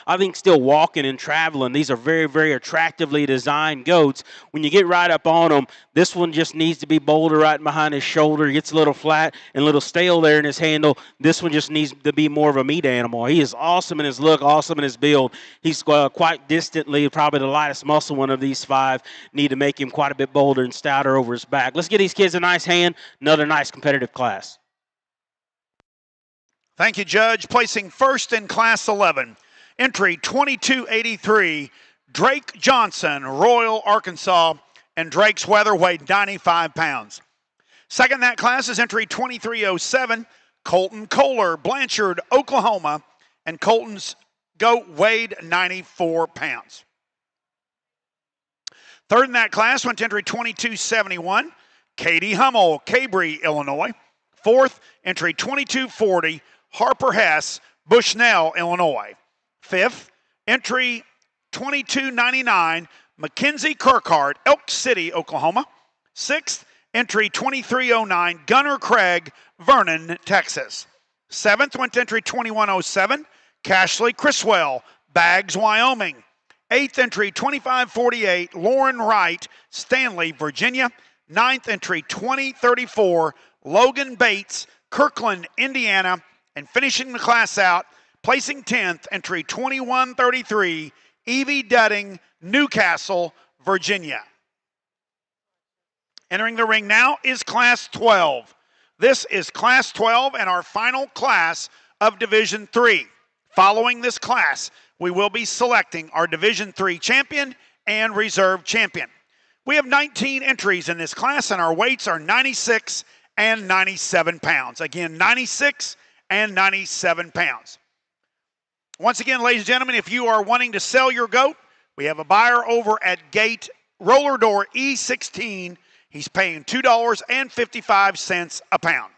I think still walking and traveling, these are very attractively designed goats. When you get right up on them, this one just needs to be bolder right behind his shoulder. He gets a little flat and a little stale there in his handle. This one just needs to be more of a meat animal. He is awesome in his look, awesome in his build. He's quite distantly probably the lightest muscle one of these five. Need to make him quite a bit bolder and stouter over his back. Let's get these kids a nice hand. Another nice competitive class. Thank you, Judge. Placing first in Class 11, entry 2283, Drake Johnson, Royal, Arkansas, and Drake's weather weighed 95 pounds. Second in that class is entry 2307, Colton Kohler, Blanchard, Oklahoma, and Colton's goat weighed 94 pounds. Third in that class went to entry 2271, Katie Hummel, Cabry, Illinois. Fourth, entry 2240, Harper Hess, Bushnell, Illinois. Fifth, entry 2299, Mackenzie Kirkhart, Elk City, Oklahoma. Sixth, entry 2309, Gunnar Craig, Vernon, Texas. Seventh went to entry 2107, Cashley Criswell, Baggs, Wyoming. Eighth entry 2548, Lauren Wright, Stanley, Virginia. Ninth entry 2034, Logan Bates, Kirkland, Indiana. And finishing the class out, placing 10th, entry 2133, Evie Dudding, Newcastle, Virginia. Entering the ring now is Class 12. This is Class 12 and our final class of Division 3. Following this class, we will be selecting our Division 3 champion and reserve champion. We have 19 entries in this class, and our weights are 96 and 97 pounds. Again, 96 and 97 pounds. Once again, ladies and gentlemen, if you are wanting to sell your goat, we have a buyer over at gate roller door E16. He's paying $2.55 a pound.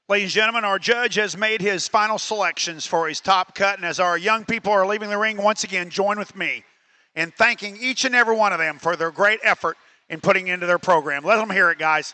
Ladies and gentlemen, our judge has made his final selections for his top cut, and as our young people are leaving the ring, once again, join with me in thanking each and every one of them for their great effort in putting into their program. Let them hear it, guys.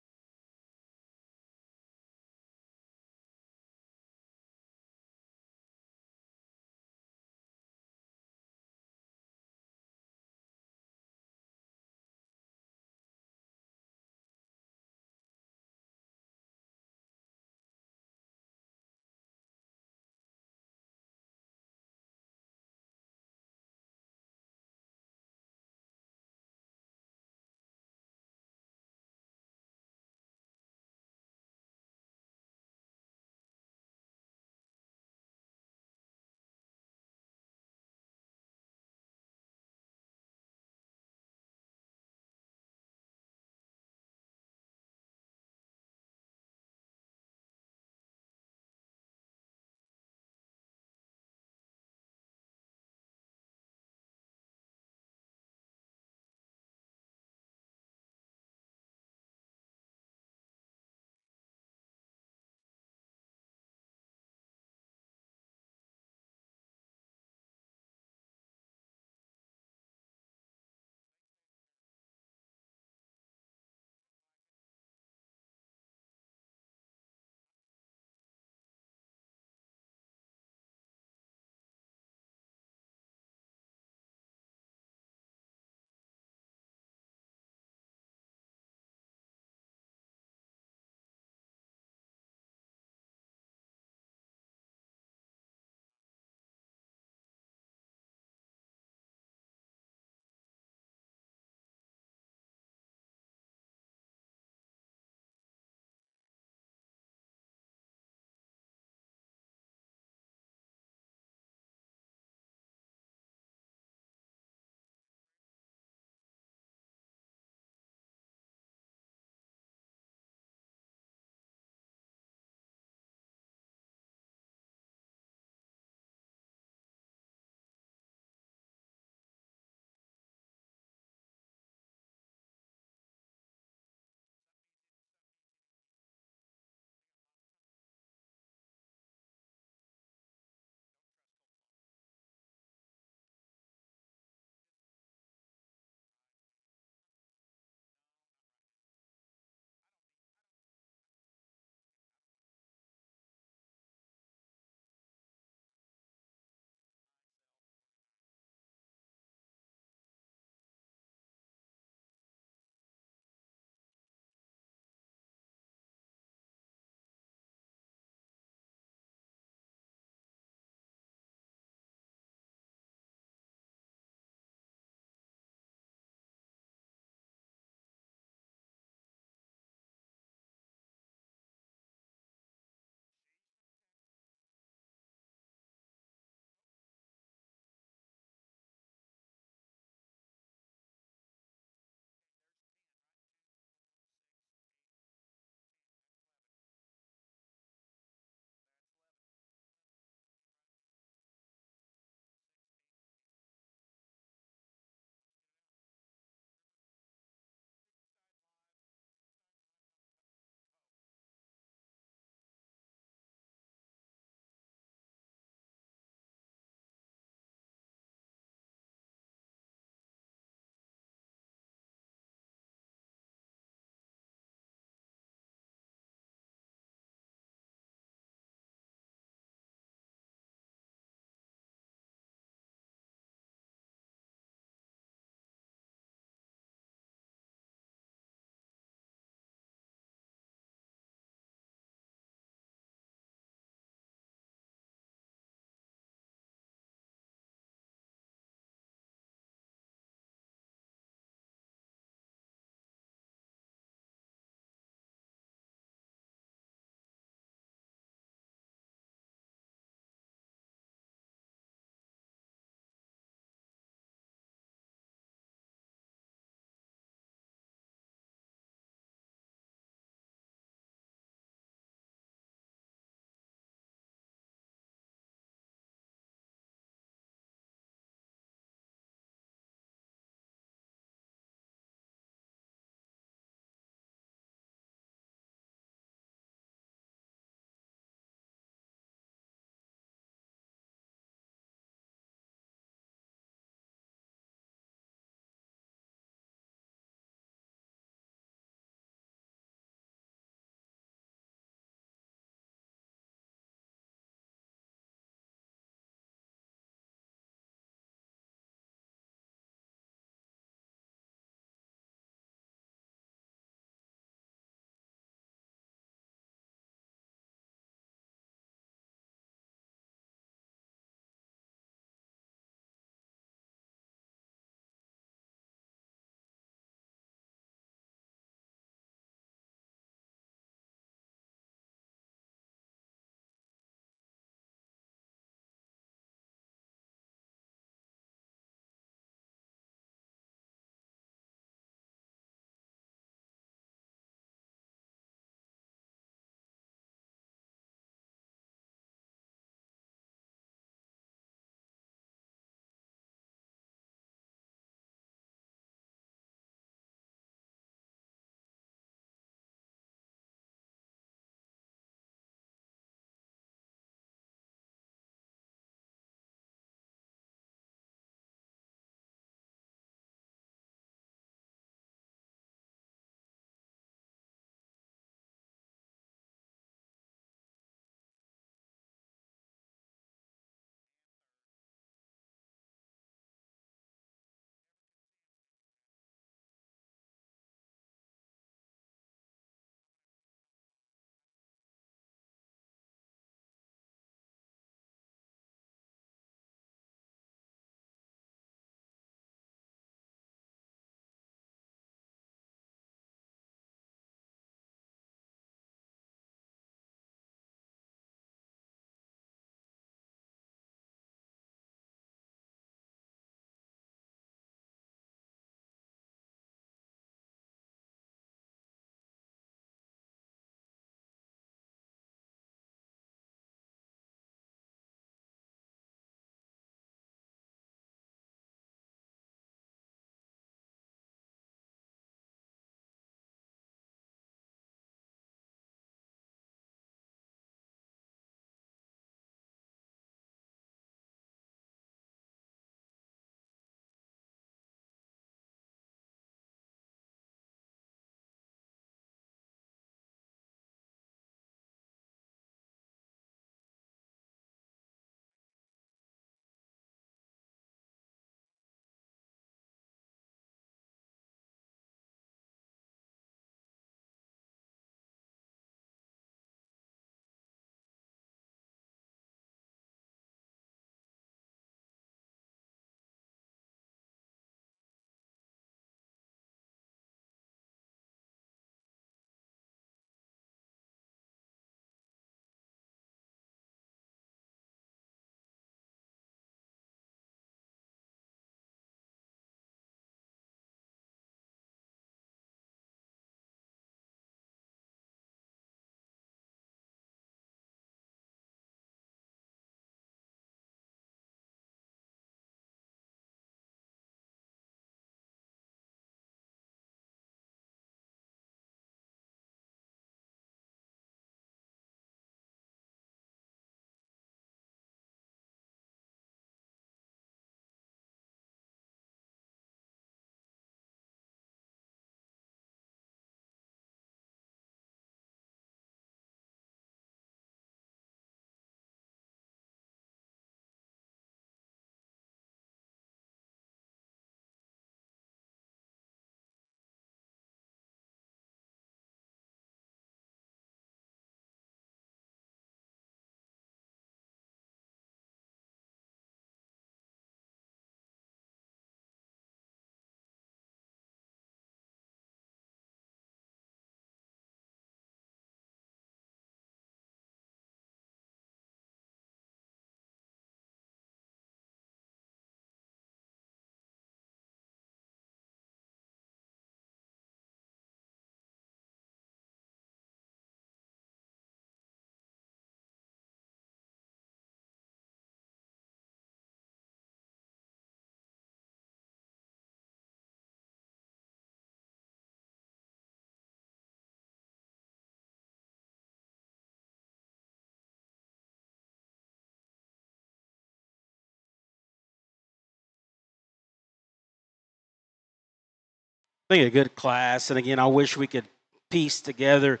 I think a good class, and again, I wish we could piece together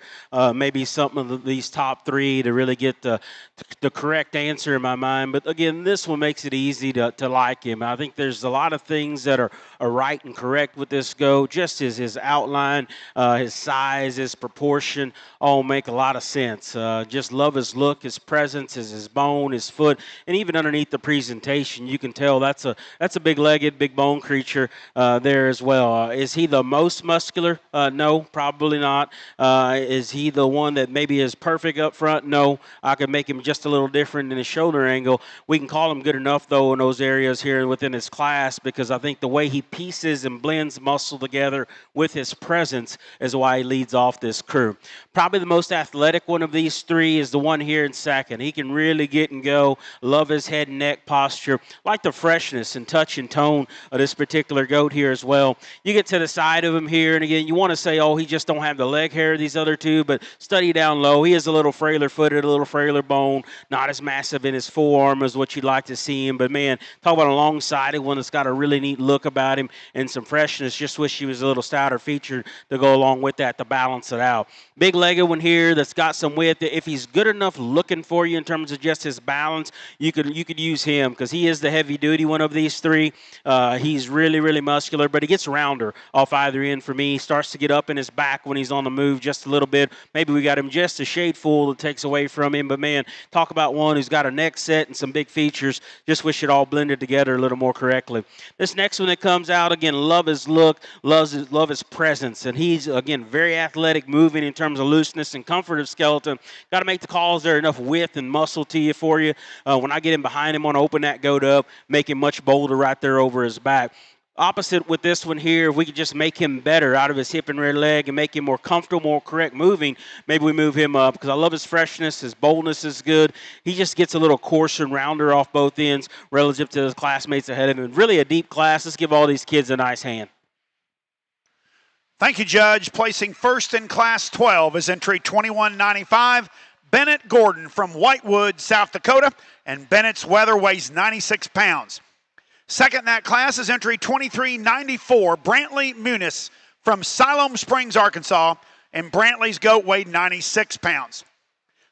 maybe some of these top three to really get the correct answer in my mind. But again, this one makes it easy to like him. I think there's a lot of things that are right and correct with this goat, just as his outline, his size, his proportion, all make a lot of sense. Just love his look, his presence, his bone, his foot, and even underneath the presentation, you can tell that's a big-legged, big-bone creature there as well. Is he the most muscular? No, probably not. Is he the one that maybe is perfect up front? No. I could make him just a little different in his shoulder angle. We can call him good enough, though, in those areas here within his class, because I think the way he pieces and blends muscle together with his presence is why he leads off this crew. Probably the most athletic one of these three is the one here in second. He can really get and go. Love his head and neck posture. Like the freshness and touch and tone of this particular goat here as well. You get to the side of him here, and again, you want to say, oh, he just don't have the leg hair of these other two, but study down low. He is a little frailer footed, a little frailer bone, not as massive in his forearm as what you'd like to see him. But man, talk about a long-sided one that's got a really neat look about him and some freshness. Just wish he was a little stouter featured to go along with that to balance it out. Big-legged one here that's got some width. If he's good enough looking for you in terms of just his balance, you could use him because he is the heavy-duty one of these three. He's really, really muscular, but he gets rounder off either end for me. He starts to get up in his back when he's on the move just a little bit. Maybe we got him just a shade full that takes away from him. But, man, talk about one who's got a neck set and some big features. Just wish it all blended together a little more correctly. This next one that comes out, again, love his look, love his presence. And he's, again, very athletic, moving in terms of looseness and comfort of skeleton. Got to make the calls there, enough width and muscle to you for you. When I get in behind him, I want to open that goat up, make him much bolder right there over his back. Opposite with this one here, if we could just make him better out of his hip and rear leg and make him more comfortable, more correct moving, maybe we move him up because I love his freshness. His boldness is good. He just gets a little coarser and rounder off both ends relative to his classmates ahead of him. Really a deep class. Let's give all these kids a nice hand. Thank you, Judge. Placing first in Class 12 is entry 2195, Bennett Gordon from Whitewood, South Dakota, and Bennett's weather weighs 96 pounds. Second in that class is entry 2394, Brantley Muniz from Siloam Springs, Arkansas, and Brantley's goat weighed 96 pounds.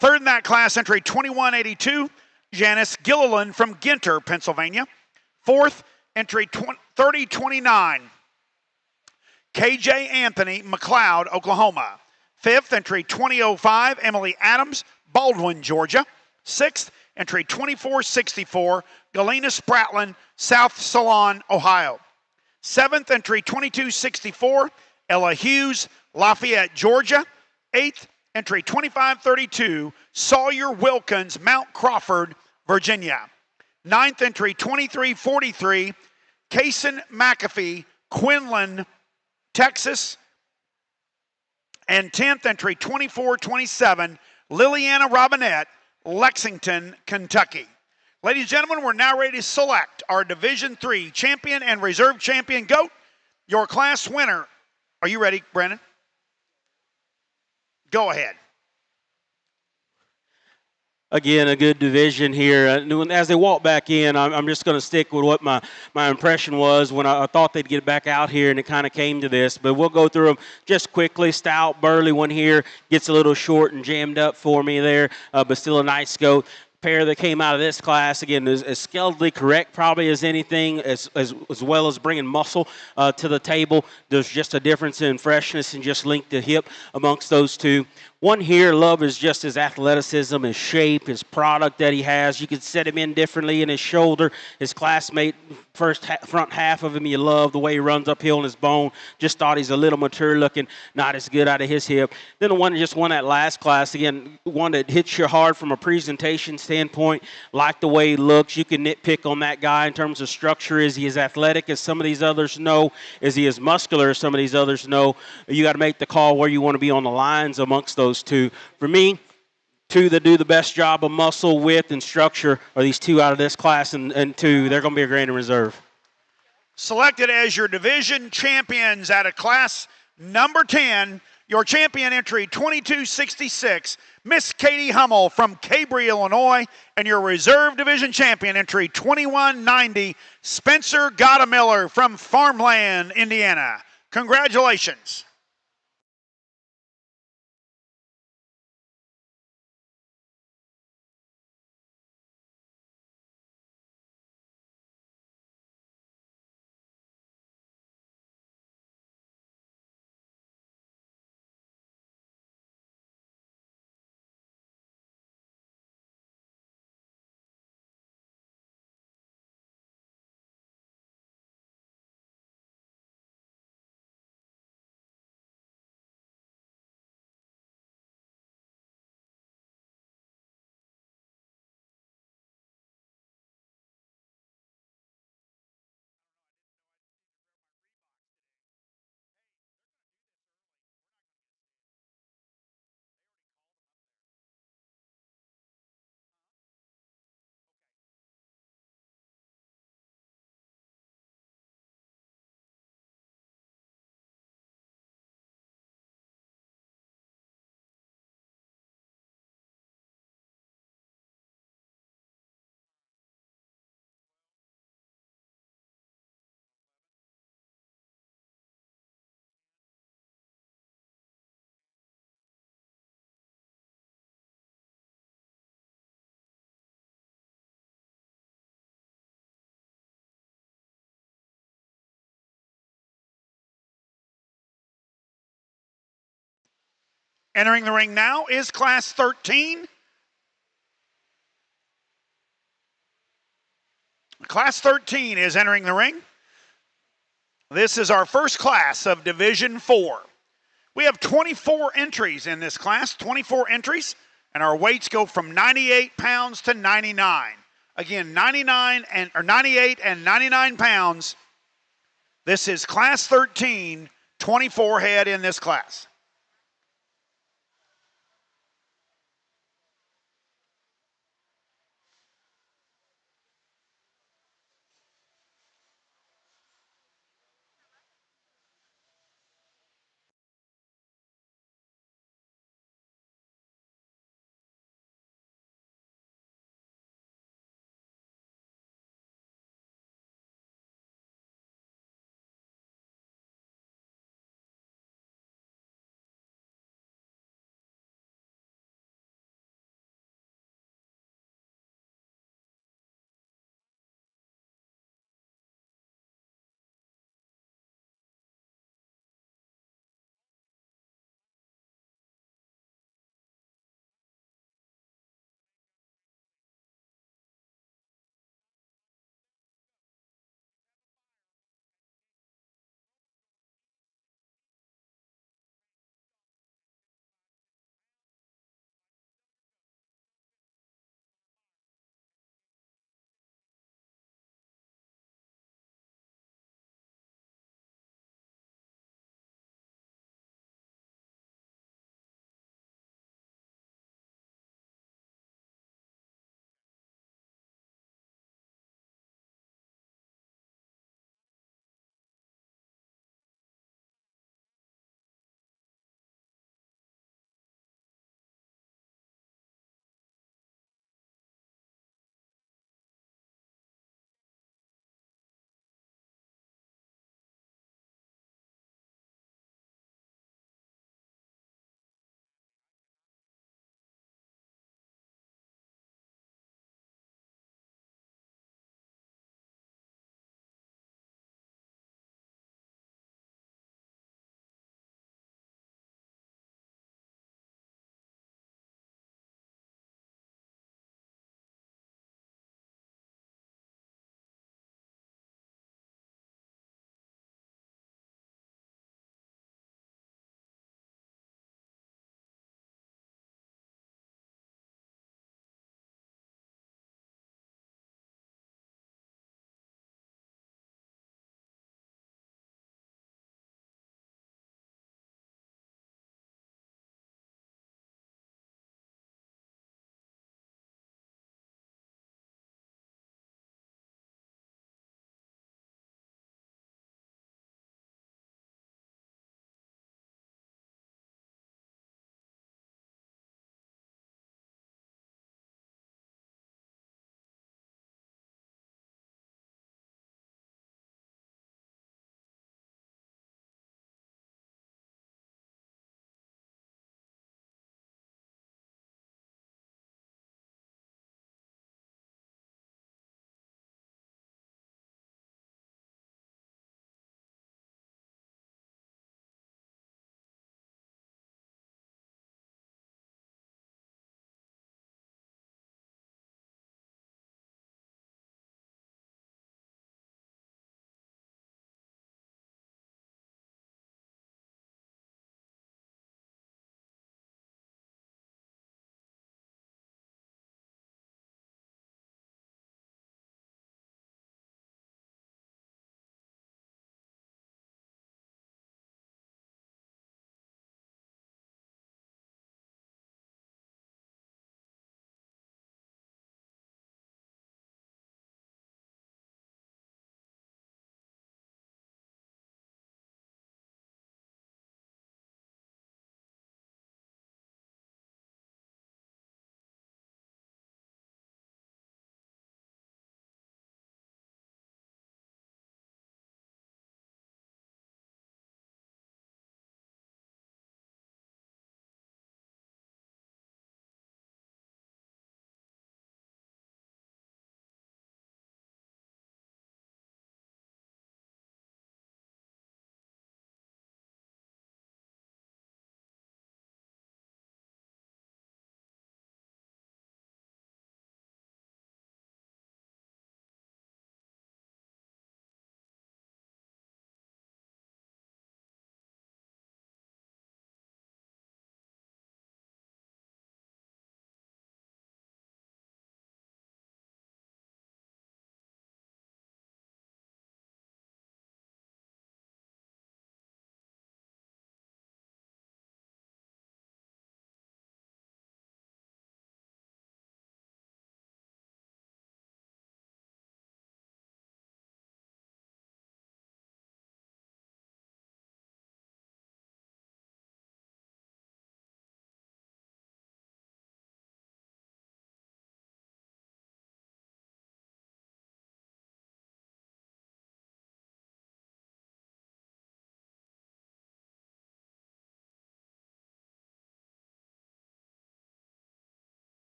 Third in that class, entry 2182, Janice Gilliland from Ginter, Pennsylvania. Fourth, entry 3029, KJ Anthony, McLeod, Oklahoma. Fifth, entry 2005, Emily Adams, Baldwin, Georgia. Sixth, entry 2464, Galena Spratlin, South Salon, Ohio. Seventh, entry 2264, Ella Hughes, Lafayette, Georgia. Eighth, entry 2532, Sawyer Wilkins, Mount Crawford, Virginia. Ninth, entry 2343, Kaysen McAfee, Quinlan, Texas. And 10th, entry 2427, Liliana Robinette, Lexington, Kentucky. Ladies and gentlemen, we're now ready to select our Division III champion and reserve champion goat. Your class winner. Are you ready, Brandon? Go ahead. Again, a good division here. As they walk back in, I'm just going to stick with what my impression was when I thought they'd get back out here, and it kind of came to this. But we'll go through them just quickly. Stout, burly one here. Gets a little short and jammed up for me there, but still a nice goat. Pair that came out of this class, again, is as skeletally correct probably as anything, as well as bringing muscle to the table. There's just a difference in freshness and just length to hip amongst those two. One here, love is just his athleticism, his shape, his product that he has. You could set him in differently in his shoulder. His classmate, front half of him, you love the way he runs uphill in his bone. Just thought he's a little mature looking, not as good out of his hip. Then the one that just won that last class, again, one that hits you hard from a presentation standpoint. Like the way he looks. You can nitpick on that guy in terms of structure. Is he as athletic as some of these others? No. Is he as muscular as some of these others? No. You got to make the call where you want to be on the lines amongst those two. For me, two that do the best job of muscle, width, and structure are these two out of this class, and two, they're going to be a grand reserve. Selected as your division champions out of class number 10, your champion entry 2266, Miss Katie Hummel from Cabry, Illinois, and your reserve division champion entry 2190, Spencer Gottamiller from Farmland, Indiana. Congratulations. Entering the ring now is Class 13. Class 13 is entering the ring. This is our first class of Division 4. We have 24 entries in this class, 24 entries, and our weights go from 98 pounds to 99. Again, 98 and 99 pounds. This is Class 13, 24 head in this class.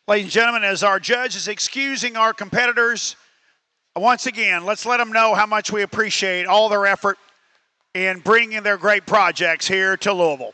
Ladies and gentlemen, as our judge is excusing our competitors, once again, let's let them know how much we appreciate all their effort in bringing their great projects here to Louisville.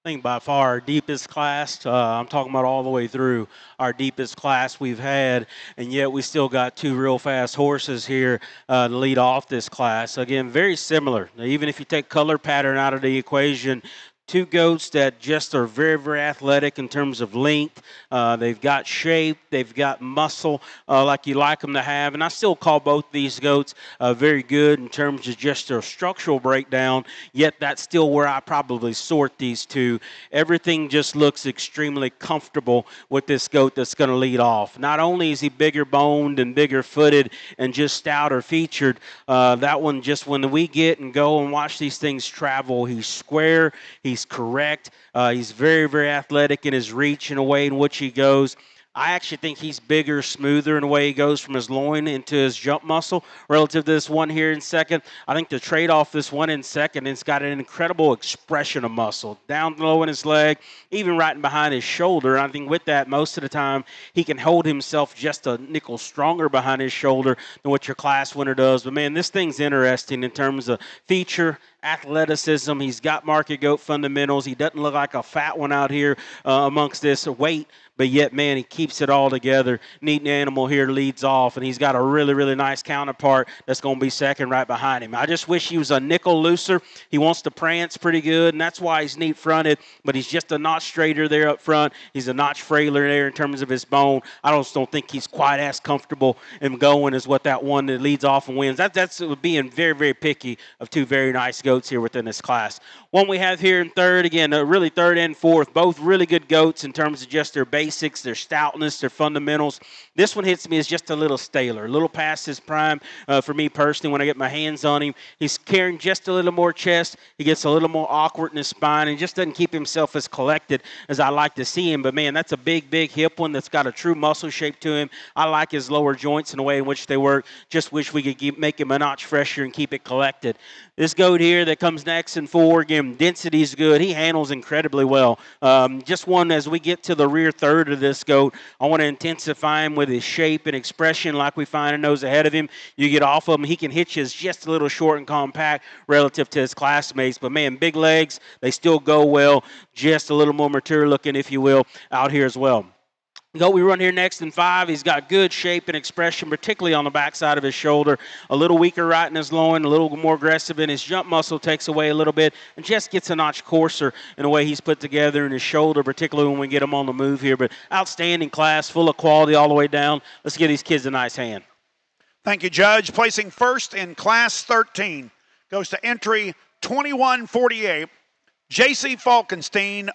I think by far our deepest class. I'm talking about all the way through our deepest class we've had, and yet we still got two real fast horses here to lead off this class. Again, very similar. Now, even if you take color pattern out of the equation, two goats that just are very, very athletic in terms of length. They've got shape. They've got muscle like you like them to have. And I still call both these goats very good in terms of just their structural breakdown, yet that's still where I probably sort these two. Everything just looks extremely comfortable with this goat that's going to lead off. Not only is he bigger boned and bigger footed and just stouter featured, that one just when we get and go and watch these things travel, he's square, he's correct, he's very, very athletic in his reach and the way in which he goes. I actually think he's bigger, smoother in the way he goes from his loin into his jump muscle relative to this one here in second. I think the trade-off this one in second, it's got an incredible expression of muscle down low in his leg, even right behind his shoulder. I think with that, most of the time, he can hold himself just a nickel stronger behind his shoulder than what your class winner does. But, man, this thing's interesting in terms of feature, athleticism. He's got market goat fundamentals. He doesn't look like a fat one out here amongst this weight. But yet, man, he keeps it all together. Neat animal here leads off, and he's got a really, really nice counterpart that's going to be second right behind him. I just wish he was a nickel looser. He wants to prance pretty good, and that's why he's neat fronted, but he's just a notch straighter there up front. He's a notch frailer there in terms of his bone. I just don't think he's quite as comfortable in going as what that one that leads off and wins. That's being very, very picky of two very nice goats here within this class. One we have here in third, again, really third and fourth, both really good goats in terms of just their basics, their stoutness, their fundamentals. This one hits me as just a little staler, a little past his prime for me personally when I get my hands on him. He's carrying just a little more chest. He gets a little more awkward in his spine and just doesn't keep himself as collected as I like to see him. But, man, that's a big, big hip one that's got a true muscle shape to him. I like his lower joints and the way in which they work. Just wish we could make him a notch fresher and keep it collected. This goat here that comes next in four, again, density's good. He handles incredibly well. Just one, as we get to the rear third of this goat, I want to intensify him with his shape and expression like we find in those ahead of him. You get off of him, he can hitch his just a little short and compact relative to his classmates. But, man, big legs, they still go well. Just a little more mature looking, if you will, out here as well. Goat we run here next in five. He's got good shape and expression, particularly on the backside of his shoulder. A little weaker right in his loin, a little more aggressive in his jump muscle, takes away a little bit, and just gets a notch coarser in the way he's put together in his shoulder, particularly when we get him on the move here. But outstanding class, full of quality all the way down. Let's give these kids a nice hand. Thank you, Judge. Placing first in Class 13 goes to entry 2148, J.C. Falkenstein,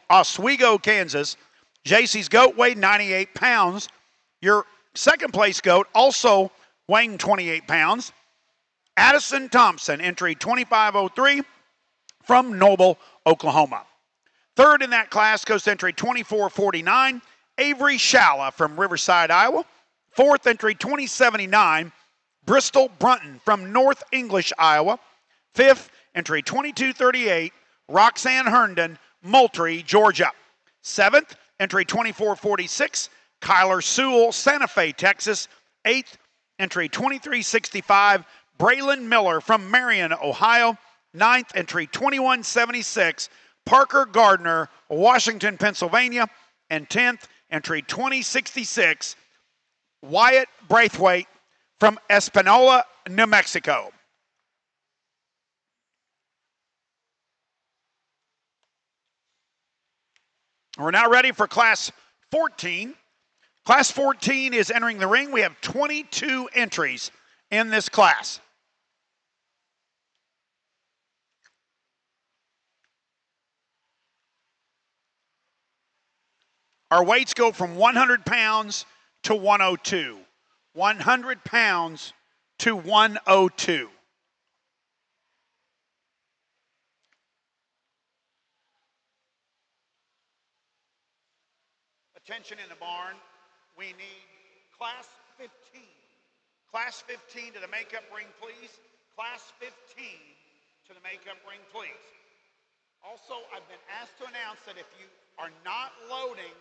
Oswego, Kansas. J.C.'s goat weighed 98 pounds. Your second place goat, also weighing 28 pounds, Addison Thompson, entry 2503 from Noble, Oklahoma. Third in that class goes to entry 2449, Avery Shalla from Riverside, Iowa. Fourth, entry 2079, Bristol Brunton from North English, Iowa. Fifth, entry 2238, Roxanne Herndon, Moultrie, Georgia. Seventh, entry 2446, Kyler Sewell, Santa Fe, Texas. Eighth, entry 2365, Braylon Miller from Marion, Ohio. Ninth, entry 2176, Parker Gardner, Washington, Pennsylvania. And 10th, entry 2066, Wyatt Braithwaite from Espanola, New Mexico. We're now ready for Class 14. Class 14 is entering the ring. We have 22 entries in this class. Our weights go from 100 pounds to 102. 100 pounds to 102. Attention in the barn. We need Class 15. Class 15 to the makeup ring, please. Class 15 to the makeup ring, please. Also, I've been asked to announce that if you are not loading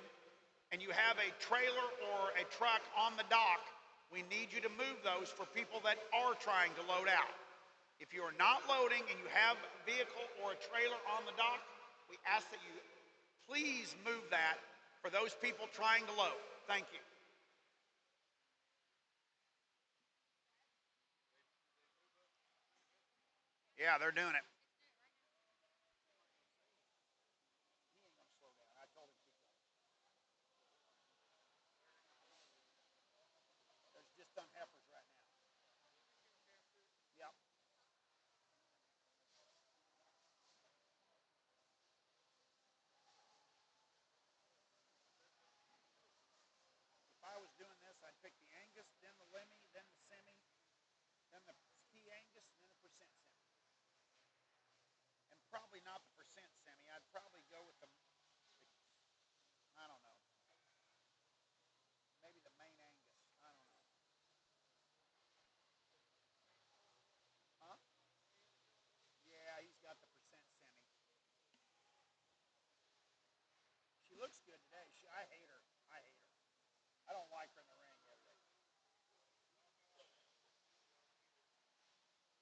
and you have a trailer or a truck on the dock, we need you to move those for people that are trying to load out. If you are not loading and you have a vehicle or a trailer on the dock, We ask that you please move that for those people trying to load. Thank you. Yeah, they're doing it. He ain't gonna slow down. I told him to keep going. There's just done heifers right now. Yep. If I was doing this, I'd pick the Angus, then the Lemmy, then the Semi, then the Ski Angus, and then the percent Semi. And probably not the percent Semi. I'd probably go with the I don't know, maybe the main Angus. I don't know. Huh? Yeah, he's got the percent Semi. She looks good today. I hate her. I hate her. I don't like her in the ring every day.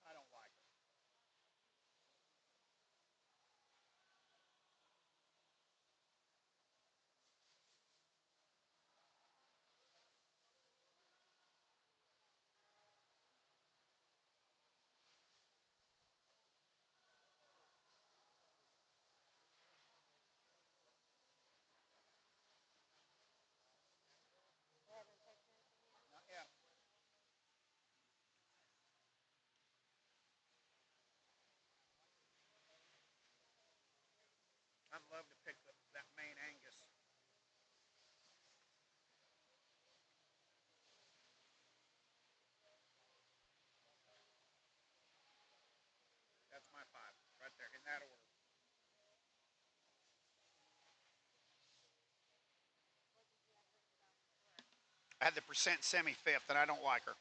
I don't like her. Not yet. I'd love to pick that main Angus. That's my five, right there, in that order. I had the percent Semi fifth, and I don't like her.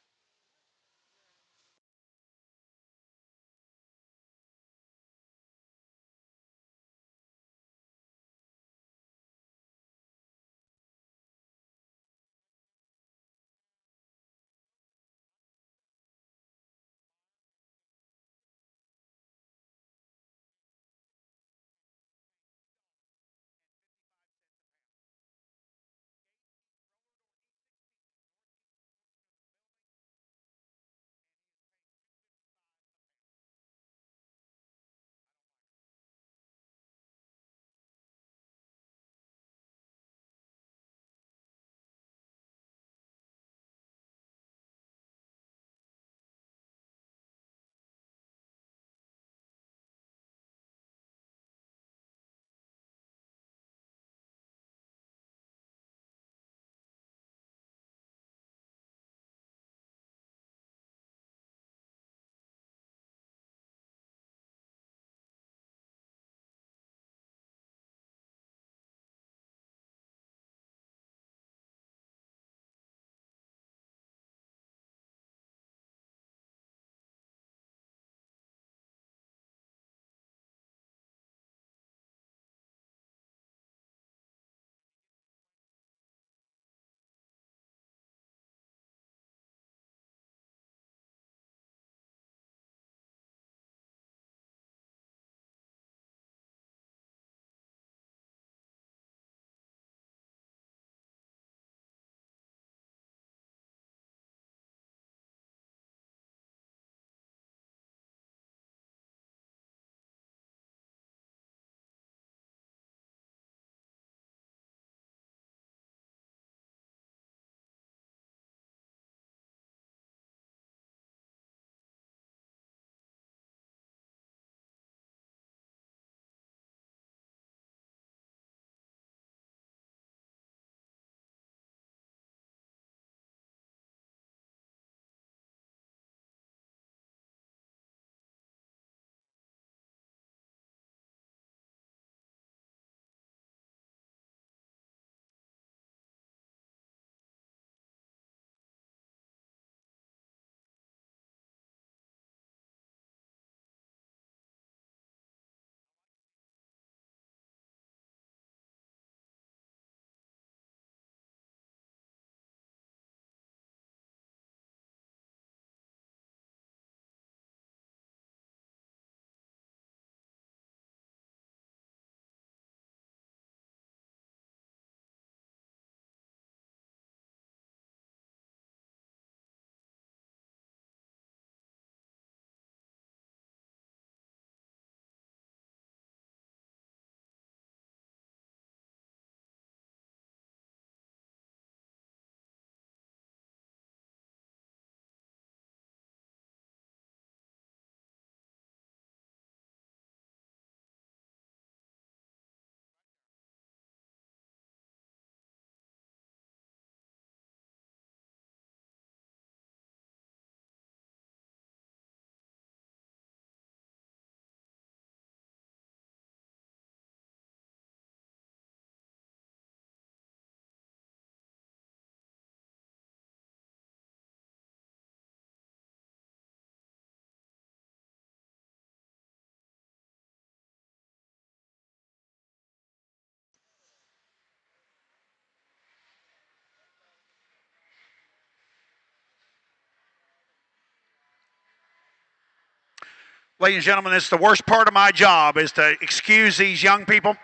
Ladies and gentlemen, this is the worst part of my job is to excuse these young people.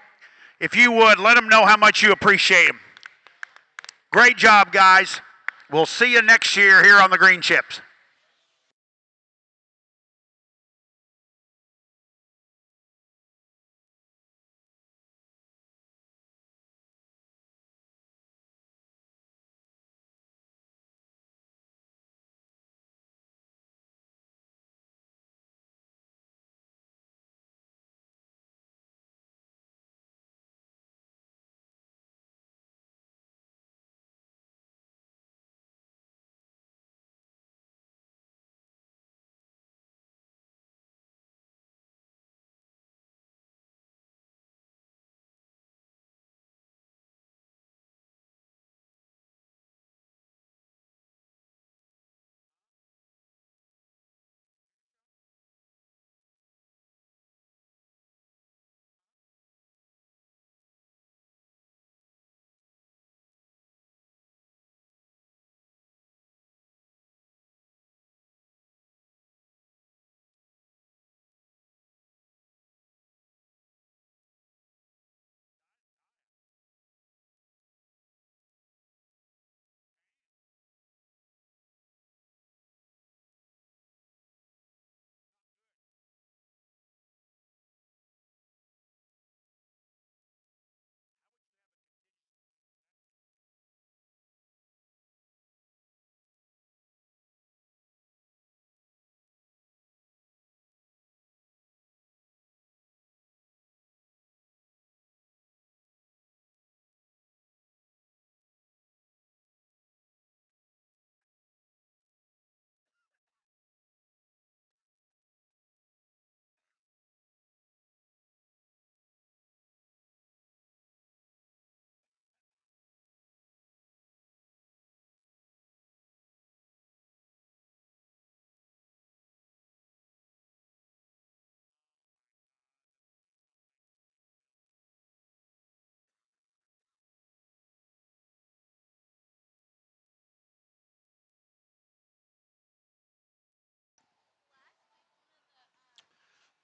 If you would, let them know how much you appreciate them. Great job, guys. We'll see you next year here on the Green Chips.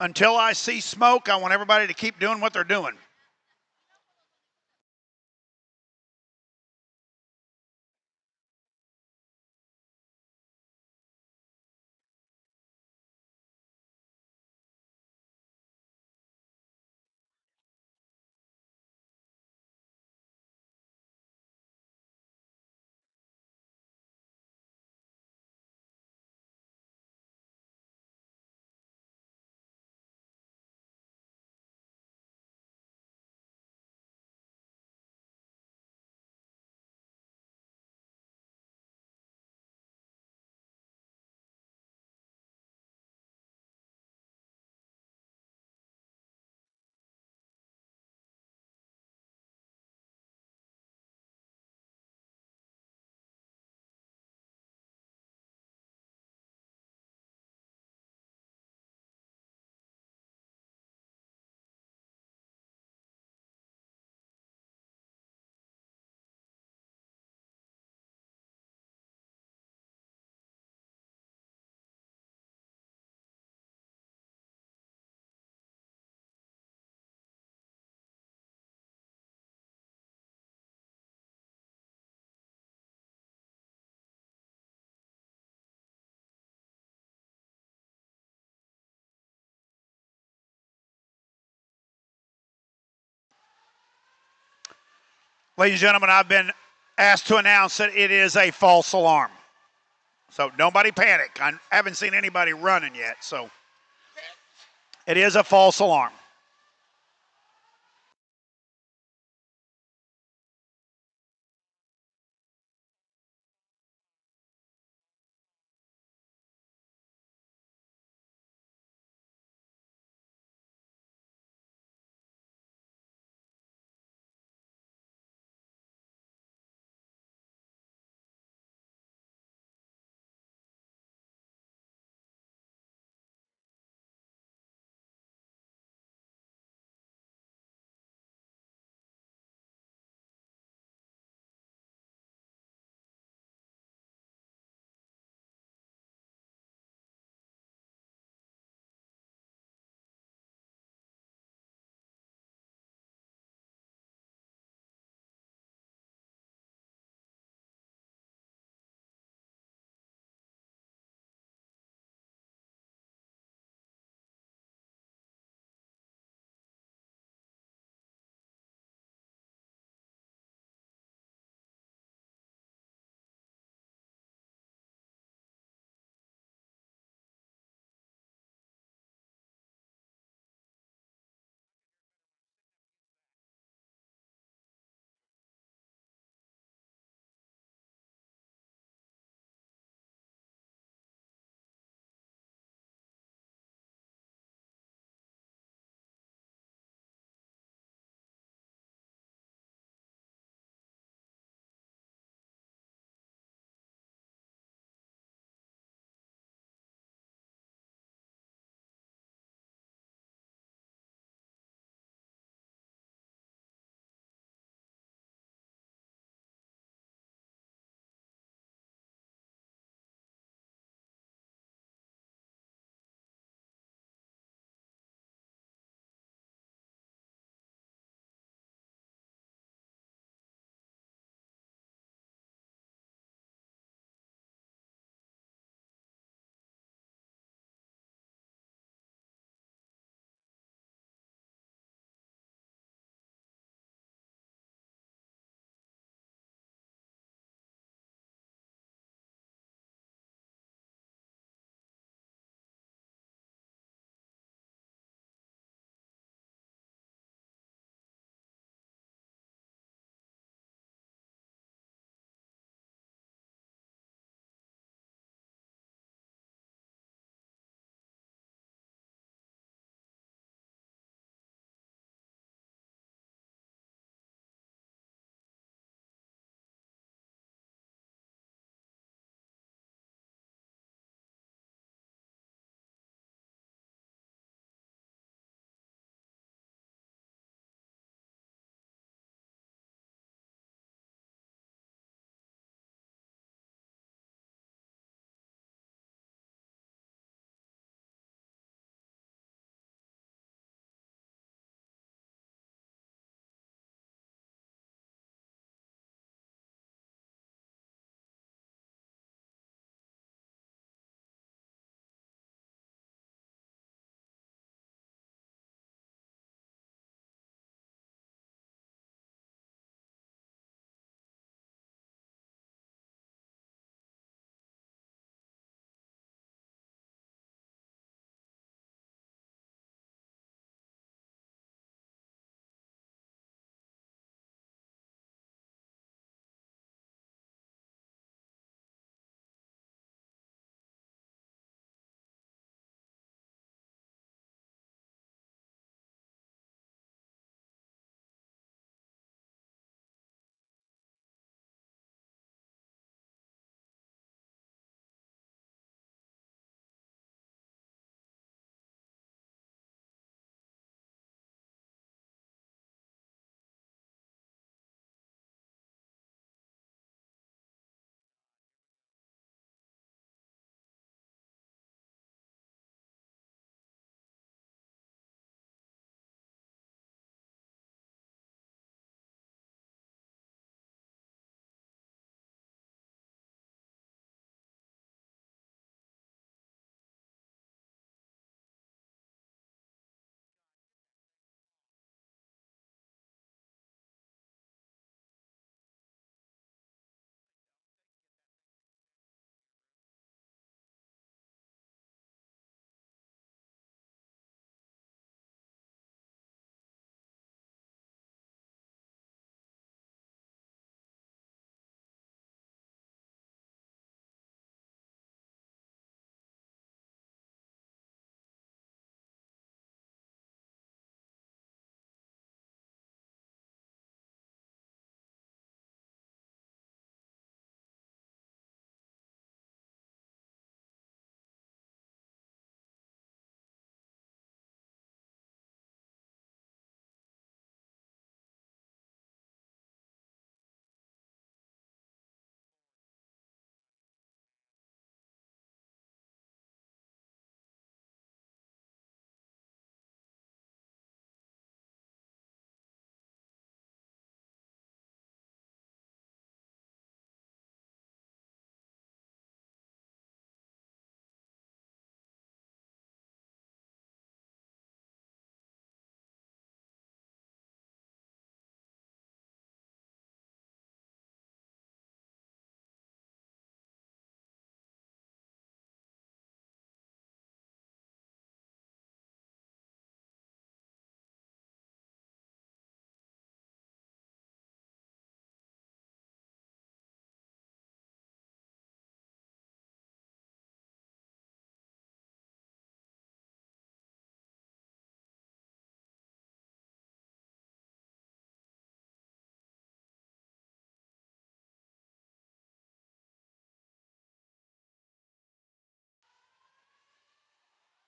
Until I see smoke, I want everybody to keep doing what they're doing. Ladies and gentlemen, I've been asked to announce that it is a false alarm. So nobody panic. I haven't seen anybody running yet, so it is a false alarm.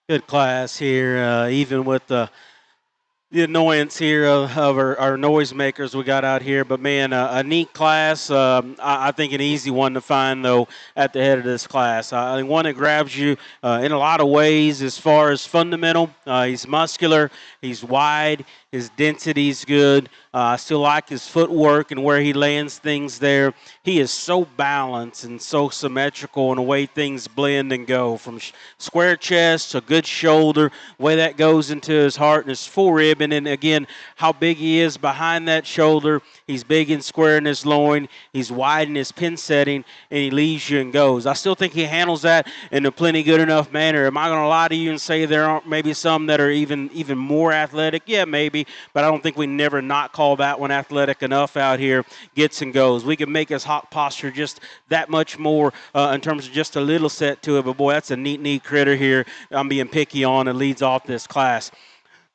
Good class here, even with the annoyance here of our noisemakers we got out here. But man, a neat class. I think an easy one to find though at the head of this class. I think one that grabs you in a lot of ways as far as fundamental. He's muscular. He's wide. His density's good. I still like his footwork and where he lands things there. He is so balanced and so symmetrical in the way things blend and go from square chest to good shoulder, way that goes into his heart and his forearm. And then again, how big he is behind that shoulder. He's big and square in his loin. He's wide in his pin setting, and he leaves you and goes. I still think he handles that in a plenty good enough manner. Am I going to lie to you and say there aren't maybe some that are even more athletic? Yeah, maybe, but I don't think we never not call that one athletic enough out here. Gets and goes. We can make his hot posture just that much more in terms of just a little set to it. But boy, that's a neat critter here. I'm being picky on and leads off this class.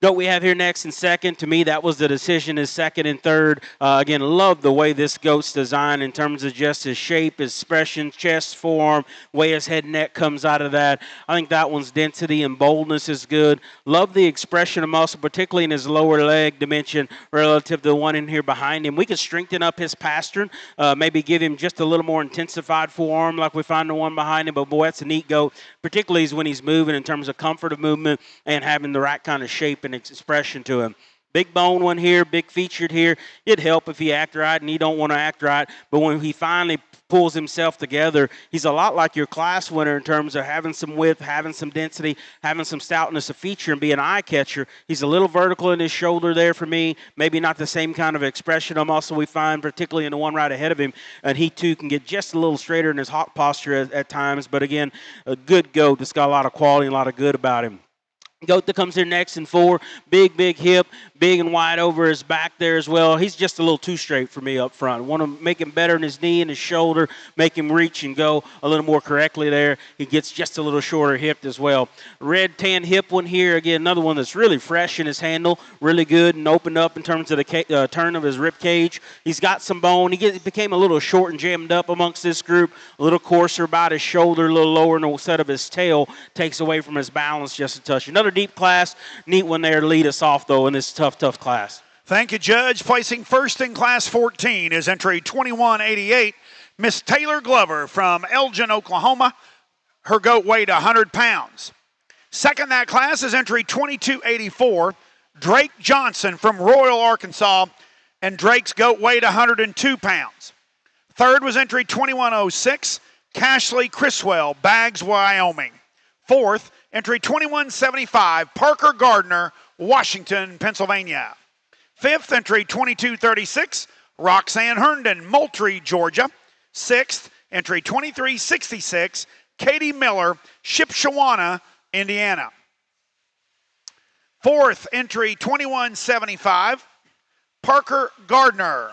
Goat we have here next and second. To me, that was the decision is second and third. Again, love the way this goat's designed in terms of just his shape, his expression, chest, forearm, way his head and neck comes out of that. I think that one's density and boldness is good. Love the expression of muscle, particularly in his lower leg dimension relative to the one in here behind him. We could strengthen up his pastern, maybe give him just a little more intensified forearm like we find the one behind him. But boy, that's a neat goat, particularly when he's moving in terms of comfort of movement and having the right kind of shape and expression to him. Big bone one here, big featured here. It'd help if he act right, and he don't want to act right. But when he finally pulls himself together, he's a lot like your class winner in terms of having some width, having some density, having some stoutness of feature, and be an eye catcher. He's a little vertical in his shoulder there for me. Maybe not the same kind of expression of muscle we find, particularly in the one right ahead of him. And he too can get just a little straighter in his hot posture at times. But again, a good goat that's got a lot of quality and a lot of good about him. Goat that comes here next in four, big hip, big and wide over his back there as well. He's just a little too straight for me up front. Want to make him better in his knee and his shoulder, make him reach and go a little more correctly there. He gets just a little shorter hipped as well. Red tan hip one here, again, another one that's really fresh in his handle, really good and opened up in terms of the turn of his rib cage. He's got some bone. He became a little short and jammed up amongst this group, a little coarser about his shoulder, a little lower in the set of his tail, takes away from his balance just a touch. Another deep class, neat one there to lead us off though in this tough class. Thank you, Judge. Placing first in Class 14 is entry 2188, Miss Taylor Glover from Elgin, Oklahoma. Her goat weighed 100 pounds. Second that class is entry 2284, Drake Johnson from Royal, Arkansas, and Drake's goat weighed 102 pounds. Third was entry 2106, Cashley Criswell, Baggs, Wyoming. Fourth, entry 2175, Parker Gardner, Washington, Pennsylvania. Fifth, entry 2236, Roxanne Herndon, Moultrie, Georgia. Sixth, entry 2366, Katie Miller, Shipshewana, Indiana. Fourth, entry 2175, Parker Gardner.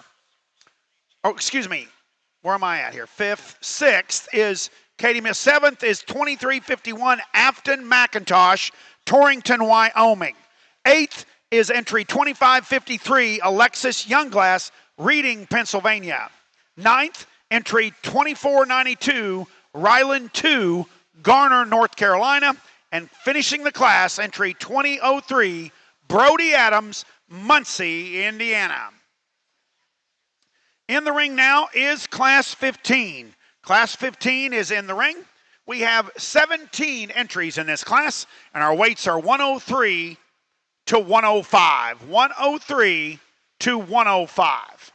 Oh, excuse me. Where am I at here? Fifth. Sixth is Katie Miller. Seventh is 2351, Afton McIntosh, Torrington, Wyoming. Eighth is entry 2553, Alexis Youngglass, Reading, Pennsylvania. Ninth, entry 2492, Ryland 2, Garner, North Carolina. And finishing the class, entry 2003, Brody Adams, Muncie, Indiana. In the ring now is Class 15. Class 15 is in the ring. We have 17 entries in this class, and our weights are 103 to 105. 103 to 105.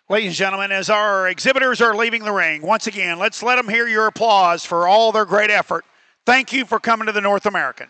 Ladies and gentlemen, as our exhibitors are leaving the ring, once again, let's let them hear your applause for all their great effort. Thank you for coming to the North American.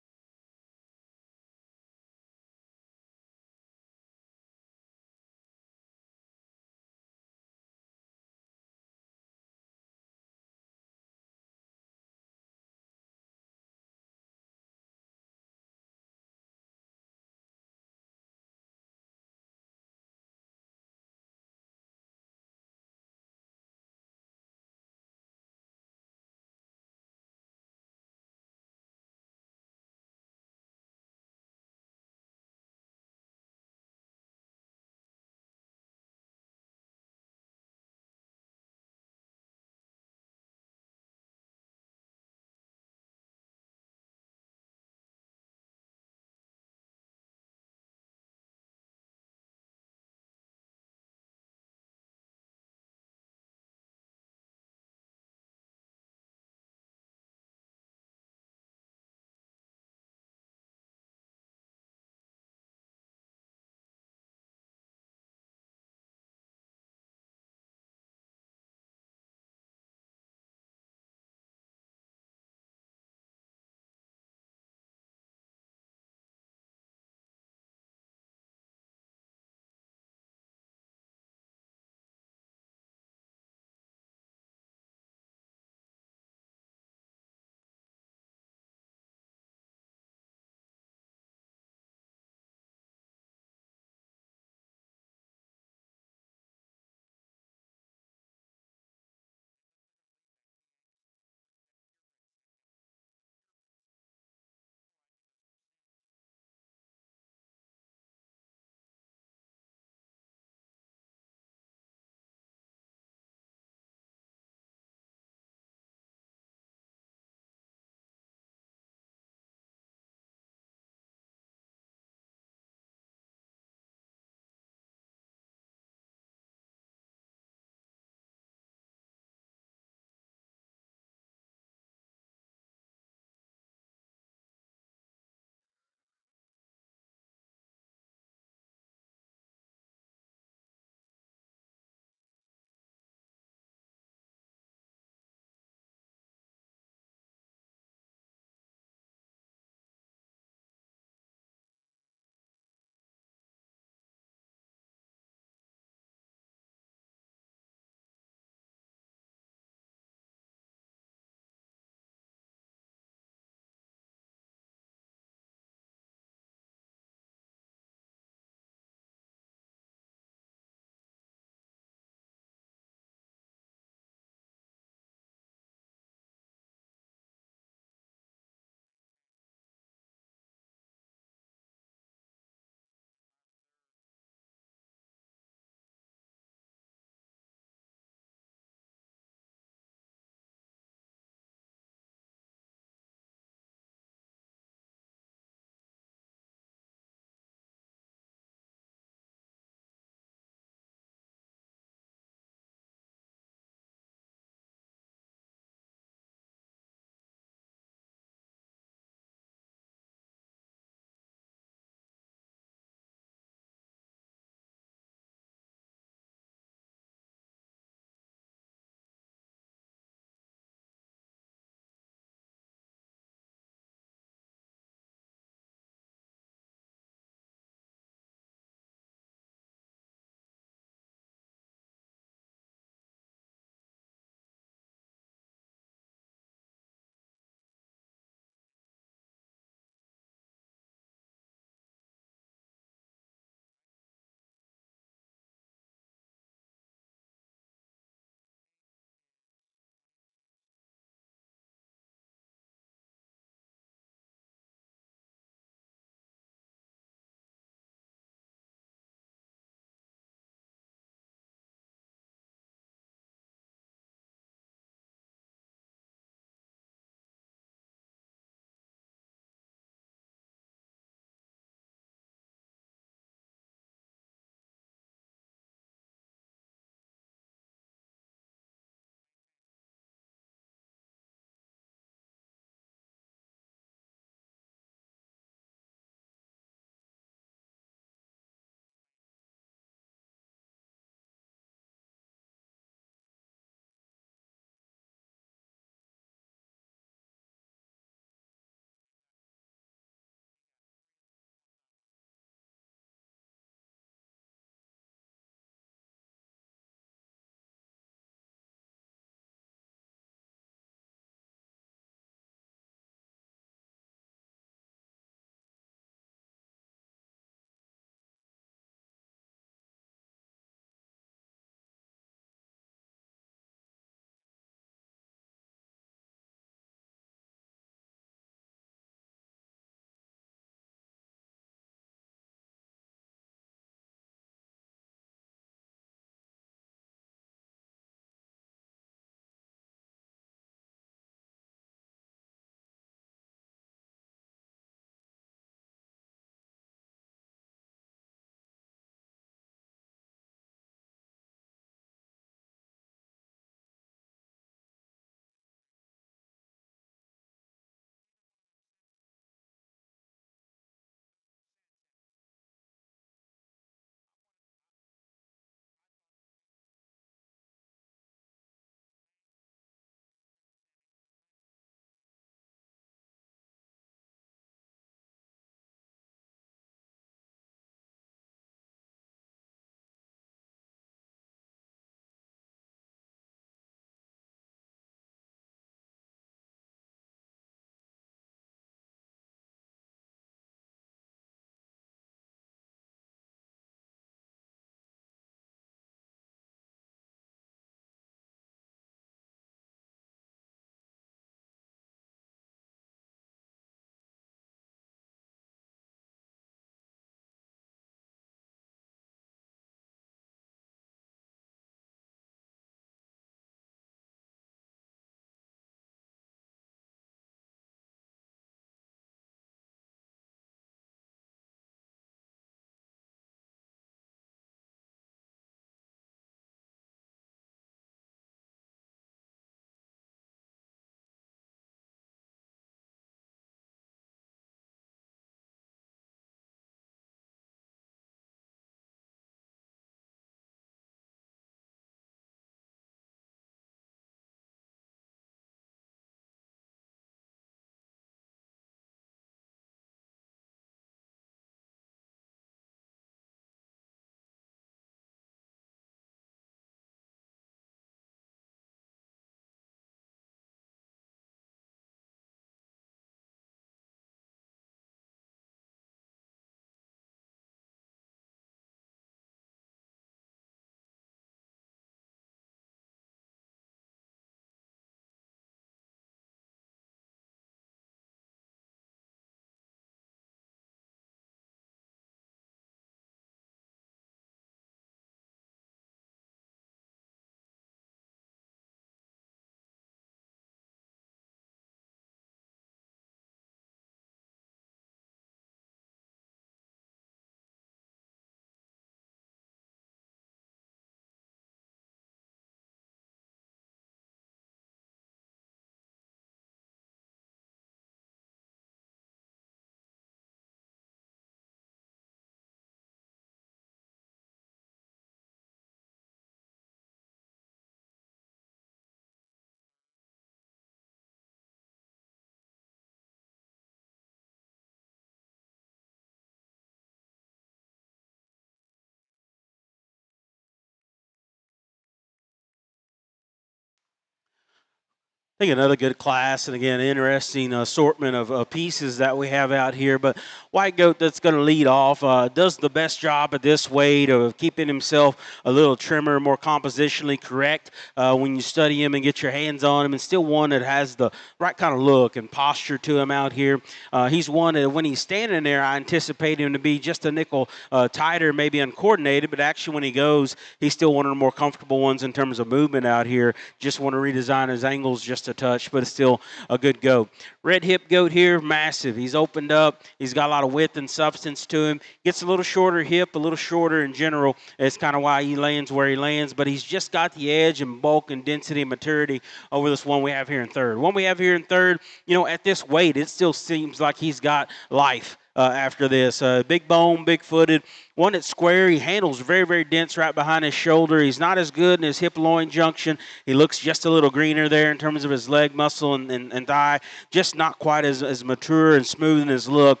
I think another good class, and again, interesting assortment of pieces that we have out here. But white goat that's going to lead off does the best job at this weight of keeping himself a little trimmer, more compositionally correct when you study him and get your hands on him, and still one that has the right kind of look and posture to him out here. He's one that when he's standing there, I anticipate him to be just a nickel tighter, maybe uncoordinated, but actually when he goes, he's still one of the more comfortable ones in terms of movement out here. Just want to redesign his angles just a touch, but it's still a good goat. Red hip goat here, massive. He's opened up. He's got a lot of width and substance to him. Gets a little shorter hip, a little shorter in general. It's kind of why he lands where he lands, but he's just got the edge and bulk and density and maturity over this one we have here in third. One we have here in third, at this weight, it still seems like he's got life. After this. Big bone, big footed, one that's square. He handles very, very dense right behind his shoulder. He's not as good in his hip loin junction. He looks just a little greener there in terms of his leg muscle and thigh, just not quite as mature and smooth in his look.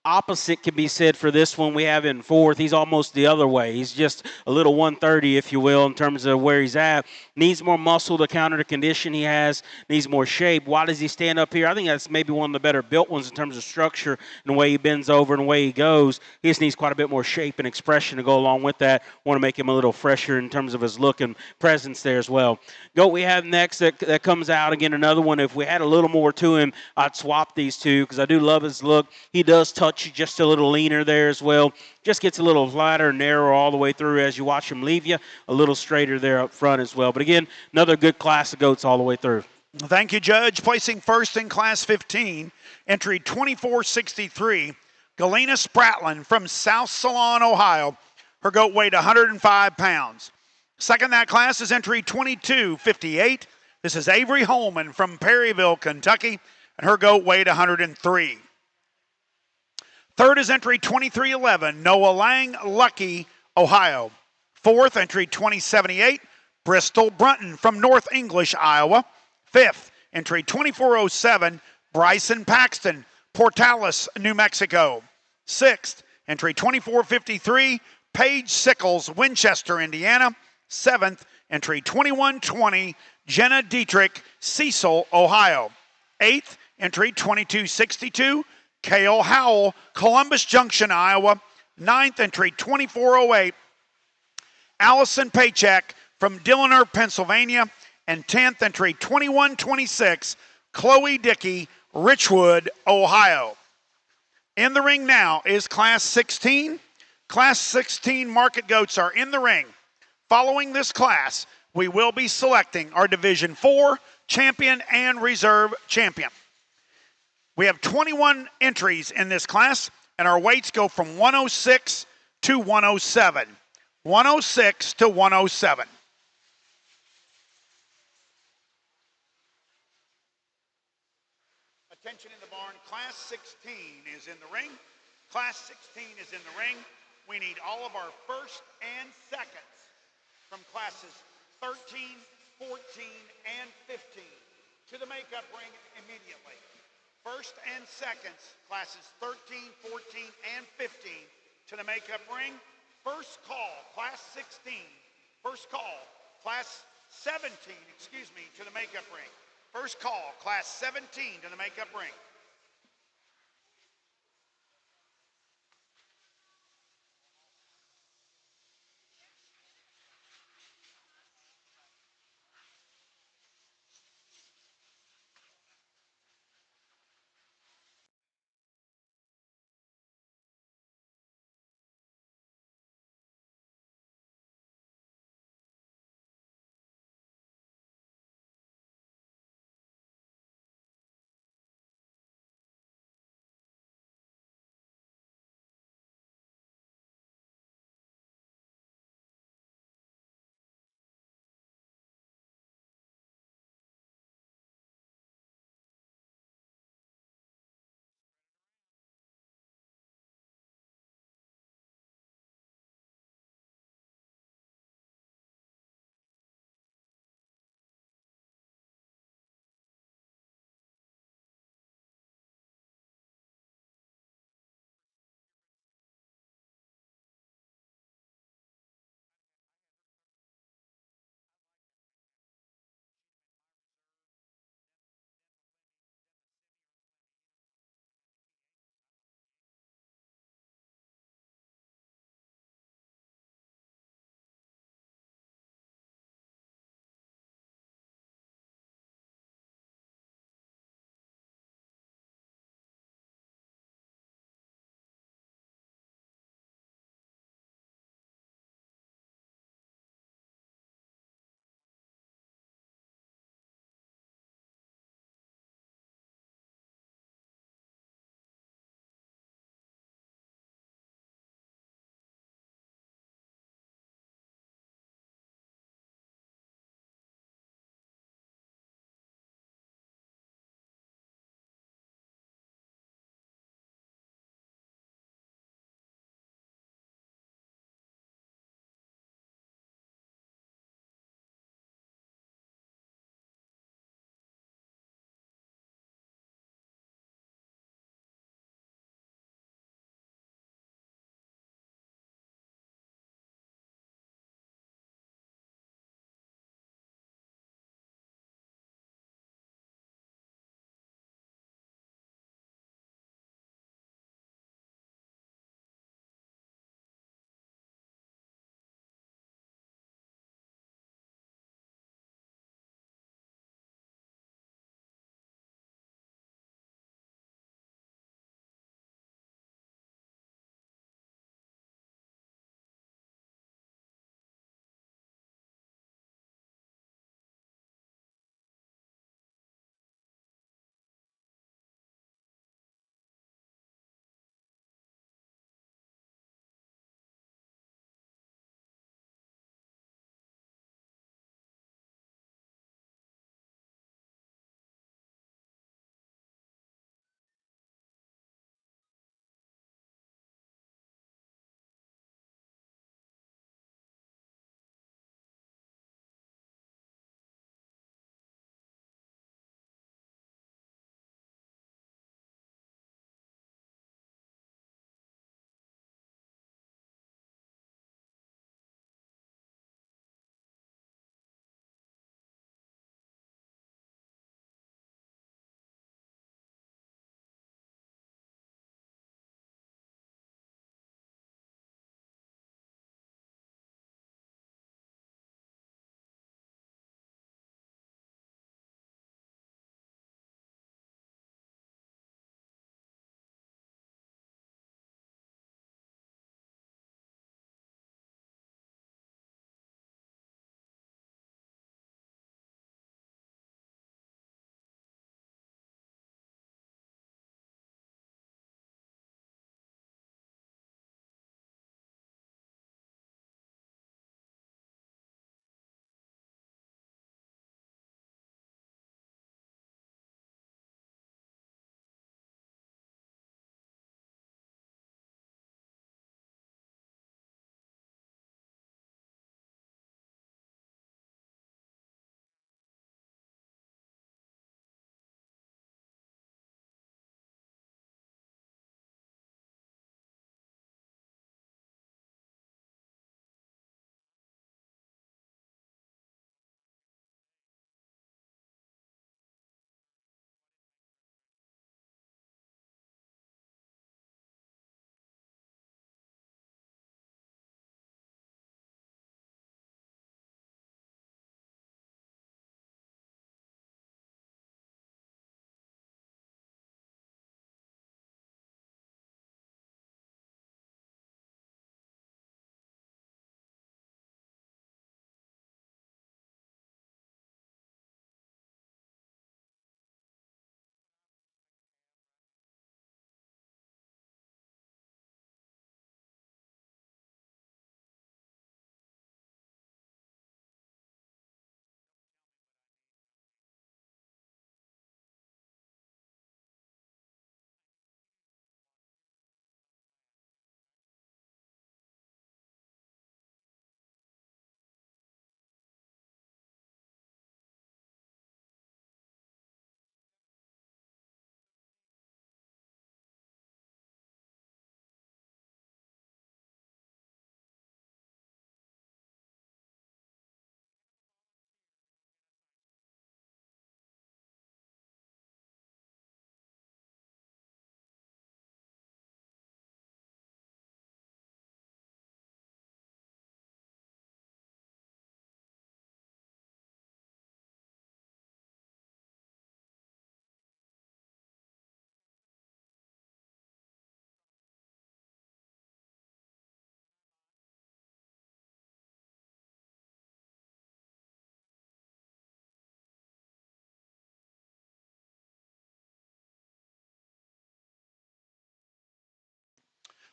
Opposite can be said for this one we have in fourth. He's almost the other way. He's just a little 130, if you will, in terms of where he's at. Needs more muscle to counter the condition he has. Needs more shape. Why does he stand up here? I think that's maybe one of the better built ones in terms of structure and the way he bends over and the way he goes. He just needs quite a bit more shape and expression to go along with that. Want to make him a little fresher in terms of his look and presence there as well. Goat we have next that comes out, again, another one. If we had a little more to him, I'd swap these two because I do love his look. He does touch just a little leaner there as well. Just gets a little flatter, narrow all the way through as you watch him leave you. A little straighter there up front as well. But again, another good class of goats all the way through. Thank you, Judge. Placing first in Class 15, entry 2463, Galena Spratlin from South Salon, Ohio. Her goat weighed 105 pounds. Second in that class is entry 2258. This is Avery Holman from Perryville, Kentucky, and her goat weighed 103. Third is entry 2311, Noah Lang, Lucky, Ohio. Fourth, entry 2078, Bristol Brunton from North English, Iowa. Fifth, entry 2407, Bryson Paxton, Portales, New Mexico. Sixth, entry 2453, Paige Sickles, Winchester, Indiana. Seventh, entry 2120, Jenna Dietrich, Cecil, Ohio. Eighth, entry 2262, Cale Howell, Columbus Junction, Iowa. Ninth, entry 2408, Allison Paycheck from Dilliner, Pennsylvania. And 10th, entry 2126, Chloe Dickey, Richwood, Ohio. In the ring now is Class 16. Class 16 market goats are in the ring. Following this class, we will be selecting our Division 4 champion and reserve champion. We have 21 entries in this class, and our weights go from 106 to 107. 106 to 107. Attention in the barn, Class 16 is in the ring. Class 16 is in the ring. We need all of our first and seconds from classes 13, 14, and 15 to the makeup ring immediately. First and seconds, classes 13, 14, and 15 to the makeup ring. First call, Class 16. First call, Class 17, to the makeup ring. First call, Class 17 to the makeup ring.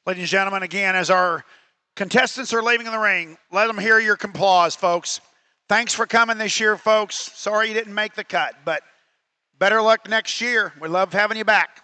Ladies and gentlemen, again, as our contestants are leaving the ring, let them hear your applause, folks. Thanks for coming this year, folks. Sorry you didn't make the cut, but better luck next year. We love having you back.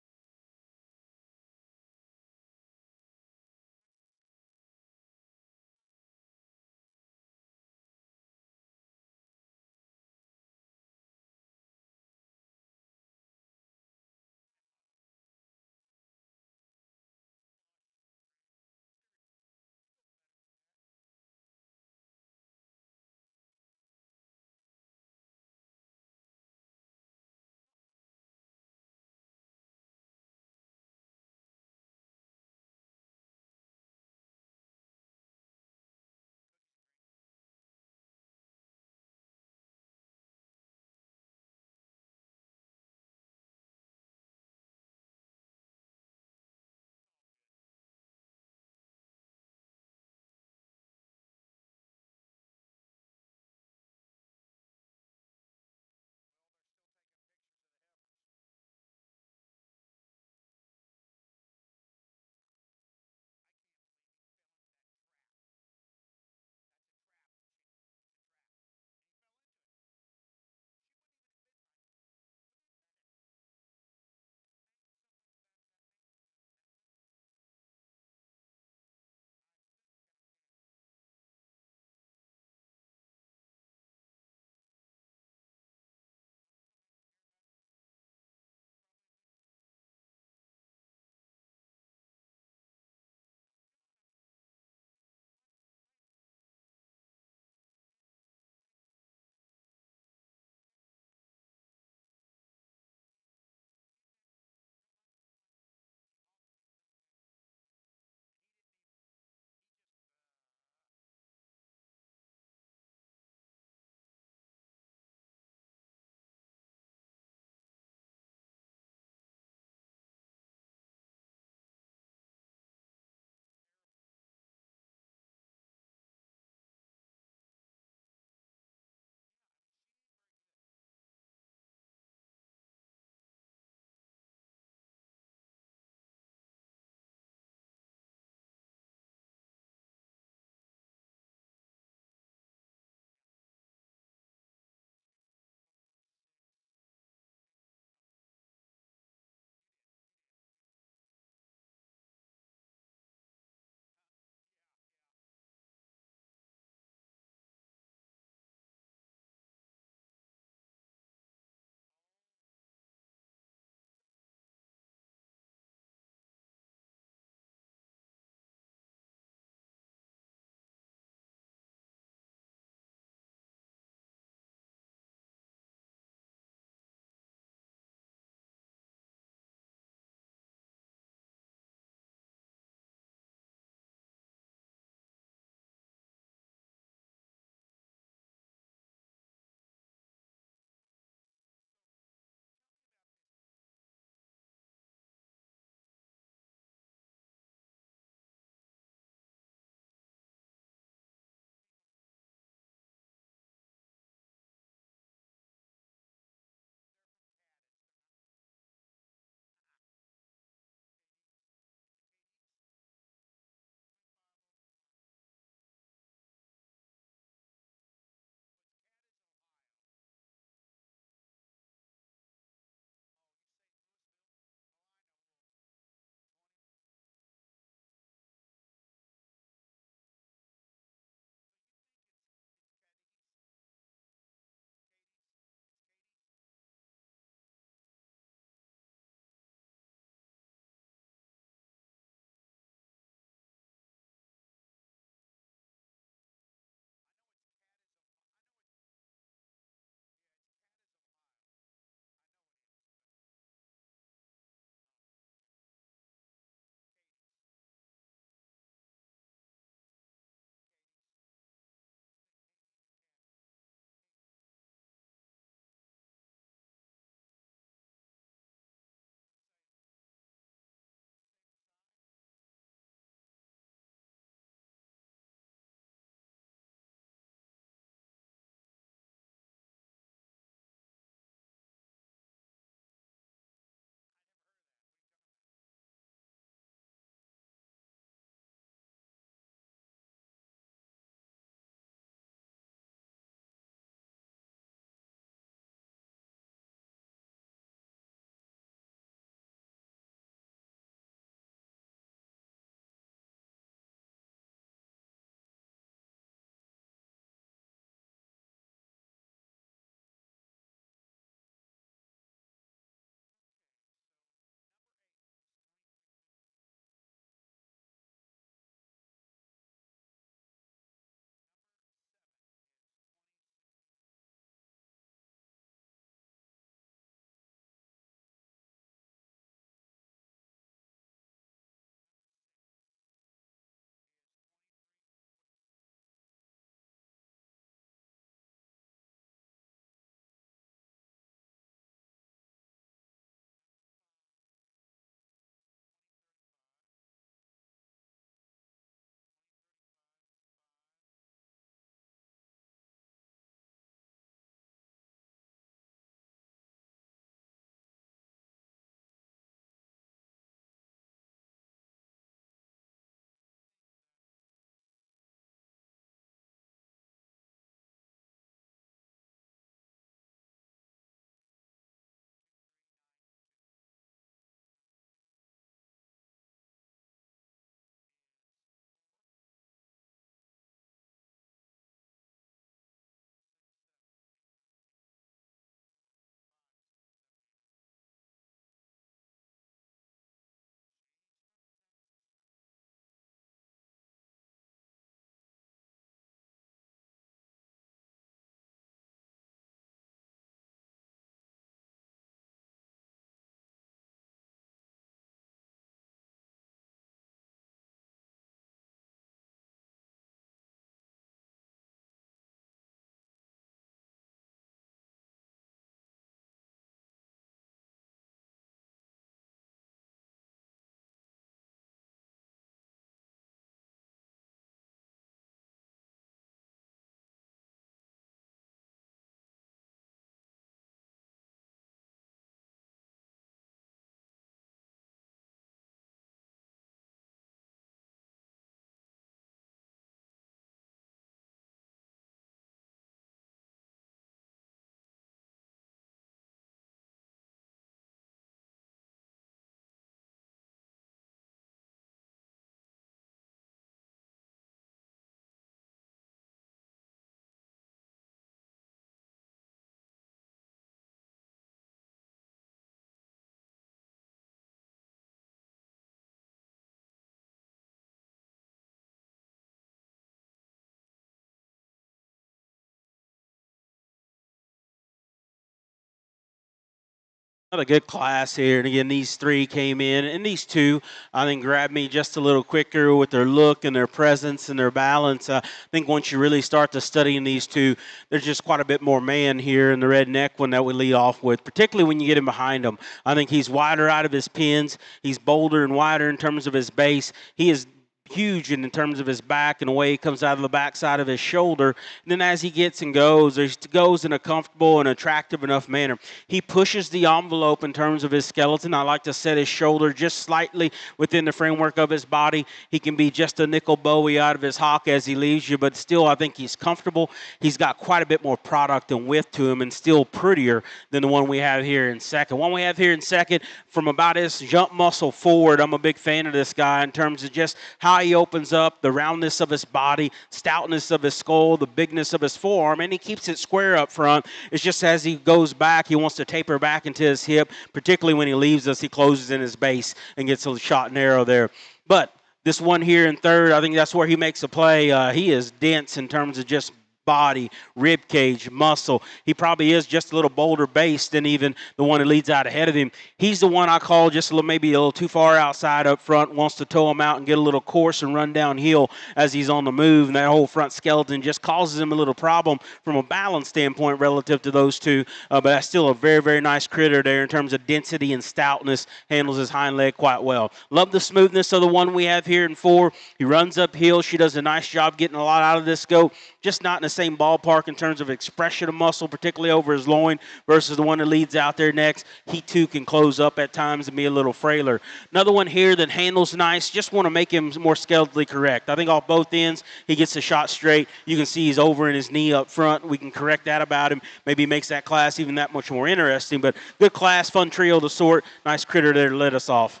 Not a good class here. And again, these three came in, and these two, I think, grabbed me just a little quicker with their look and their presence and their balance. I think once you really start to studying these two, there's just quite a bit more man here in the redneck one that we lead off with, particularly when you get him behind him. I think he's wider out of his pins. He's bolder and wider in terms of his base. He is huge in terms of his back and the way he comes out of the backside of his shoulder. And then as he gets and goes, he goes in a comfortable and attractive enough manner. He pushes the envelope in terms of his skeleton. I like to set his shoulder just slightly within the framework of his body. He can be just a nickel Bowie out of his hock as he leaves you, but still I think he's comfortable. He's got quite a bit more product and width to him and still prettier than the one we have here in second. One we have here in second, from about his jump muscle forward, I'm a big fan of this guy in terms of just how he opens up, the roundness of his body, stoutness of his skull, the bigness of his forearm, and he keeps it square up front. It's just as he goes back, he wants to taper back into his hip, particularly when he leaves us, he closes in his base and gets a shot and arrow there. But this one here in third, I think that's where he makes a play. He is dense in terms of just body, rib cage, muscle. He probably is just a little bolder base than even the one that leads out ahead of him. He's the one I call just maybe a little too far outside up front, wants to tow him out and get a little course and run downhill as he's on the move, and that whole front skeleton just causes him a little problem from a balance standpoint relative to those two, but that's still a very, very nice critter there in terms of density and stoutness, handles his hind leg quite well. Love the smoothness of the one we have here in four. He runs uphill. She does a nice job getting a lot out of this goat, just not in the same ballpark in terms of expression of muscle, particularly over his loin, versus the one that leads out there next. He too can close up at times and be a little frailer. Another one here that handles nice, just want to make him more skeletally correct. I think off both ends, he gets the shot straight. You can see he's over in his knee up front. We can correct that about him. Maybe makes that class even that much more interesting, but good class, fun trio to sort. Nice critter there to let us off.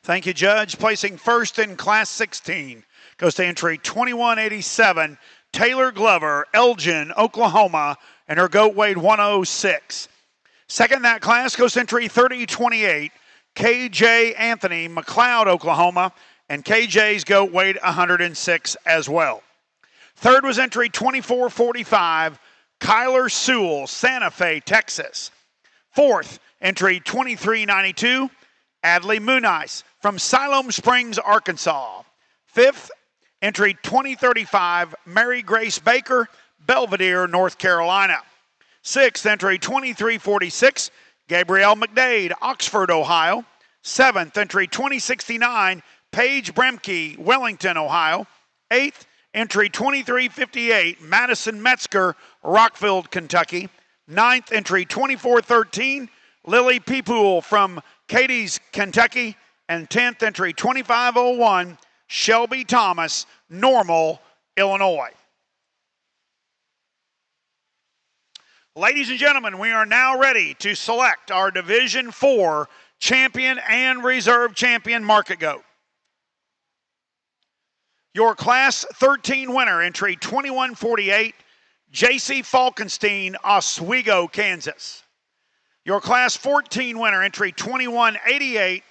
Thank you, Judge. Placing first in Class 16 goes to entry 2187, Taylor Glover, Elgin, Oklahoma, and her goat weighed 106. Second in that class goes to entry 3028, KJ Anthony, McLeod, Oklahoma, and KJ's goat weighed 106 as well. Third was entry 2445, Kyler Sewell, Santa Fe, Texas. Fourth, entry 2392, Adley Munice from Siloam Springs, Arkansas. Fifth, entry 2035, Mary Grace Baker, Belvedere, North Carolina. Sixth, entry 2346, Gabrielle McDade, Oxford, Ohio. Seventh, entry 2069, Paige Bremke, Wellington, Ohio. Eighth, entry 2358, Madison Metzger, Rockville, Kentucky. Ninth, entry 2413, Lily Peepool from Cadiz, Kentucky. And 10th, entry 2501, Shelby Thomas, Normal, Illinois. Ladies and gentlemen, we are now ready to select our Division IV champion and reserve champion market goat. Your Class 13 winner, entry 2148, J.C. Falkenstein, Oswego, Kansas. Your Class 14 winner, entry 2188,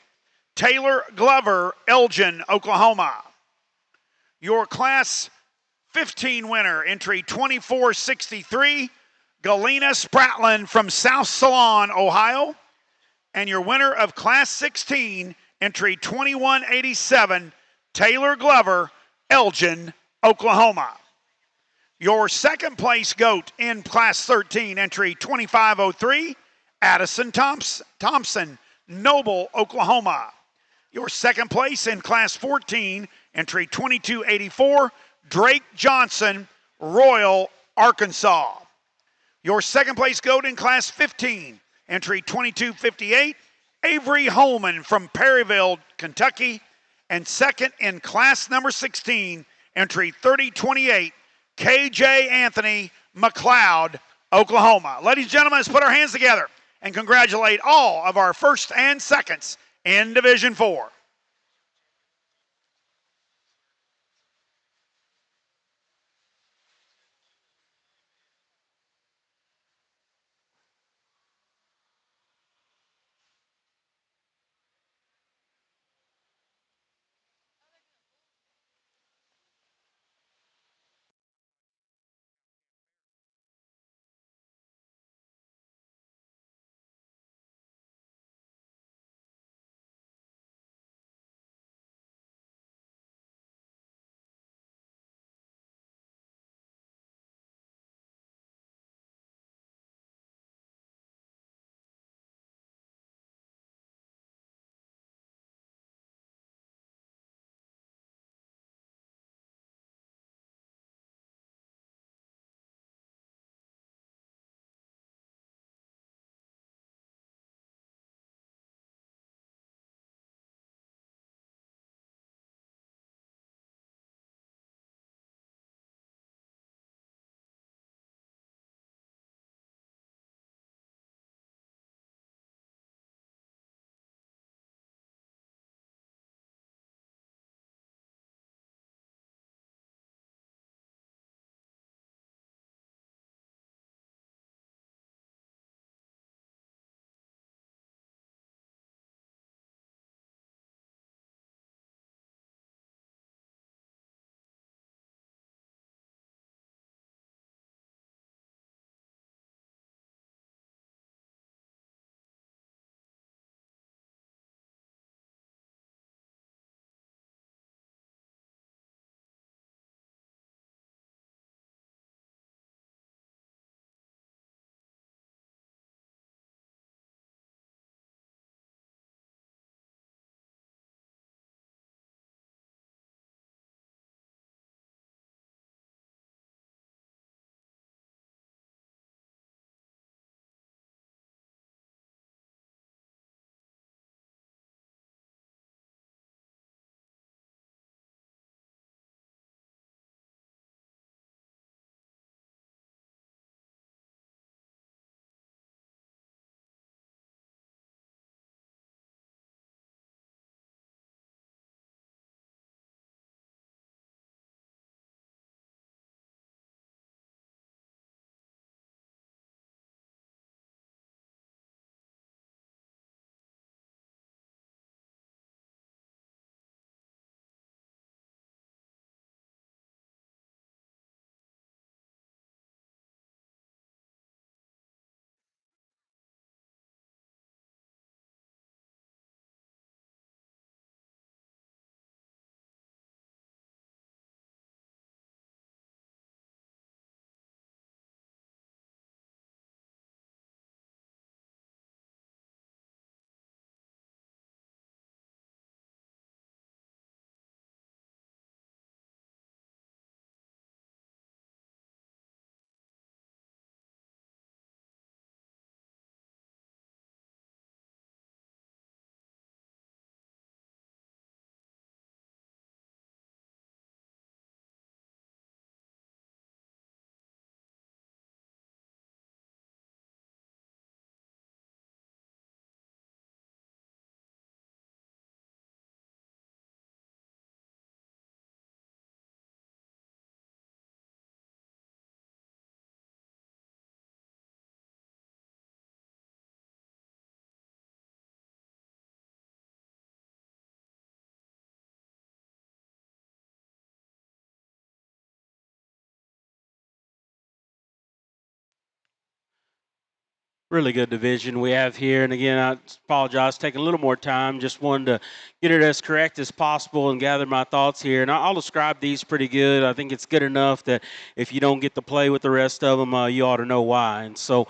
Taylor Glover, Elgin, Oklahoma. Your Class 15 winner, entry 2463, Galena Spratlin from South Salon, Ohio. And your winner of Class 16, entry 2187, Taylor Glover, Elgin, Oklahoma. Your second place goat in Class 13, entry 2503, Addison Thompson, Noble, Oklahoma. Your second place in Class 14, entry 2284, Drake Johnson, Royal, Arkansas. Your second place goat in Class 15, entry 2258, Avery Holman from Perryville, Kentucky. And second in Class number 16, entry 3028, KJ Anthony, McLeod, Oklahoma. Ladies and gentlemen, let's put our hands together and congratulate all of our first and seconds in Division 4. Really good division we have here. And again, I apologize, taking a little more time. Just wanted to get it as correct as possible and gather my thoughts here. And I'll describe these pretty good. I think it's good enough that if you don't get to play with the rest of them, you ought to know why. And so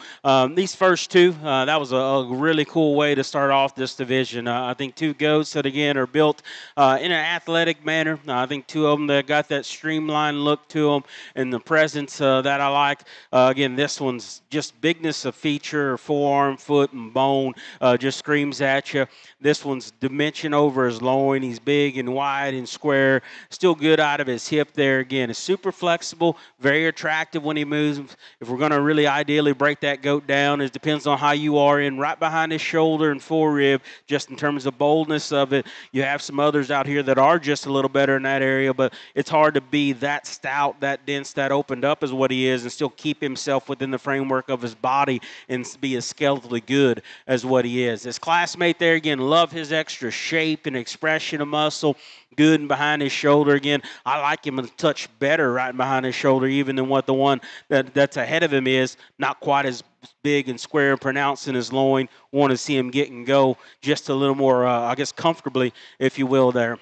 these first two, that was a really cool way to start off this division. I think two goats that, again, are built in an athletic manner. I think two of them that got that streamlined look to them and the presence that I like. Again, this one's just bigness of feature, forearm, foot, and bone just screams at you. This one's dimension over his loin. He's big and wide and square. Still good out of his hip there. Again, it's super flexible, very attractive when he moves. If we're going to really ideally break that goat down, it depends on how you are in right behind his shoulder and forerib, just in terms of boldness of it. You have some others out here that are just a little better in that area, but it's hard to be that stout, that dense, that opened up as what he is and still keep himself within the framework of his body and be as skeletally good as what he is. His classmate there, again, love his extra shape and expression of muscle. Good and behind his shoulder. Again, I like him a touch better right behind his shoulder even than what the one that's ahead of him is. Not quite as big and square and pronounced in his loin. Want to see him get and go just a little more, I guess, comfortably, if you will, there.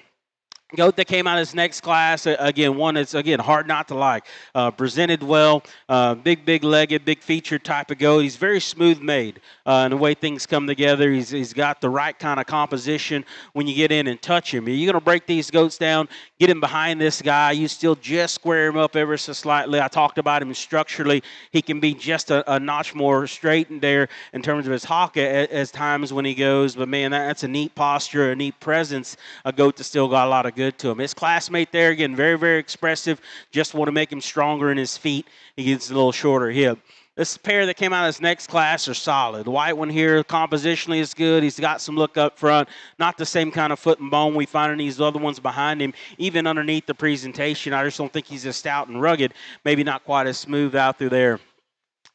Goat that came out of his next class, again, one that's, again, hard not to like. Presented well, big legged, big featured type of goat. He's very smooth made in the way things come together. He's got the right kind of composition when you get in and touch him. You're going to break these goats down, get him behind this guy. You still just square him up ever so slightly. I talked about him structurally. He can be just a notch more straightened there in terms of his hock as times when he goes. But, man, that's a neat posture, a neat presence. A goat that still got a lot of good to him. His classmate there, again, very expressive. Just want to make him stronger in his feet. He gets a little shorter hip. This pair that came out of his next class are solid. The white one here, compositionally is good. He's got some look up front. Not the same kind of foot and bone we find in these other ones behind him. Even underneath the presentation, I just don't think he's as stout and rugged. Maybe not quite as smooth out through there.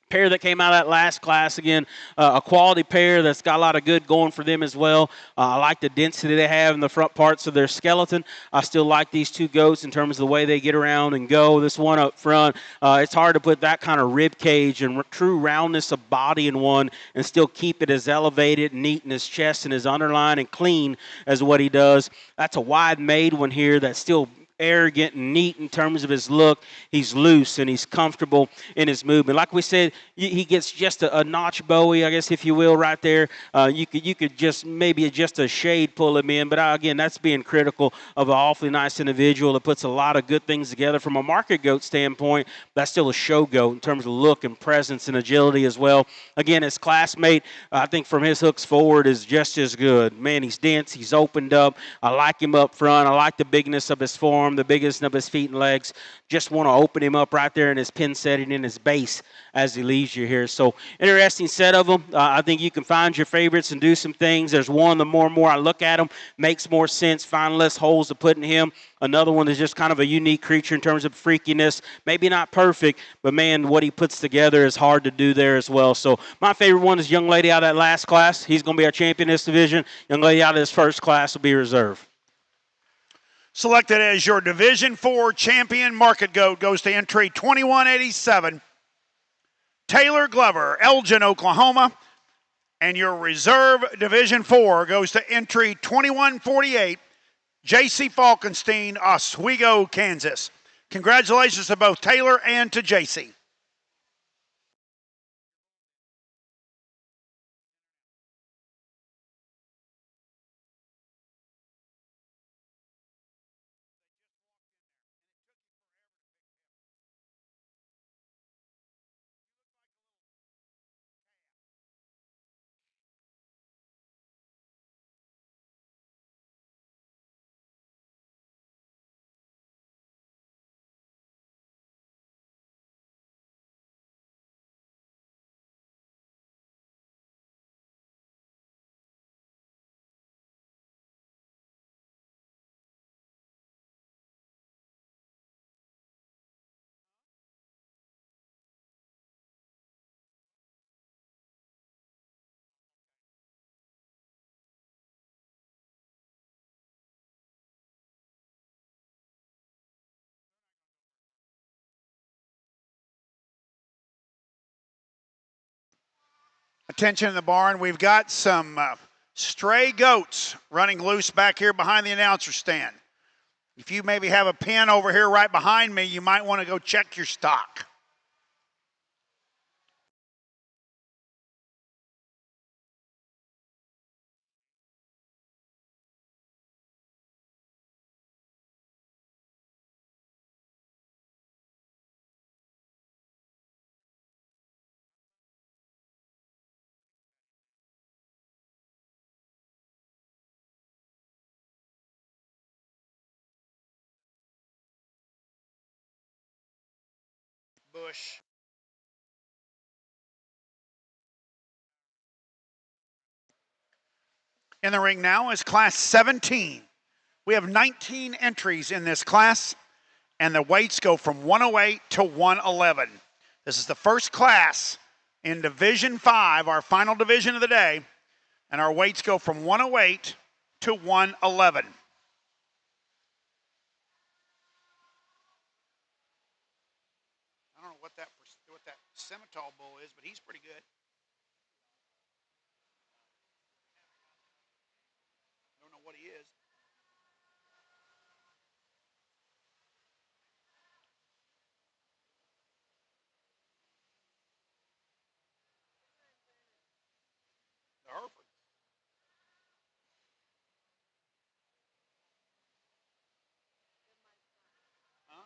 Pair that came out of that last class, again, a quality pair that's got a lot of good going for them as well. I like the density they have in the front parts of their skeleton. I still like these two goats in terms of the way they get around and go. This one up front, it's hard to put that kind of rib cage and true roundness of body in one and still keep it as elevated and neat in his chest and his underline and clean as what he does. That's a wide made one here that's still arrogant and neat in terms of his look. He's loose and he's comfortable in his movement. Like we said, he gets just a notch Bowie, I guess, if you will, right there. You could just maybe just a shade pull him in, but again, that's being critical of an awfully nice individual that puts a lot of good things together from a market goat standpoint. That's still a show goat in terms of look and presence and agility as well. Again, his classmate, I think from his hooks forward is just as good. Man, he's dense. He's opened up. I like him up front. I like the bigness of his form, the biggest of his feet and legs. Just want to open him up right there in his pin setting in his base as he leaves you here. So interesting set of them. I think you can find your favorites and do some things. There's one, the more and more I look at him, makes more sense, find less holes to put in him. Another one is just kind of a unique creature in terms of freakiness. Maybe not perfect, but, man, what he puts together is hard to do there as well. So my favorite one is young lady out of that last class. He's going to be our champion in this division. Young lady out of this first class will be reserve. Selected as your Division 4 champion market goat goes to entry 2187, Taylor Glover, Elgin, Oklahoma. And your reserve Division 4 goes to entry 2148, J.C. Falkenstein, Oswego, Kansas. Congratulations to both Taylor and to J.C. Attention in the barn. We've got some stray goats running loose back here behind the announcer stand. If you maybe have a pen over here right behind me, you might want to go check your stock. Bush. In the ring now is class 17. We have 19 entries in this class, and the weights go from 108 to 111. This is the first class in Division 5, our final division of the day, and our weights go from 108 to 111. I don't know what that Semitol bull is, but he's pretty good. I don't know what he is. The Hereford. Huh?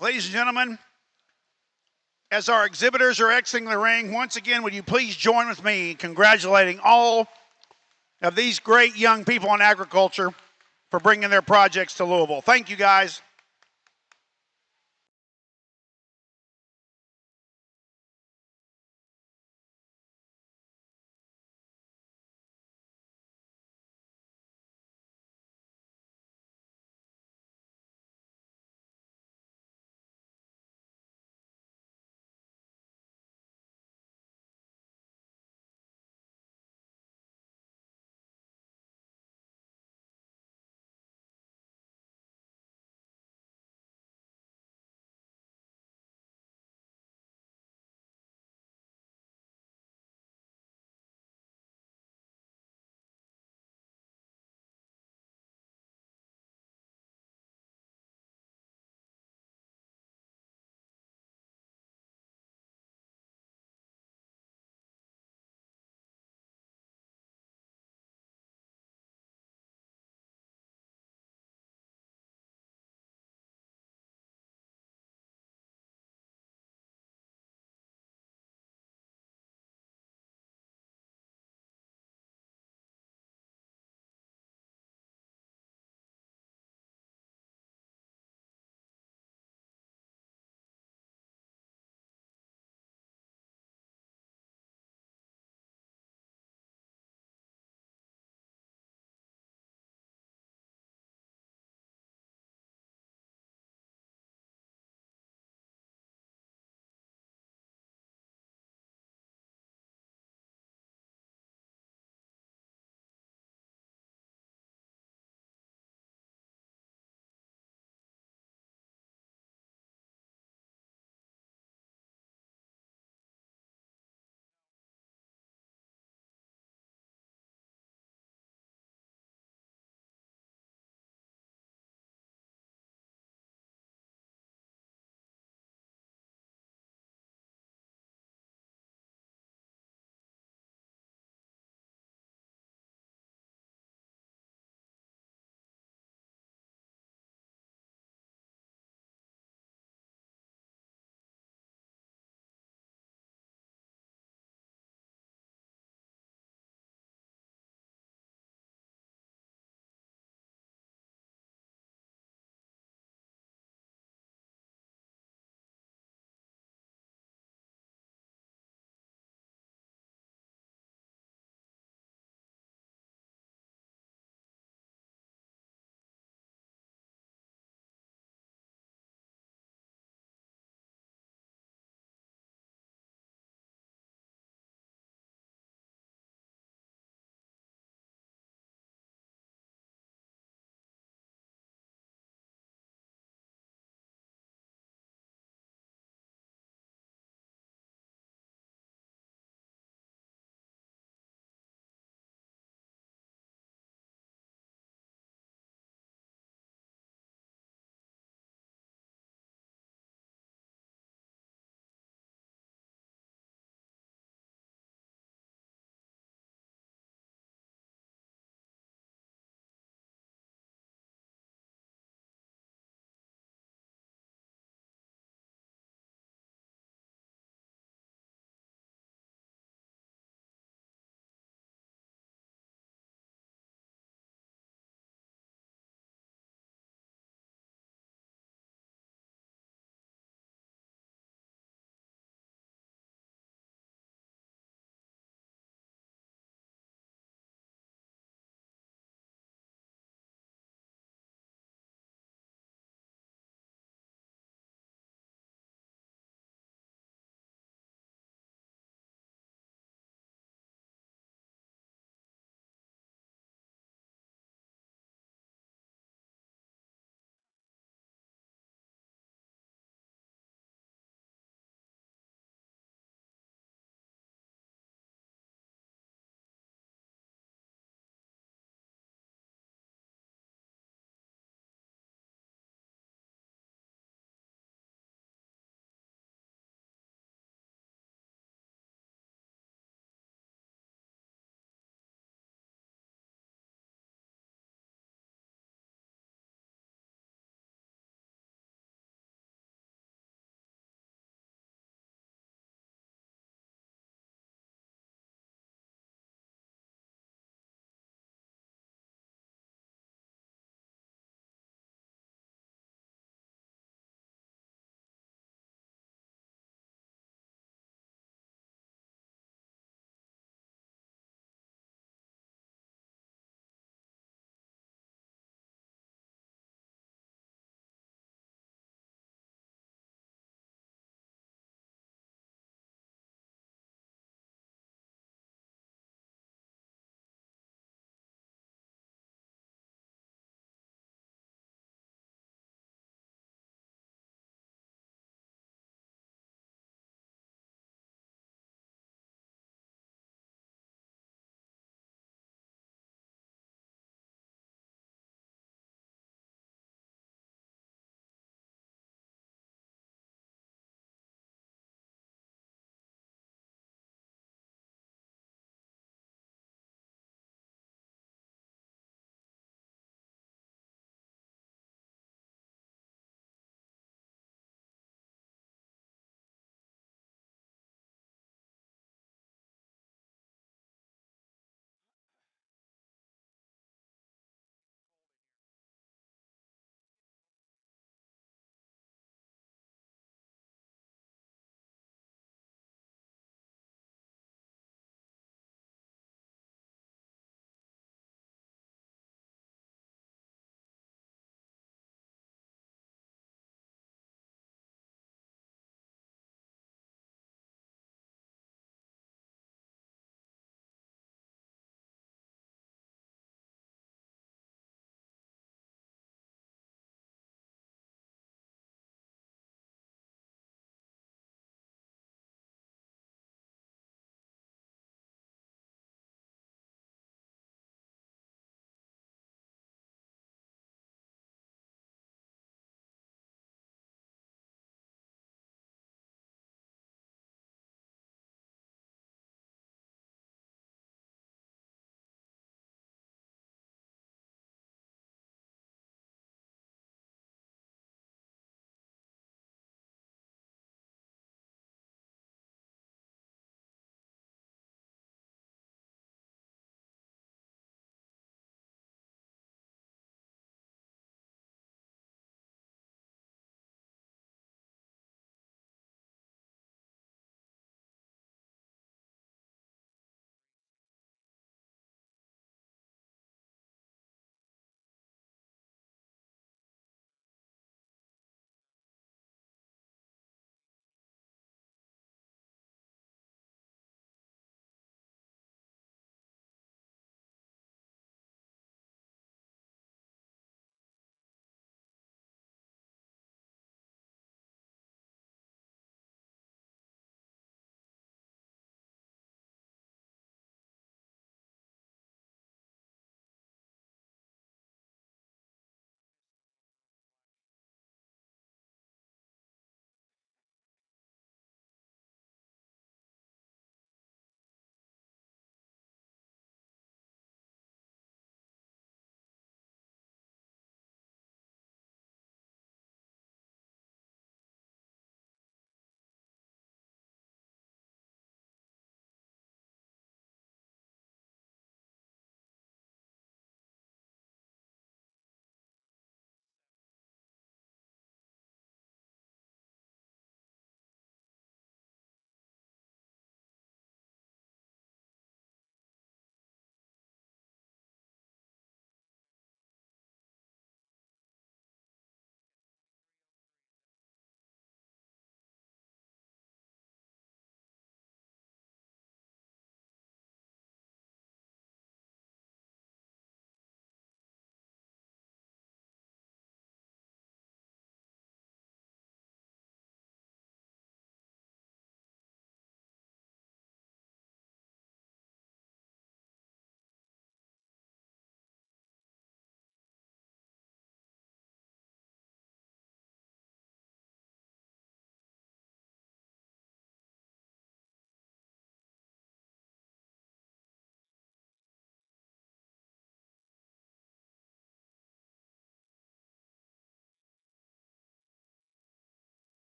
Ladies and gentlemen, as our exhibitors are exiting the ring, once again, would you please join with me in congratulating all of these great young people in agriculture for bringing their projects to Louisville. Thank you, guys.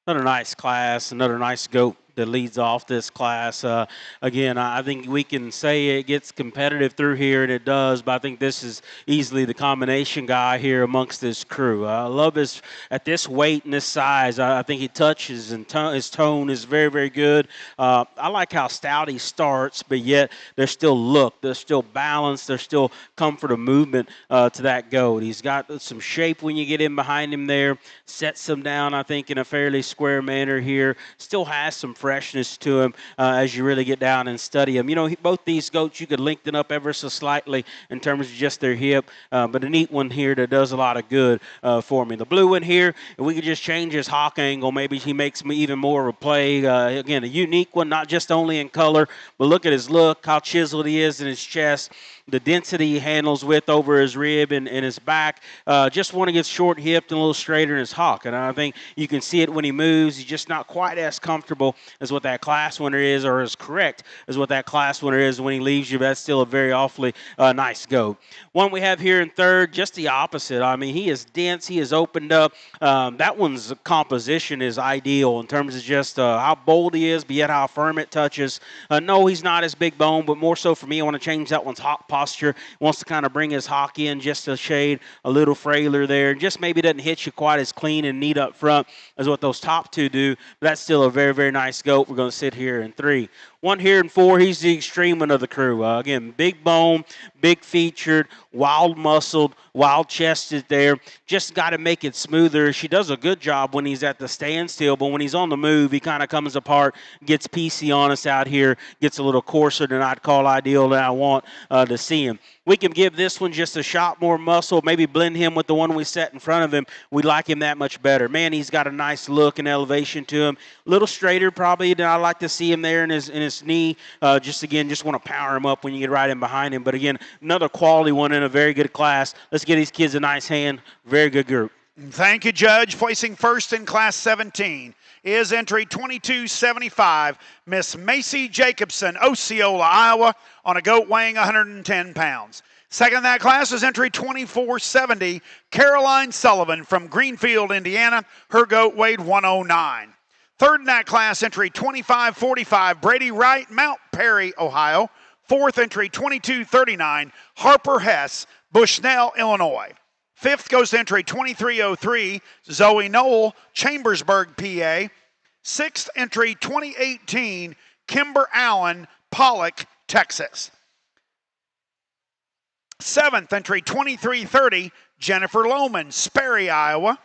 Another nice class, another nice goat that leads off this class. Again, I think we can say it gets competitive through here, and it does, but I think this is easily the combination guy here amongst this crew. I love his, at this weight and this size, I think he touches and his tone is very, very good. I like how stout he starts, but yet there's still look, there's still balance, there's still comfort of movement to that goat. He's got some shape when you get in behind him there, sets him down, I think, in a fairly square manner here, still has some freshness to him as you really get down and study him. You know, both these goats, you could link them up ever so slightly in terms of just their hip, but a neat one here that does a lot of good for me. The blue one here, if we could just change his hawk angle, maybe he makes me even more of a play. Again, a unique one, not just only in color, but look at his look, how chiseled he is in his chest, the density he handles with over his rib and his back. Just want to get short hipped and a little straighter in his hawk. And I think you can see it when he moves. He's just not quite as comfortable as what that class winner is, or as correct as what that class winner is when he leaves you. That's still a very awfully nice goat. One we have here in third, just the opposite. I mean, he is dense. He is opened up. That one's composition is ideal in terms of just how bold he is, but yet how firm it touches. No, he's not as big bone, but more so for me, I want to change that one's hawk posture. Wants to kind of bring his hawk in just a shade, a little frailer there. Just maybe doesn't hit you quite as clean and neat up front as what those top two do. But that's still a very, very nice goat. We're going to sit here in three. One here in four, he's the extreme one of the crew. Again, big bone, big featured, wild muscled, wild chested there. Just got to make it smoother. She does a good job when he's at the standstill, but when he's on the move, he kind of comes apart, gets PC on us out here, gets a little coarser than I'd call ideal than I want to see him. We can give this one just a shot more muscle, maybe blend him with the one we set in front of him. We like him that much better. Man, he's got a nice look and elevation to him. A little straighter probably than I like to see him there in his knee. Just want to power him up when you get right in behind him. But again, another quality one in a very good class. Let's give these kids a nice hand. Very good group. Thank you, Judge. Placing first in Class 17 is entry 2275, Miss Macy Jacobson, Osceola, Iowa, on a goat weighing 110 pounds. Second in that class is entry 2470, Caroline Sullivan from Greenfield, Indiana. Her goat weighed 109. Third in that class, entry 2545, Brady Wright, Mount Perry, Ohio. Fourth entry 2239, Harper Hess, Bushnell, Illinois. Fifth goes to entry 2303, Zoe Knoll, Chambersburg, PA. Sixth entry 2018, Kimber Allen, Pollock, Texas. Seventh entry 2330, Jennifer Lohman, Sperry, Iowa.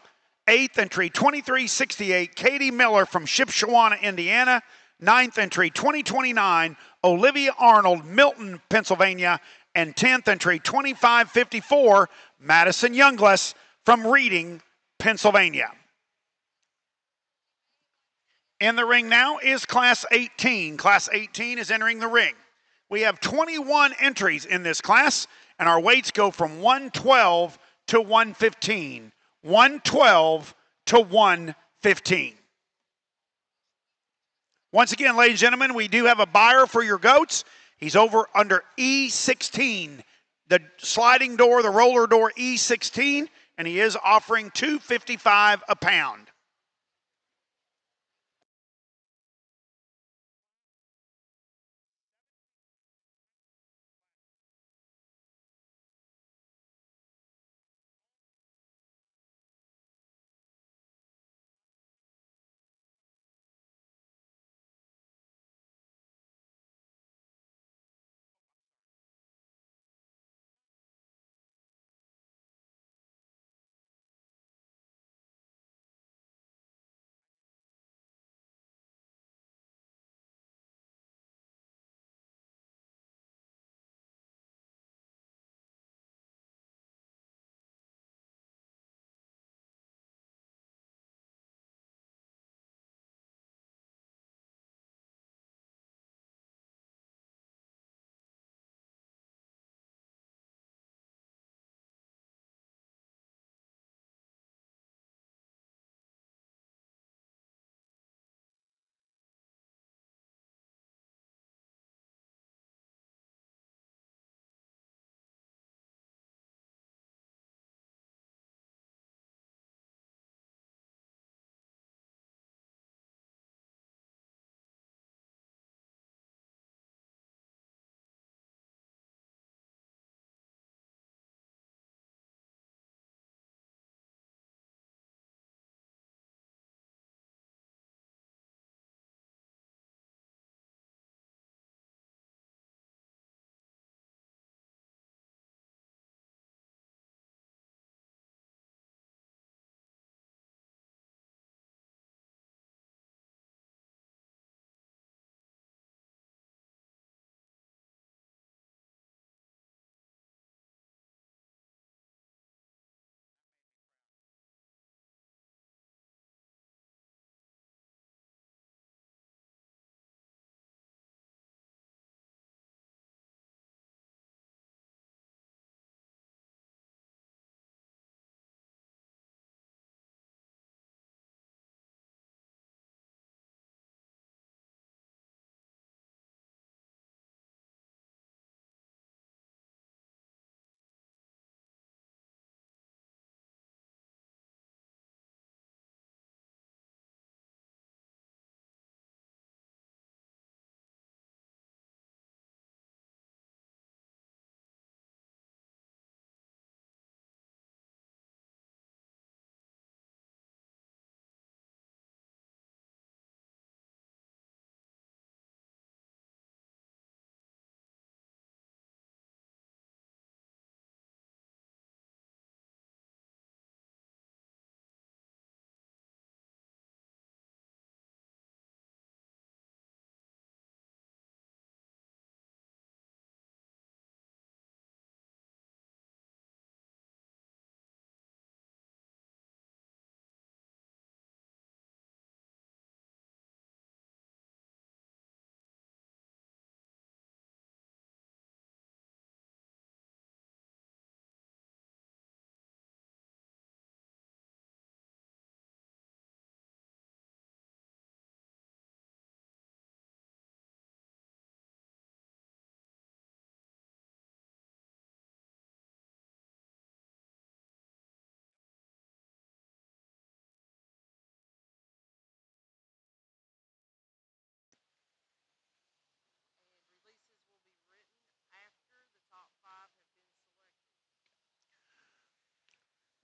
Eighth entry 2368, Katie Miller from Shipshewana, Indiana. Ninth entry 2029, Olivia Arnold, Milton, Pennsylvania. And 10th entry 2554, Madison Youngless from Reading, Pennsylvania. In the ring now is Class 18. Class 18 is entering the ring. We have 21 entries in this class, and our weights go from 112 to 115. 112 to 115. Once again, ladies and gentlemen, we do have a buyer for your goats. He's over under E16, the sliding door, the roller door E16, and he is offering $2.55 a pound.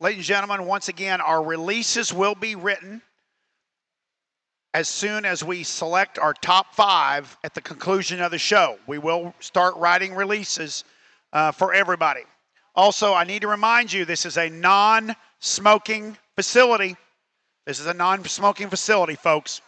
Ladies and gentlemen, once again, our releases will be written as soon as we select our top 5 at the conclusion of the show. We will start writing releases for everybody. Also, I need to remind you, this is a non-smoking facility. This is a non-smoking facility, folks.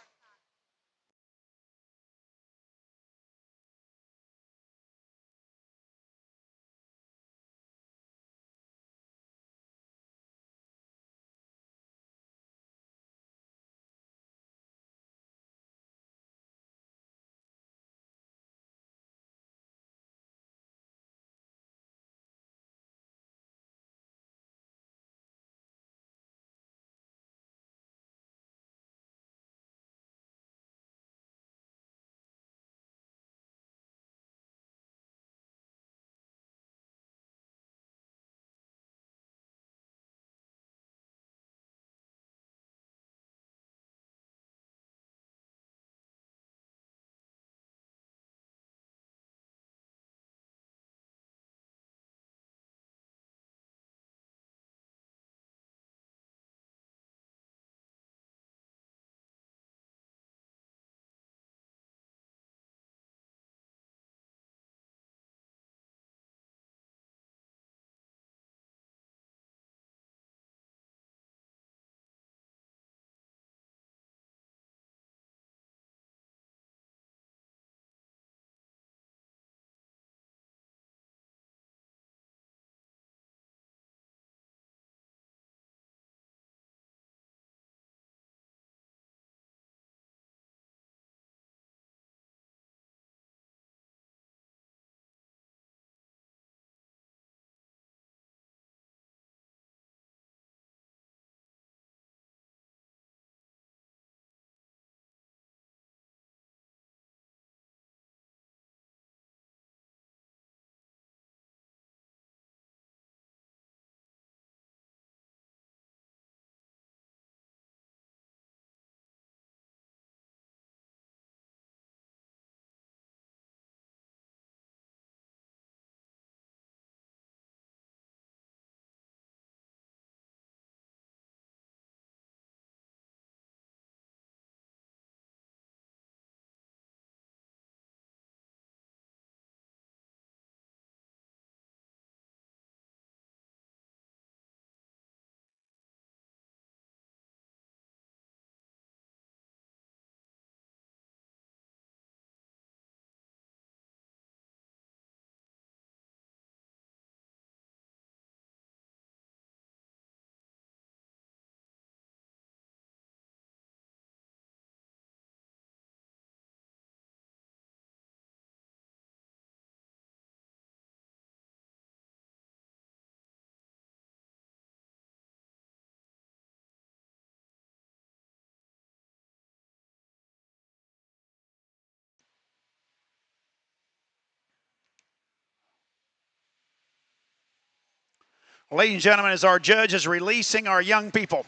Ladies and gentlemen, as our judge is releasing our young people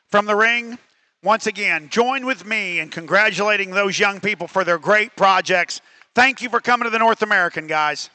from the ring, once again, join with me in congratulating those young people for their great projects. Thank you for coming to the North American, guys.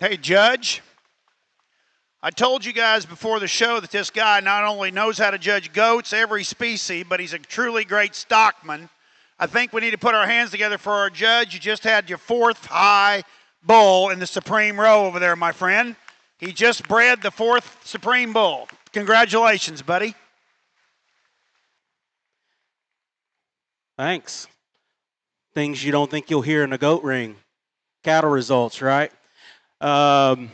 Hey, Judge, I told you guys before the show that this guy not only knows how to judge goats, every species, but he's a truly great stockman. I think we need to put our hands together for our judge. You just had your fourth high bull in the Supreme row over there, my friend. He just bred the fourth Supreme bull. Congratulations, buddy. Thanks. Things you don't think you'll hear in a goat ring. Cattle results, right? Um,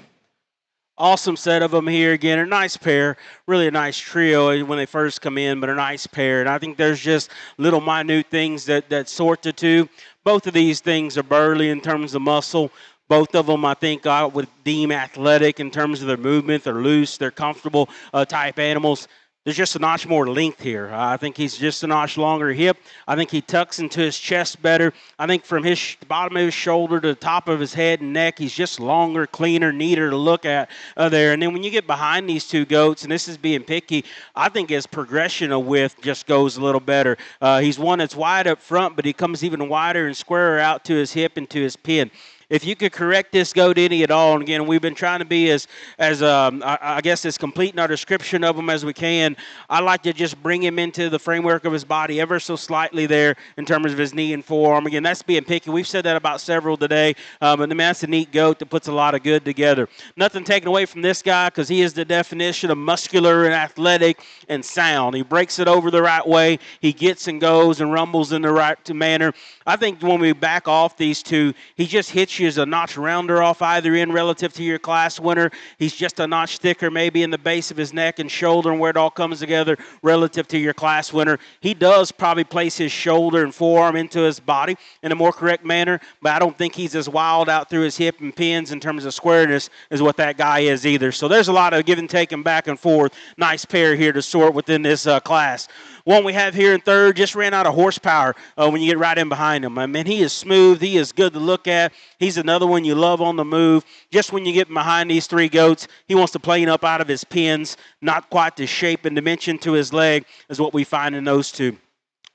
Awesome set of them here again. A nice pair, really a nice trio when they first come in, but a nice pair. And I think there's just little minute things that sort the two. Both of these things are burly in terms of muscle. Both of them, I think, I would deem athletic in terms of their movement. They're loose, they're comfortable type animals. There's just a notch more length here. I think he's just a notch longer hip. I think he tucks into his chest better. I think from his bottom of his shoulder to the top of his head and neck, he's just longer, cleaner, neater to look at there. And then when you get behind these two goats, and this is being picky, I think his progression of width just goes a little better. He's one that's wide up front, but he comes even wider and squarer out to his hip and to his pin. If you could correct this goat any at all, and again, we've been trying to be as I guess as complete in our description of him as we can. I like to just bring him into the framework of his body ever so slightly there in terms of his knee and forearm. Again, that's being picky. We've said that about several today, but I mean, that's a neat goat that puts a lot of good together. Nothing taken away from this guy because he is the definition of muscular and athletic and sound. He breaks it over the right way. He gets and goes and rumbles in the right manner. I think when we back off these two, he just hits you as a notch rounder off either end relative to your class winner. He's just a notch thicker maybe in the base of his neck and shoulder and where it all comes together relative to your class winner. He does probably place his shoulder and forearm into his body in a more correct manner, but I don't think he's as wild out through his hip and pins in terms of squareness as what that guy is either. So there's a lot of give and take and back and forth. Nice pair here to sort within this class. One we have here in third just ran out of horsepower when you get right in behind him. I mean, he is smooth. He is good to look at. He's another one you love on the move. Just when you get behind these three goats, he wants to plane up out of his pins. Not quite the shape and dimension to his leg is what we find in those two.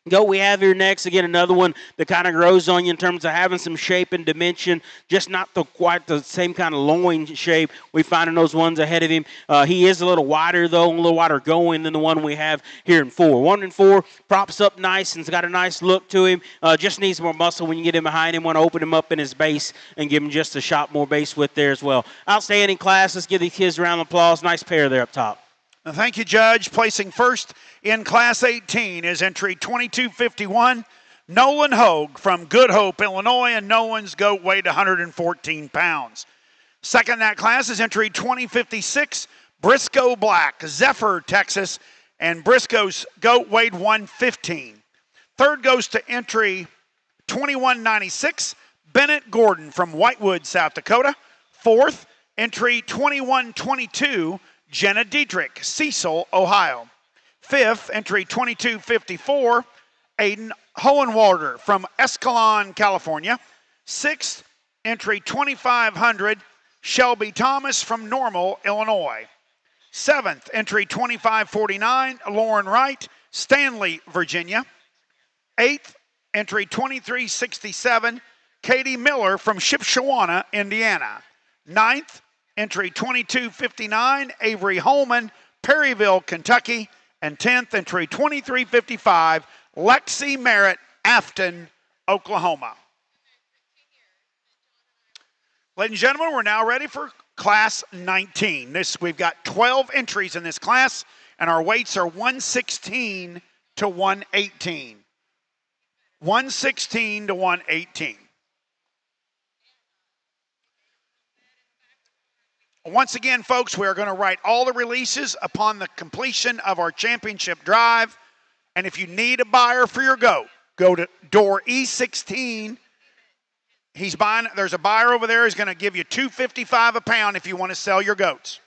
Goat we have here next, again, another one that kind of grows on you in terms of having some shape and dimension, just not quite the same kind of loin shape we find in those ones ahead of him. He is a little wider, though, a little wider going than the one we have here in 4. 1 and 4 props up nice and's got a nice look to him. Just needs more muscle when you get him behind him. Want to open him up in his base and give him just a shot more base width there as well. Outstanding class. Let's give these kids a round of applause. Nice pair there up top. Thank you, Judge. Placing first in Class 18 is entry 2251, Nolan Hogue from Good Hope, Illinois, and Nolan's goat weighed 114 pounds. Second in that class is entry 2056, Briscoe Black, Zephyr, Texas, and Briscoe's goat weighed 115. Third goes to entry 2196, Bennett Gordon from Whitewood, South Dakota. Fourth, entry 2122, Jenna Dietrich, Cecil, Ohio. Fifth, entry 2254, Aiden Hohenwalder from Escalon, California. Sixth, entry 2500, Shelby Thomas from Normal, Illinois. Seventh, entry 2549, Lauren Wright, Stanley, Virginia. Eighth, entry 2367, Katie Miller from Shipshewana, Indiana. Ninth, entry 2259, Avery Holman, Perryville, Kentucky. And 10th, entry 2355, Lexi Merritt, Afton, Oklahoma. Ladies and gentlemen, we're now ready for Class 19. We've got 12 entries in this class, and our weights are 116 to 118. 116 to 118. Once again, folks, we are going to write all the releases upon the completion of our championship drive. And if you need a buyer for your goat, go to door E16. There's a buyer over there who's going to give you $2.55 a pound if you want to sell your goats.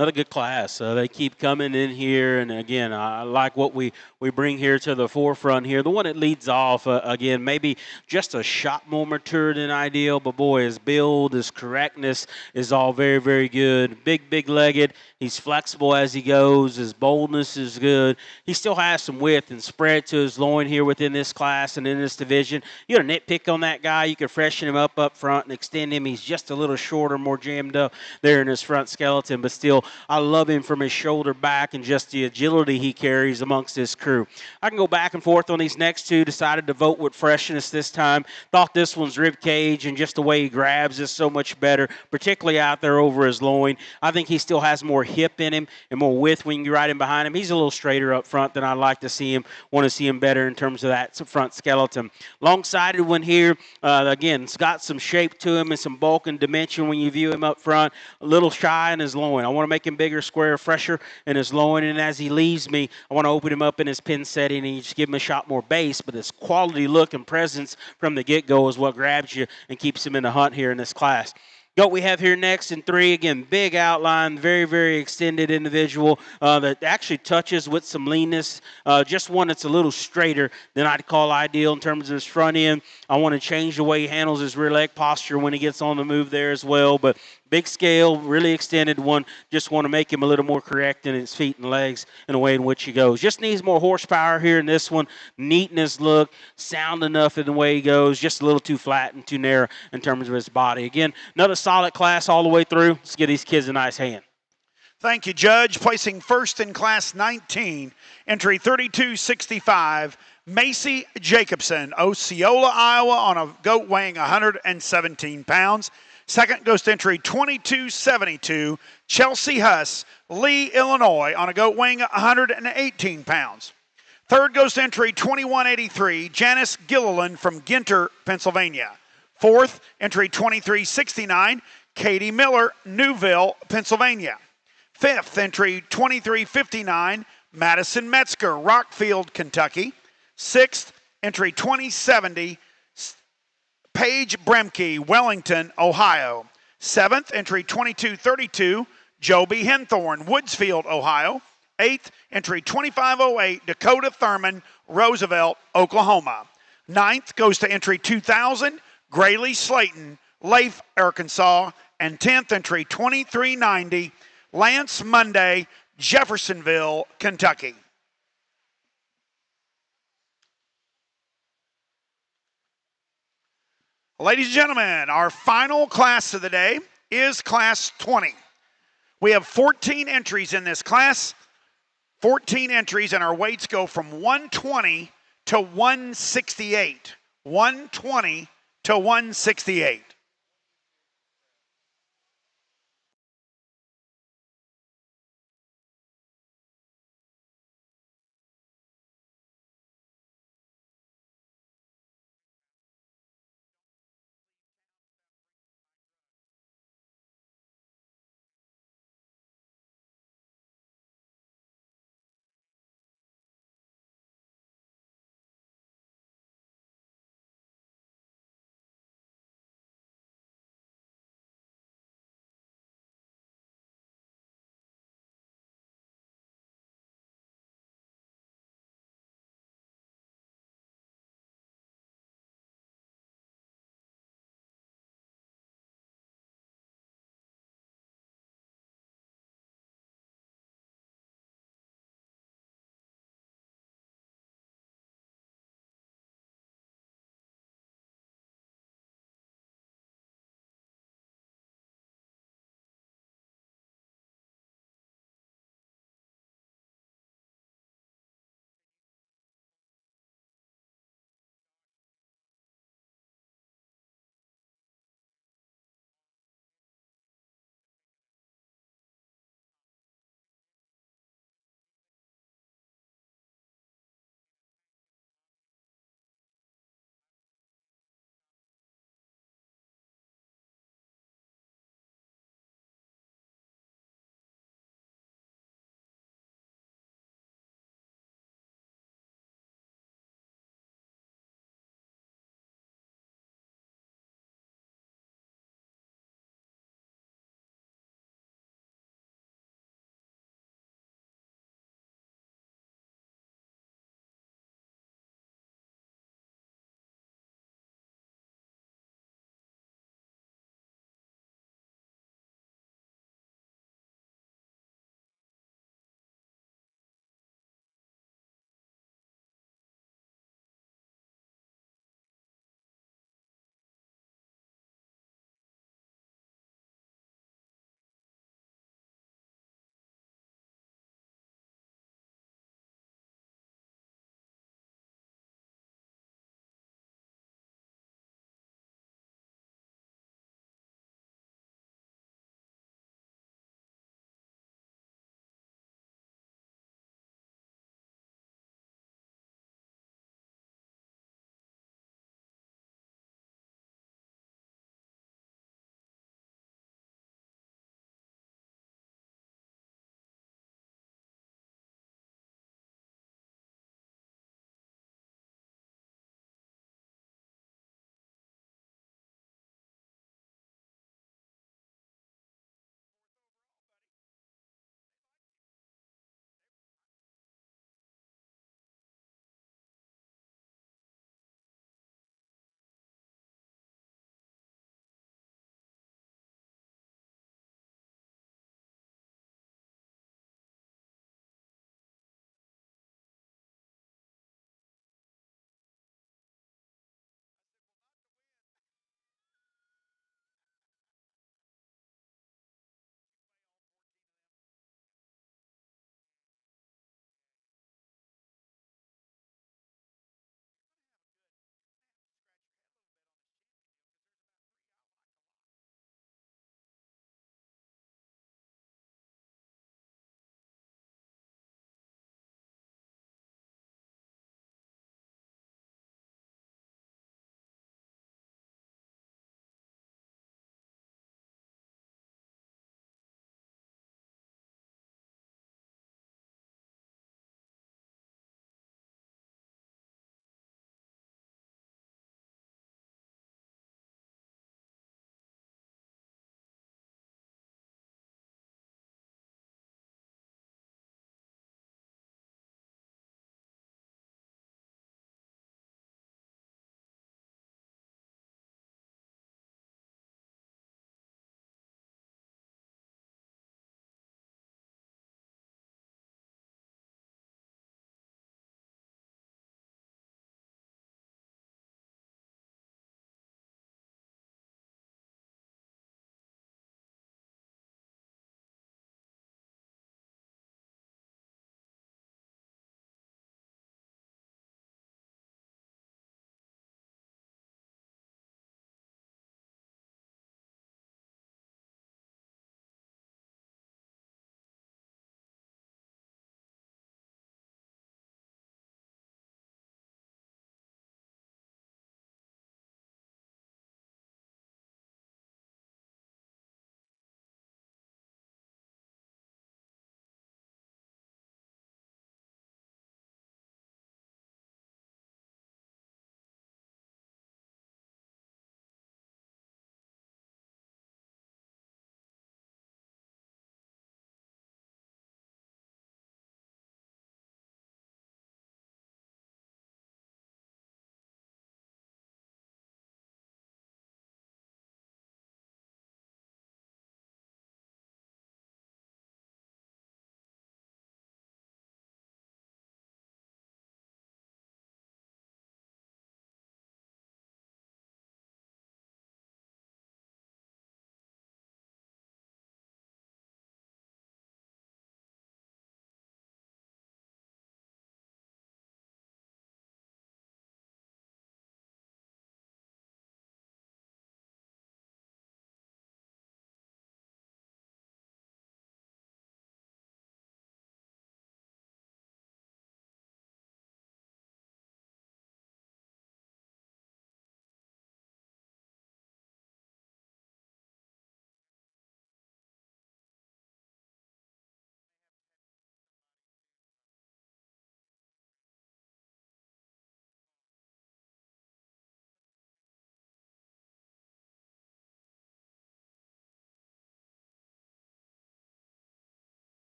Another good class. They keep coming in here, and again, I like what we bring here to the forefront here. The one that leads off, again, maybe just a shot more mature than ideal, but boy, his build, his correctness is all very, very good. Big legged. He's flexible as he goes. His boldness is good. He still has some width and spread to his loin here within this class and in this division. You got a nitpick on that guy, you could freshen him up front and extend him. He's just a little shorter, more jammed up there in his front skeleton, but still, I love him from his shoulder back and just the agility he carries amongst his crew. I can go back and forth on these next two. Decided to vote with freshness this time. Thought this one's rib cage and just the way he grabs is so much better, particularly out there over his loin. I think he still has more hip in him and more width when you ride him behind him. He's a little straighter up front than I'd like to see him. Want to see him better in terms of that front skeleton. Long-sided one here. Again, it's got some shape to him and some bulk and dimension when you view him up front. A little shy in his loin. I want to make him bigger, square, fresher in his loin. And as he leaves me, I want to open him up in his pin setting and just give him a shot more base. But his quality look and presence from the get-go is what grabs you and keeps him in the hunt here in this class. Goat we have here next in 3, again, big outline, very, very extended individual that actually touches with some leanness. Just one that's a little straighter than I'd call ideal in terms of his front end. I want to change the way he handles his rear leg posture when he gets on the move there as well. But big scale, really extended one. Just want to make him a little more correct in his feet and legs in the way in which he goes. Just needs more horsepower here in this one. Neat in his look, sound enough in the way he goes. Just a little too flat and too narrow in terms of his body. Again, another solid class all the way through. Let's give these kids a nice hand. Thank you, Judge. Placing first in Class 19, entry 3265, Macy Jacobson, Osceola, Iowa, on a goat weighing 117 pounds. Second goes to entry 2272, Chelsea Huss, Lee, Illinois, on a goat weighing 118 pounds. Third goes to entry 2183, Janice Gilliland from Ginter, Pennsylvania. Fourth, entry 2369, Katie Miller, Newville, Pennsylvania. Fifth, entry 2359, Madison Metzger, Rockfield, Kentucky. Sixth, entry 2070, Paige Bremke, Wellington, Ohio. Seventh, entry 2232, Joby Henthorne, Woodsfield, Ohio. Eighth, entry 2508, Dakota Thurman, Roosevelt, Oklahoma. Ninth goes to entry 2000, Grayley Slayton, Leif, Arkansas. And 10th, entry 2390, Lance Monday, Jeffersonville, Kentucky. Ladies and gentlemen, our final class of the day is Class 20. We have 14 entries in this class, 14 entries, and our weights go from 120 to 168. 120 to 168.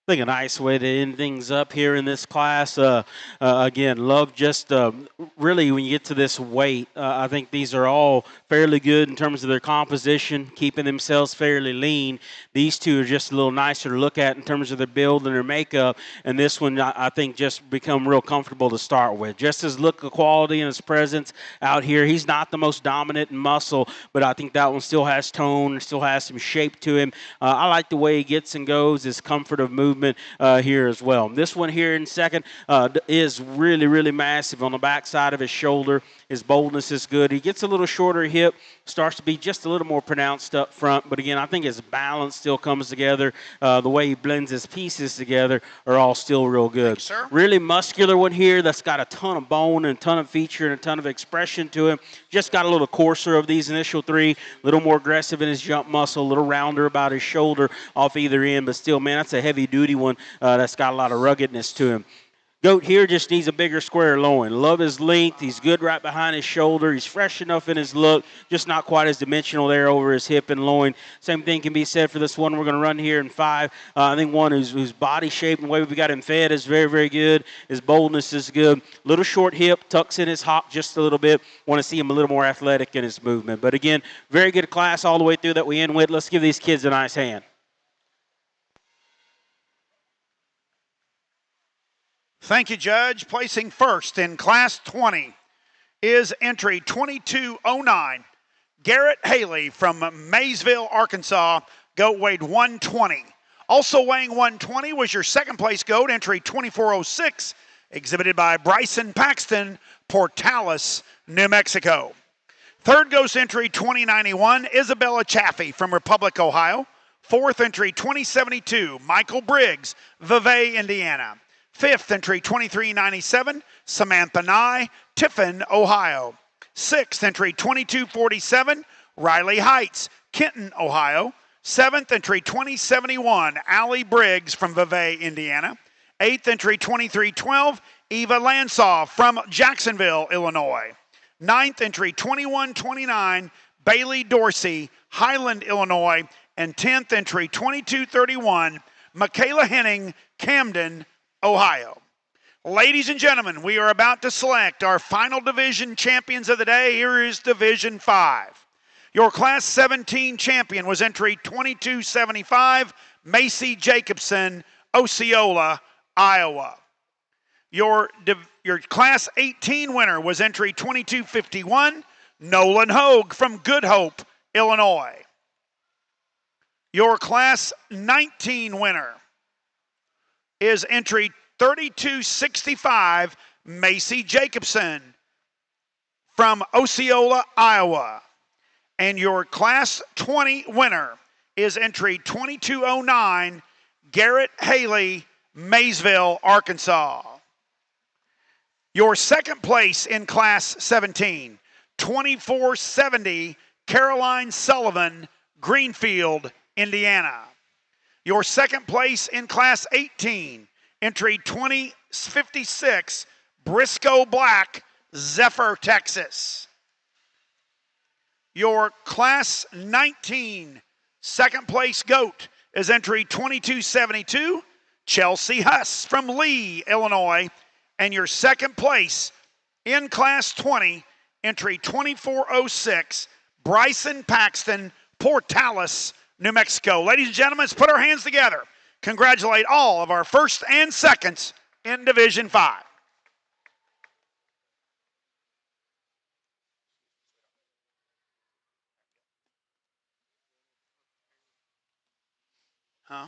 I think a nice way to end things up here in this class. Again, love just really when you get to this weight, I think these are all fairly good in terms of their composition, keeping themselves fairly lean. These two are just a little nicer to look at in terms of their build and their makeup. And this one, I think, just become real comfortable to start with. Just his look of quality and his presence out here. He's not the most dominant in muscle, but I think that one still has tone, still has some shape to him. I like the way he gets and goes, his comfort of movement here as well. This one here in second is really, really massive on the backside of his shoulder. His boldness is good. He gets a little shorter hip, starts to be just a little more pronounced up front. But again, I think his balance still comes together. The way he blends his pieces together are all still real good. Thanks, sir. Really muscular one here that's got a ton of bone and a ton of feature and a ton of expression to him. Just got a little coarser of these initial three, a little more aggressive in his jump muscle, a little rounder about his shoulder off either end. But still, man, that's a heavy-duty one that's got a lot of ruggedness to him. Goat here just needs a bigger square loin. Love his length. He's good right behind his shoulder. He's fresh enough in his look, just not quite as dimensional there over his hip and loin. Same thing can be said for this one we're going to run here in 5. I think one whose body shape and the way we got him fed is very, very good. His boldness is good. Little short hip, tucks in his hop just a little bit. Want to see him a little more athletic in his movement. But again, very good class all the way through that we end with. Let's give these kids a nice hand. Thank you, Judge. Placing first in Class 20 is entry 2209, Garrett Haley from Maysville, Arkansas. Goat weighed 120. Also weighing 120 was your second place goat, entry 2406, exhibited by Bryson Paxton, Portales, New Mexico. Third goat entry 2091, Isabella Chaffee from Republic, Ohio. Fourth entry 2072, Michael Briggs, Vevey, Indiana. Fifth entry 2397, Samantha Nye, Tiffin, Ohio. Sixth entry 2247, Riley Heights, Kenton, Ohio. Seventh entry 2071, Allie Briggs from Vevey, Indiana. Eighth entry 2312, Eva Lansaw from Jacksonville, Illinois. Ninth entry 2129, Bailey Dorsey, Highland, Illinois. And 10th entry 2231, Michaela Henning, Camden, Ohio. Ladies and gentlemen, we are about to select our final division champions of the day. Here is Division 5. Your Class 17 champion was entry 2275, Macy Jacobson, Osceola, Iowa. Your Class 18 winner was entry 2251, Nolan Hogue from Good Hope, Illinois. Your Class 19 winner is entry 3265, Macy Jacobson from Osceola, Iowa. And your Class 20 winner is entry 2209, Garrett Haley, Maysville, Arkansas. Your second place in Class 17, 2470, Caroline Sullivan, Greenfield, Indiana. Your second place in Class 18, entry 2056, Briscoe Black, Zephyr, Texas. Your Class 19 second place goat is entry 2272, Chelsea Huss from Lee, Illinois. And your second place in Class 20, entry 2406, Bryson Paxton, Portales, New Mexico. Ladies and gentlemen, let's put our hands together. Congratulate all of our first and seconds in Division 5. Huh?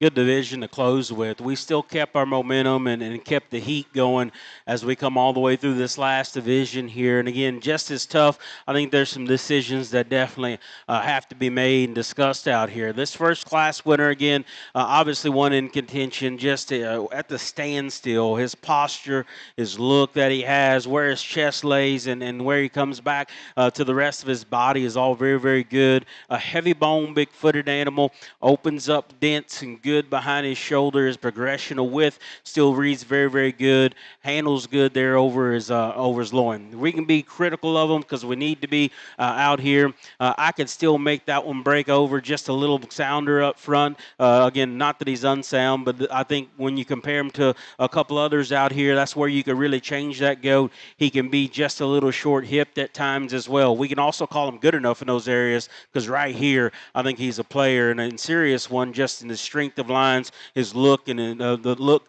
Good division to close with. We still kept our momentum and kept the heat going as we come all the way through this last division here. And again, just as tough. I think there's some decisions that definitely have to be made and discussed out here. This first class winner, again, obviously one in contention, just at the standstill. His posture, his look that he has, where his chest lays, and where he comes back to the rest of his body is all very, very good. A heavy bone, big footed animal, opens up dense and good behind his shoulder. His progression of width still reads very, very good. Handles good there over his loin. We can be critical of him because we need to be out here. I could still make that one break over just a little sounder up front. Again, not that he's unsound, but I think when you compare him to a couple others out here, that's where you could really change that goat. He can be just a little short hipped at times as well. We can also call him good enough in those areas because right here, I think he's a player and a serious one just in the strength of lines, his look, and the look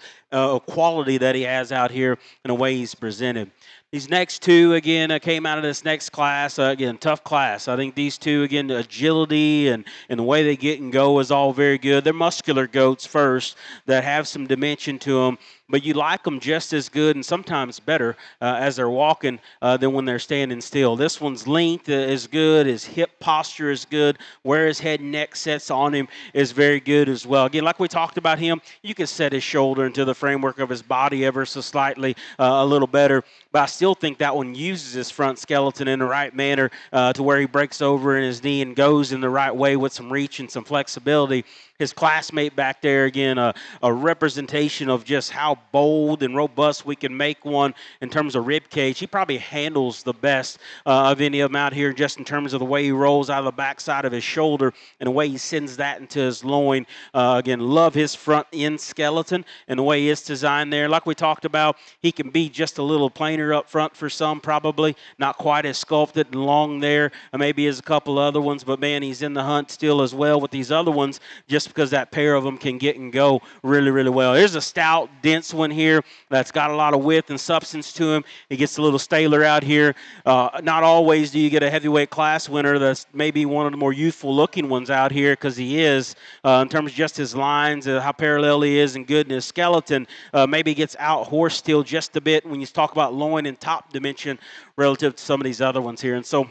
quality that he has out here and the way he's presented. These next two, again, came out of this next class. Again, tough class. I think these two, again, agility and the way they get and go is all very good. They're muscular goats first that have some dimension to them, but you like them just as good and sometimes better as they're walking than when they're standing still. This one's length is good. His hip posture is good. Where his head and neck sets on him is very good as well. Again, like we talked about him, you can set his shoulder into the framework of his body ever so slightly a little better, but I still think that one uses his front skeleton in the right manner to where he breaks over in his knee and goes in the right way with some reach and some flexibility. His classmate back there, again, a representation of just how bold and robust we can make one in terms of rib cage. He probably handles the best of any of them out here just in terms of the way he rolls out of the backside of his shoulder and the way he sends that into his loin. Again, love his front end skeleton and the way it's designed there. Like we talked about, he can be just a little plainer up front for some, probably not quite as sculpted and long there, maybe as a couple other ones, but man, he's in the hunt still as well with these other ones just because that pair of them can get and go really, really well. There's a stout, dense one here that's got a lot of width and substance to him. He gets a little staler out here. Not always do you get a heavyweight class winner that's maybe one of the more youthful-looking ones out here because he is, in terms of just his lines, how parallel he is and good in his skeleton, maybe gets out-horsed still just a bit when you talk about loin and top dimension relative to some of these other ones here. And so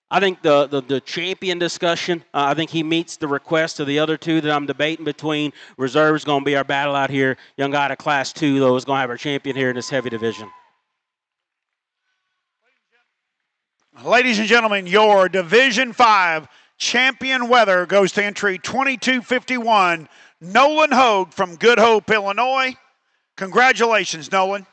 I think the champion discussion, I think he meets the request of the other two that I'm debating between. Reserve is going to be our battle out here. Young guy out of Class 2, though, is going to have our champion here in this heavy division. Ladies and gentlemen, your Division 5 champion weather goes to entry 2251, Nolan Hogue from Good Hope, Illinois. Congratulations, Nolan.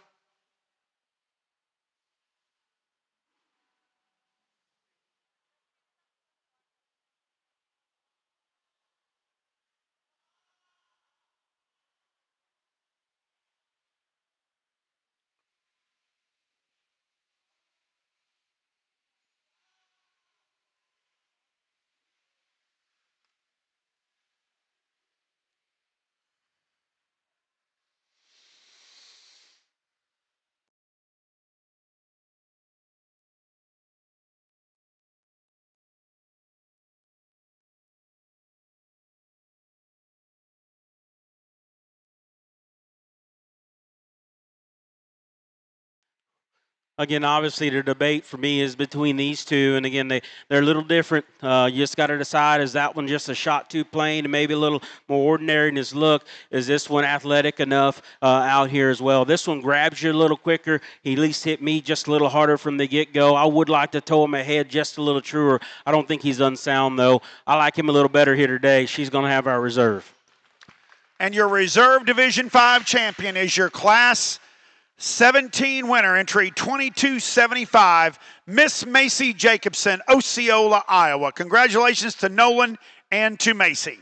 Again, obviously, the debate for me is between these two, and again, they're a little different. You just got to decide: is that one just a shot too plain and maybe a little more ordinary in his look? Is this one athletic enough out here as well? This one grabs you a little quicker. He at least hit me just a little harder from the get-go. I would like to tow him ahead just a little truer. I don't think he's unsound though. I like him a little better here today. She's going to have our reserve. And your reserve Division 5 champion is your Class 17 winner, entry 2275, Miss Macy Jacobson, Osceola, Iowa. Congratulations to Nolan and to Macy.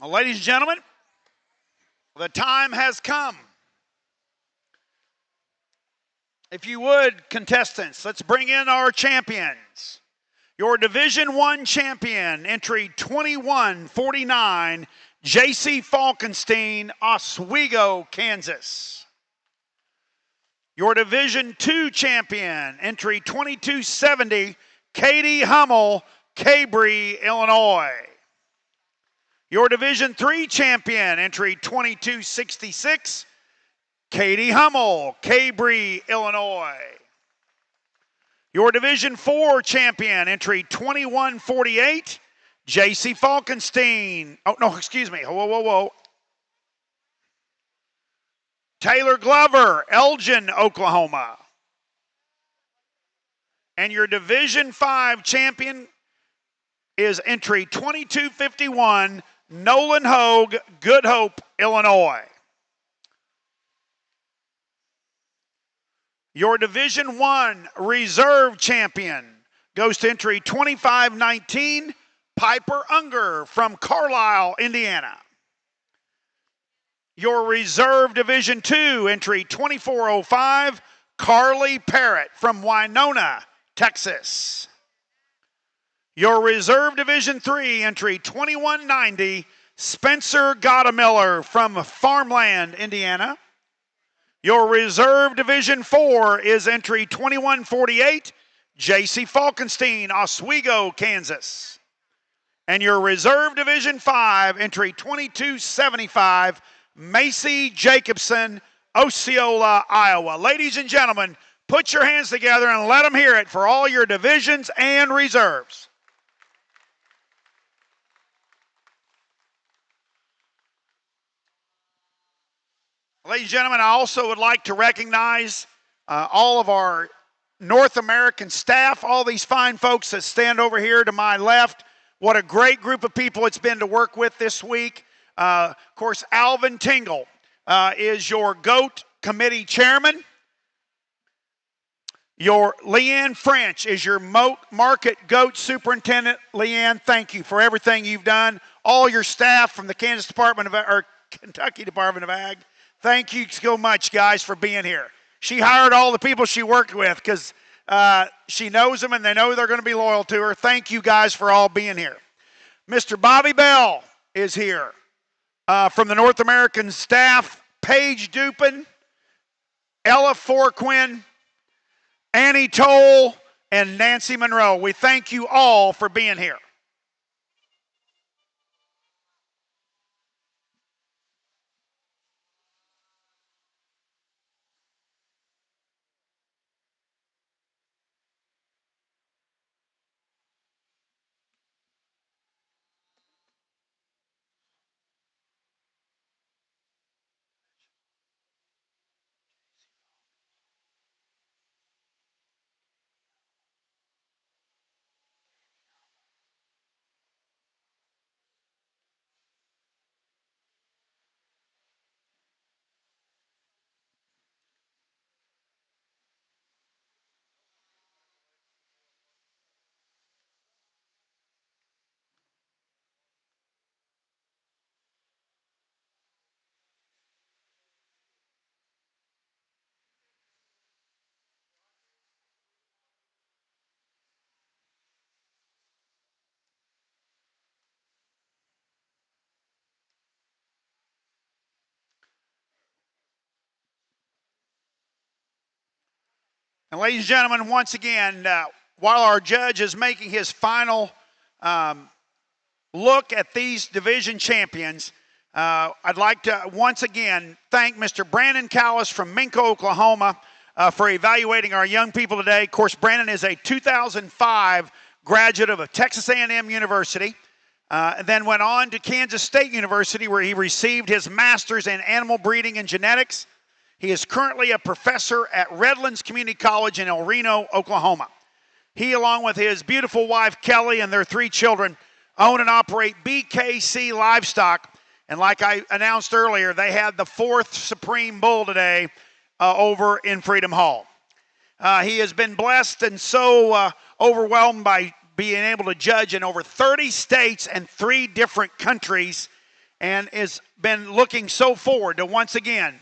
Well, ladies and gentlemen, the time has come. If you would, contestants, let's bring in our champions. Your Division I champion, entry 2149, J.C. Falkenstein, Oswego, Kansas. Your Division II champion, entry 2270, Katie Hummel, Cabri, Illinois. Your Division III champion, entry 2266, Katie Hummel, Cabri, Illinois. Your Division IV champion, entry 2148, J.C. Falkenstein. Oh, no, excuse me. Whoa. Taylor Glover, Elgin, Oklahoma. And your Division V champion is entry 2251, Nolan Hogue, Good Hope, Illinois. Your Division I reserve champion goes to entry 2519, Piper Unger from Carlisle, Indiana. Your reserve Division II entry 2405, Carly Parrott from Winona, Texas. Your reserve Division III entry 2190, Spencer Gottemiller from Farmland, Indiana. Your reserve Division IV is entry 2148, J.C. Falkenstein, Oswego, Kansas. And your reserve Division V, entry 2275, Macy Jacobson, Osceola, Iowa. Ladies and gentlemen, put your hands together and let them hear it for all your divisions and reserves. Ladies and gentlemen, I also would like to recognize all of our North American staff, all these fine folks that stand over here to my left. What a great group of people it's been to work with this week. Of course, Alvin Tingle is your GOAT committee chairman. Your Leanne French is your market GOAT superintendent. Leanne, thank you for everything you've done. All your staff from the Kentucky Department of Ag. Thank you so much, guys, for being here. She hired all the people she worked with because she knows them and they know they're going to be loyal to her. Thank you, guys, for all being here. Mr. Bobby Bell is here from the North American staff. Paige Dupin, Ella Forquin, Annie Toll, and Nancy Monroe. We thank you all for being here. And ladies and gentlemen, once again, while our judge is making his final look at these division champions, I'd like to once again thank Mr. Brandon Callis from Minco, Oklahoma, for evaluating our young people today. Of course, Brandon is a 2005 graduate of Texas A&M University, and then went on to Kansas State University, where he received his master's in animal breeding and genetics. He is currently a professor at Redlands Community College in El Reno, Oklahoma. He, along with his beautiful wife, Kelly, and their 3 children, own and operate BKC Livestock. And like I announced earlier, they had the 4th Supreme Bull today over in Freedom Hall. He has been blessed and so overwhelmed by being able to judge in over 30 states and 3 different countries. and has been looking so forward to once again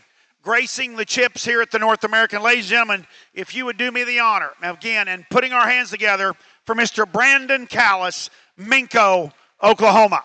gracing the chips here at the North American. Ladies and gentlemen, if you would do me the honor, again, and putting our hands together for Mr. Brandon Callis, Minco, Oklahoma.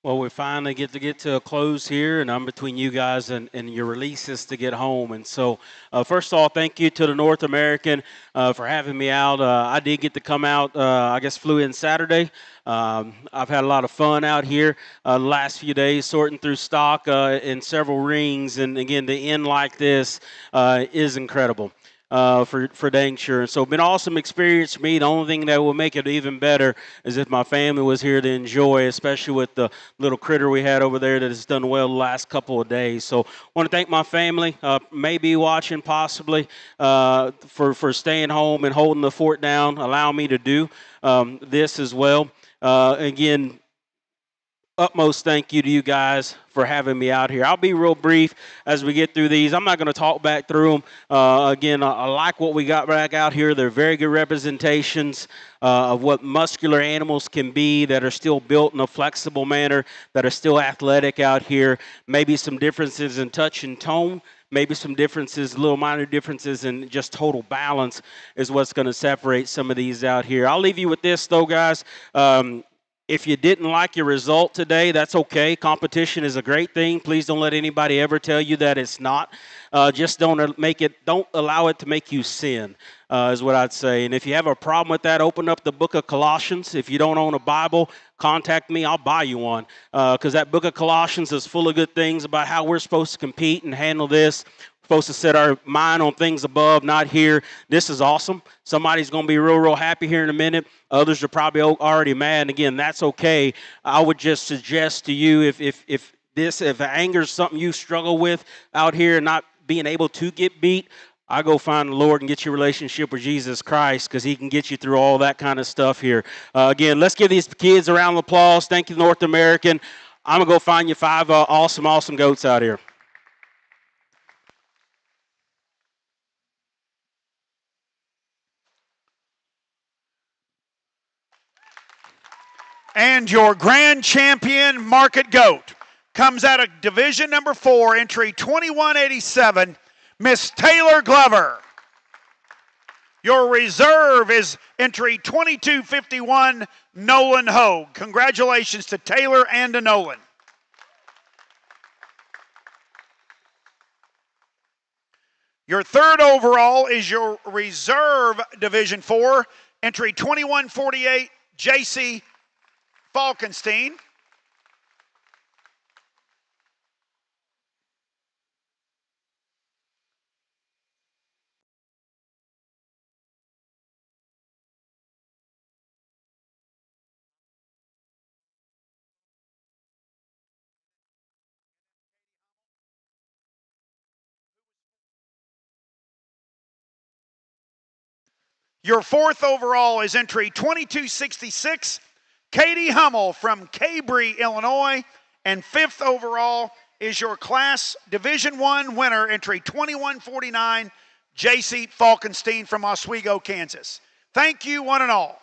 Well, we finally get to a close here, and I'm between you guys and your releases to get home. And so, first of all, thank you to the North American for having me out. I did get to come out. I guess flew in Saturday. I've had a lot of fun out here the last few days, sorting through stock in several rings. And again, the end like this is incredible. For dang sure. And so it's been an awesome experience for me. The only thing that will make it even better is if my family was here to enjoy, especially with the little critter we had over there that has done well the last couple of days. So I want to thank my family, maybe watching possibly, for staying home and holding the fort down, allowing me to do this as well. Again, utmost thank you to you guys for having me out here. I'll be real brief as we get through these. I'm not going to talk back through them. Again, I like what we got back out here. They're very good representations of what muscular animals can be that are still built in a flexible manner, that are still athletic out here. Maybe some differences in touch and tone. Maybe some differences, little minor differences in just total balance is what's going to separate some of these out here. I'll leave you with this, though, guys. If you didn't like your result today, that's okay. Competition is a great thing. Please don't let anybody ever tell you that it's not. Just don't allow it to make you sin, is what I'd say. And if you have a problem with that, open up the book of Colossians. If you don't own a Bible, contact me. I'll buy you one, because that book of Colossians is full of good things about how we're supposed to compete and handle this. Supposed to set our mind on things above, not here. This is awesome. Somebody's going to be real happy here in a minute. Others are probably already mad. And again, that's okay. I would just suggest to you, if anger is something you struggle with out here and not being able to get beat, I go find the Lord and get your relationship with Jesus Christ, because he can get you through all that kind of stuff here. Again, let's give these kids a round of applause. Thank you, North American. I'm going to go find you 5 awesome goats out here. And your grand champion market goat comes out of division number 4, entry 2187, Miss Taylor Glover. Your reserve is entry 2251, Nolan Hogue. Congratulations to Taylor and to Nolan. Your third overall is your reserve division 4, entry 2148, JC Falkenstein. Your fourth overall is entry 2266, Katie Hummel from Cabry, Illinois. And fifth overall is your Class Division I winner, entry 2149, J.C. Falkenstein from Oswego, Kansas. Thank you, one and all.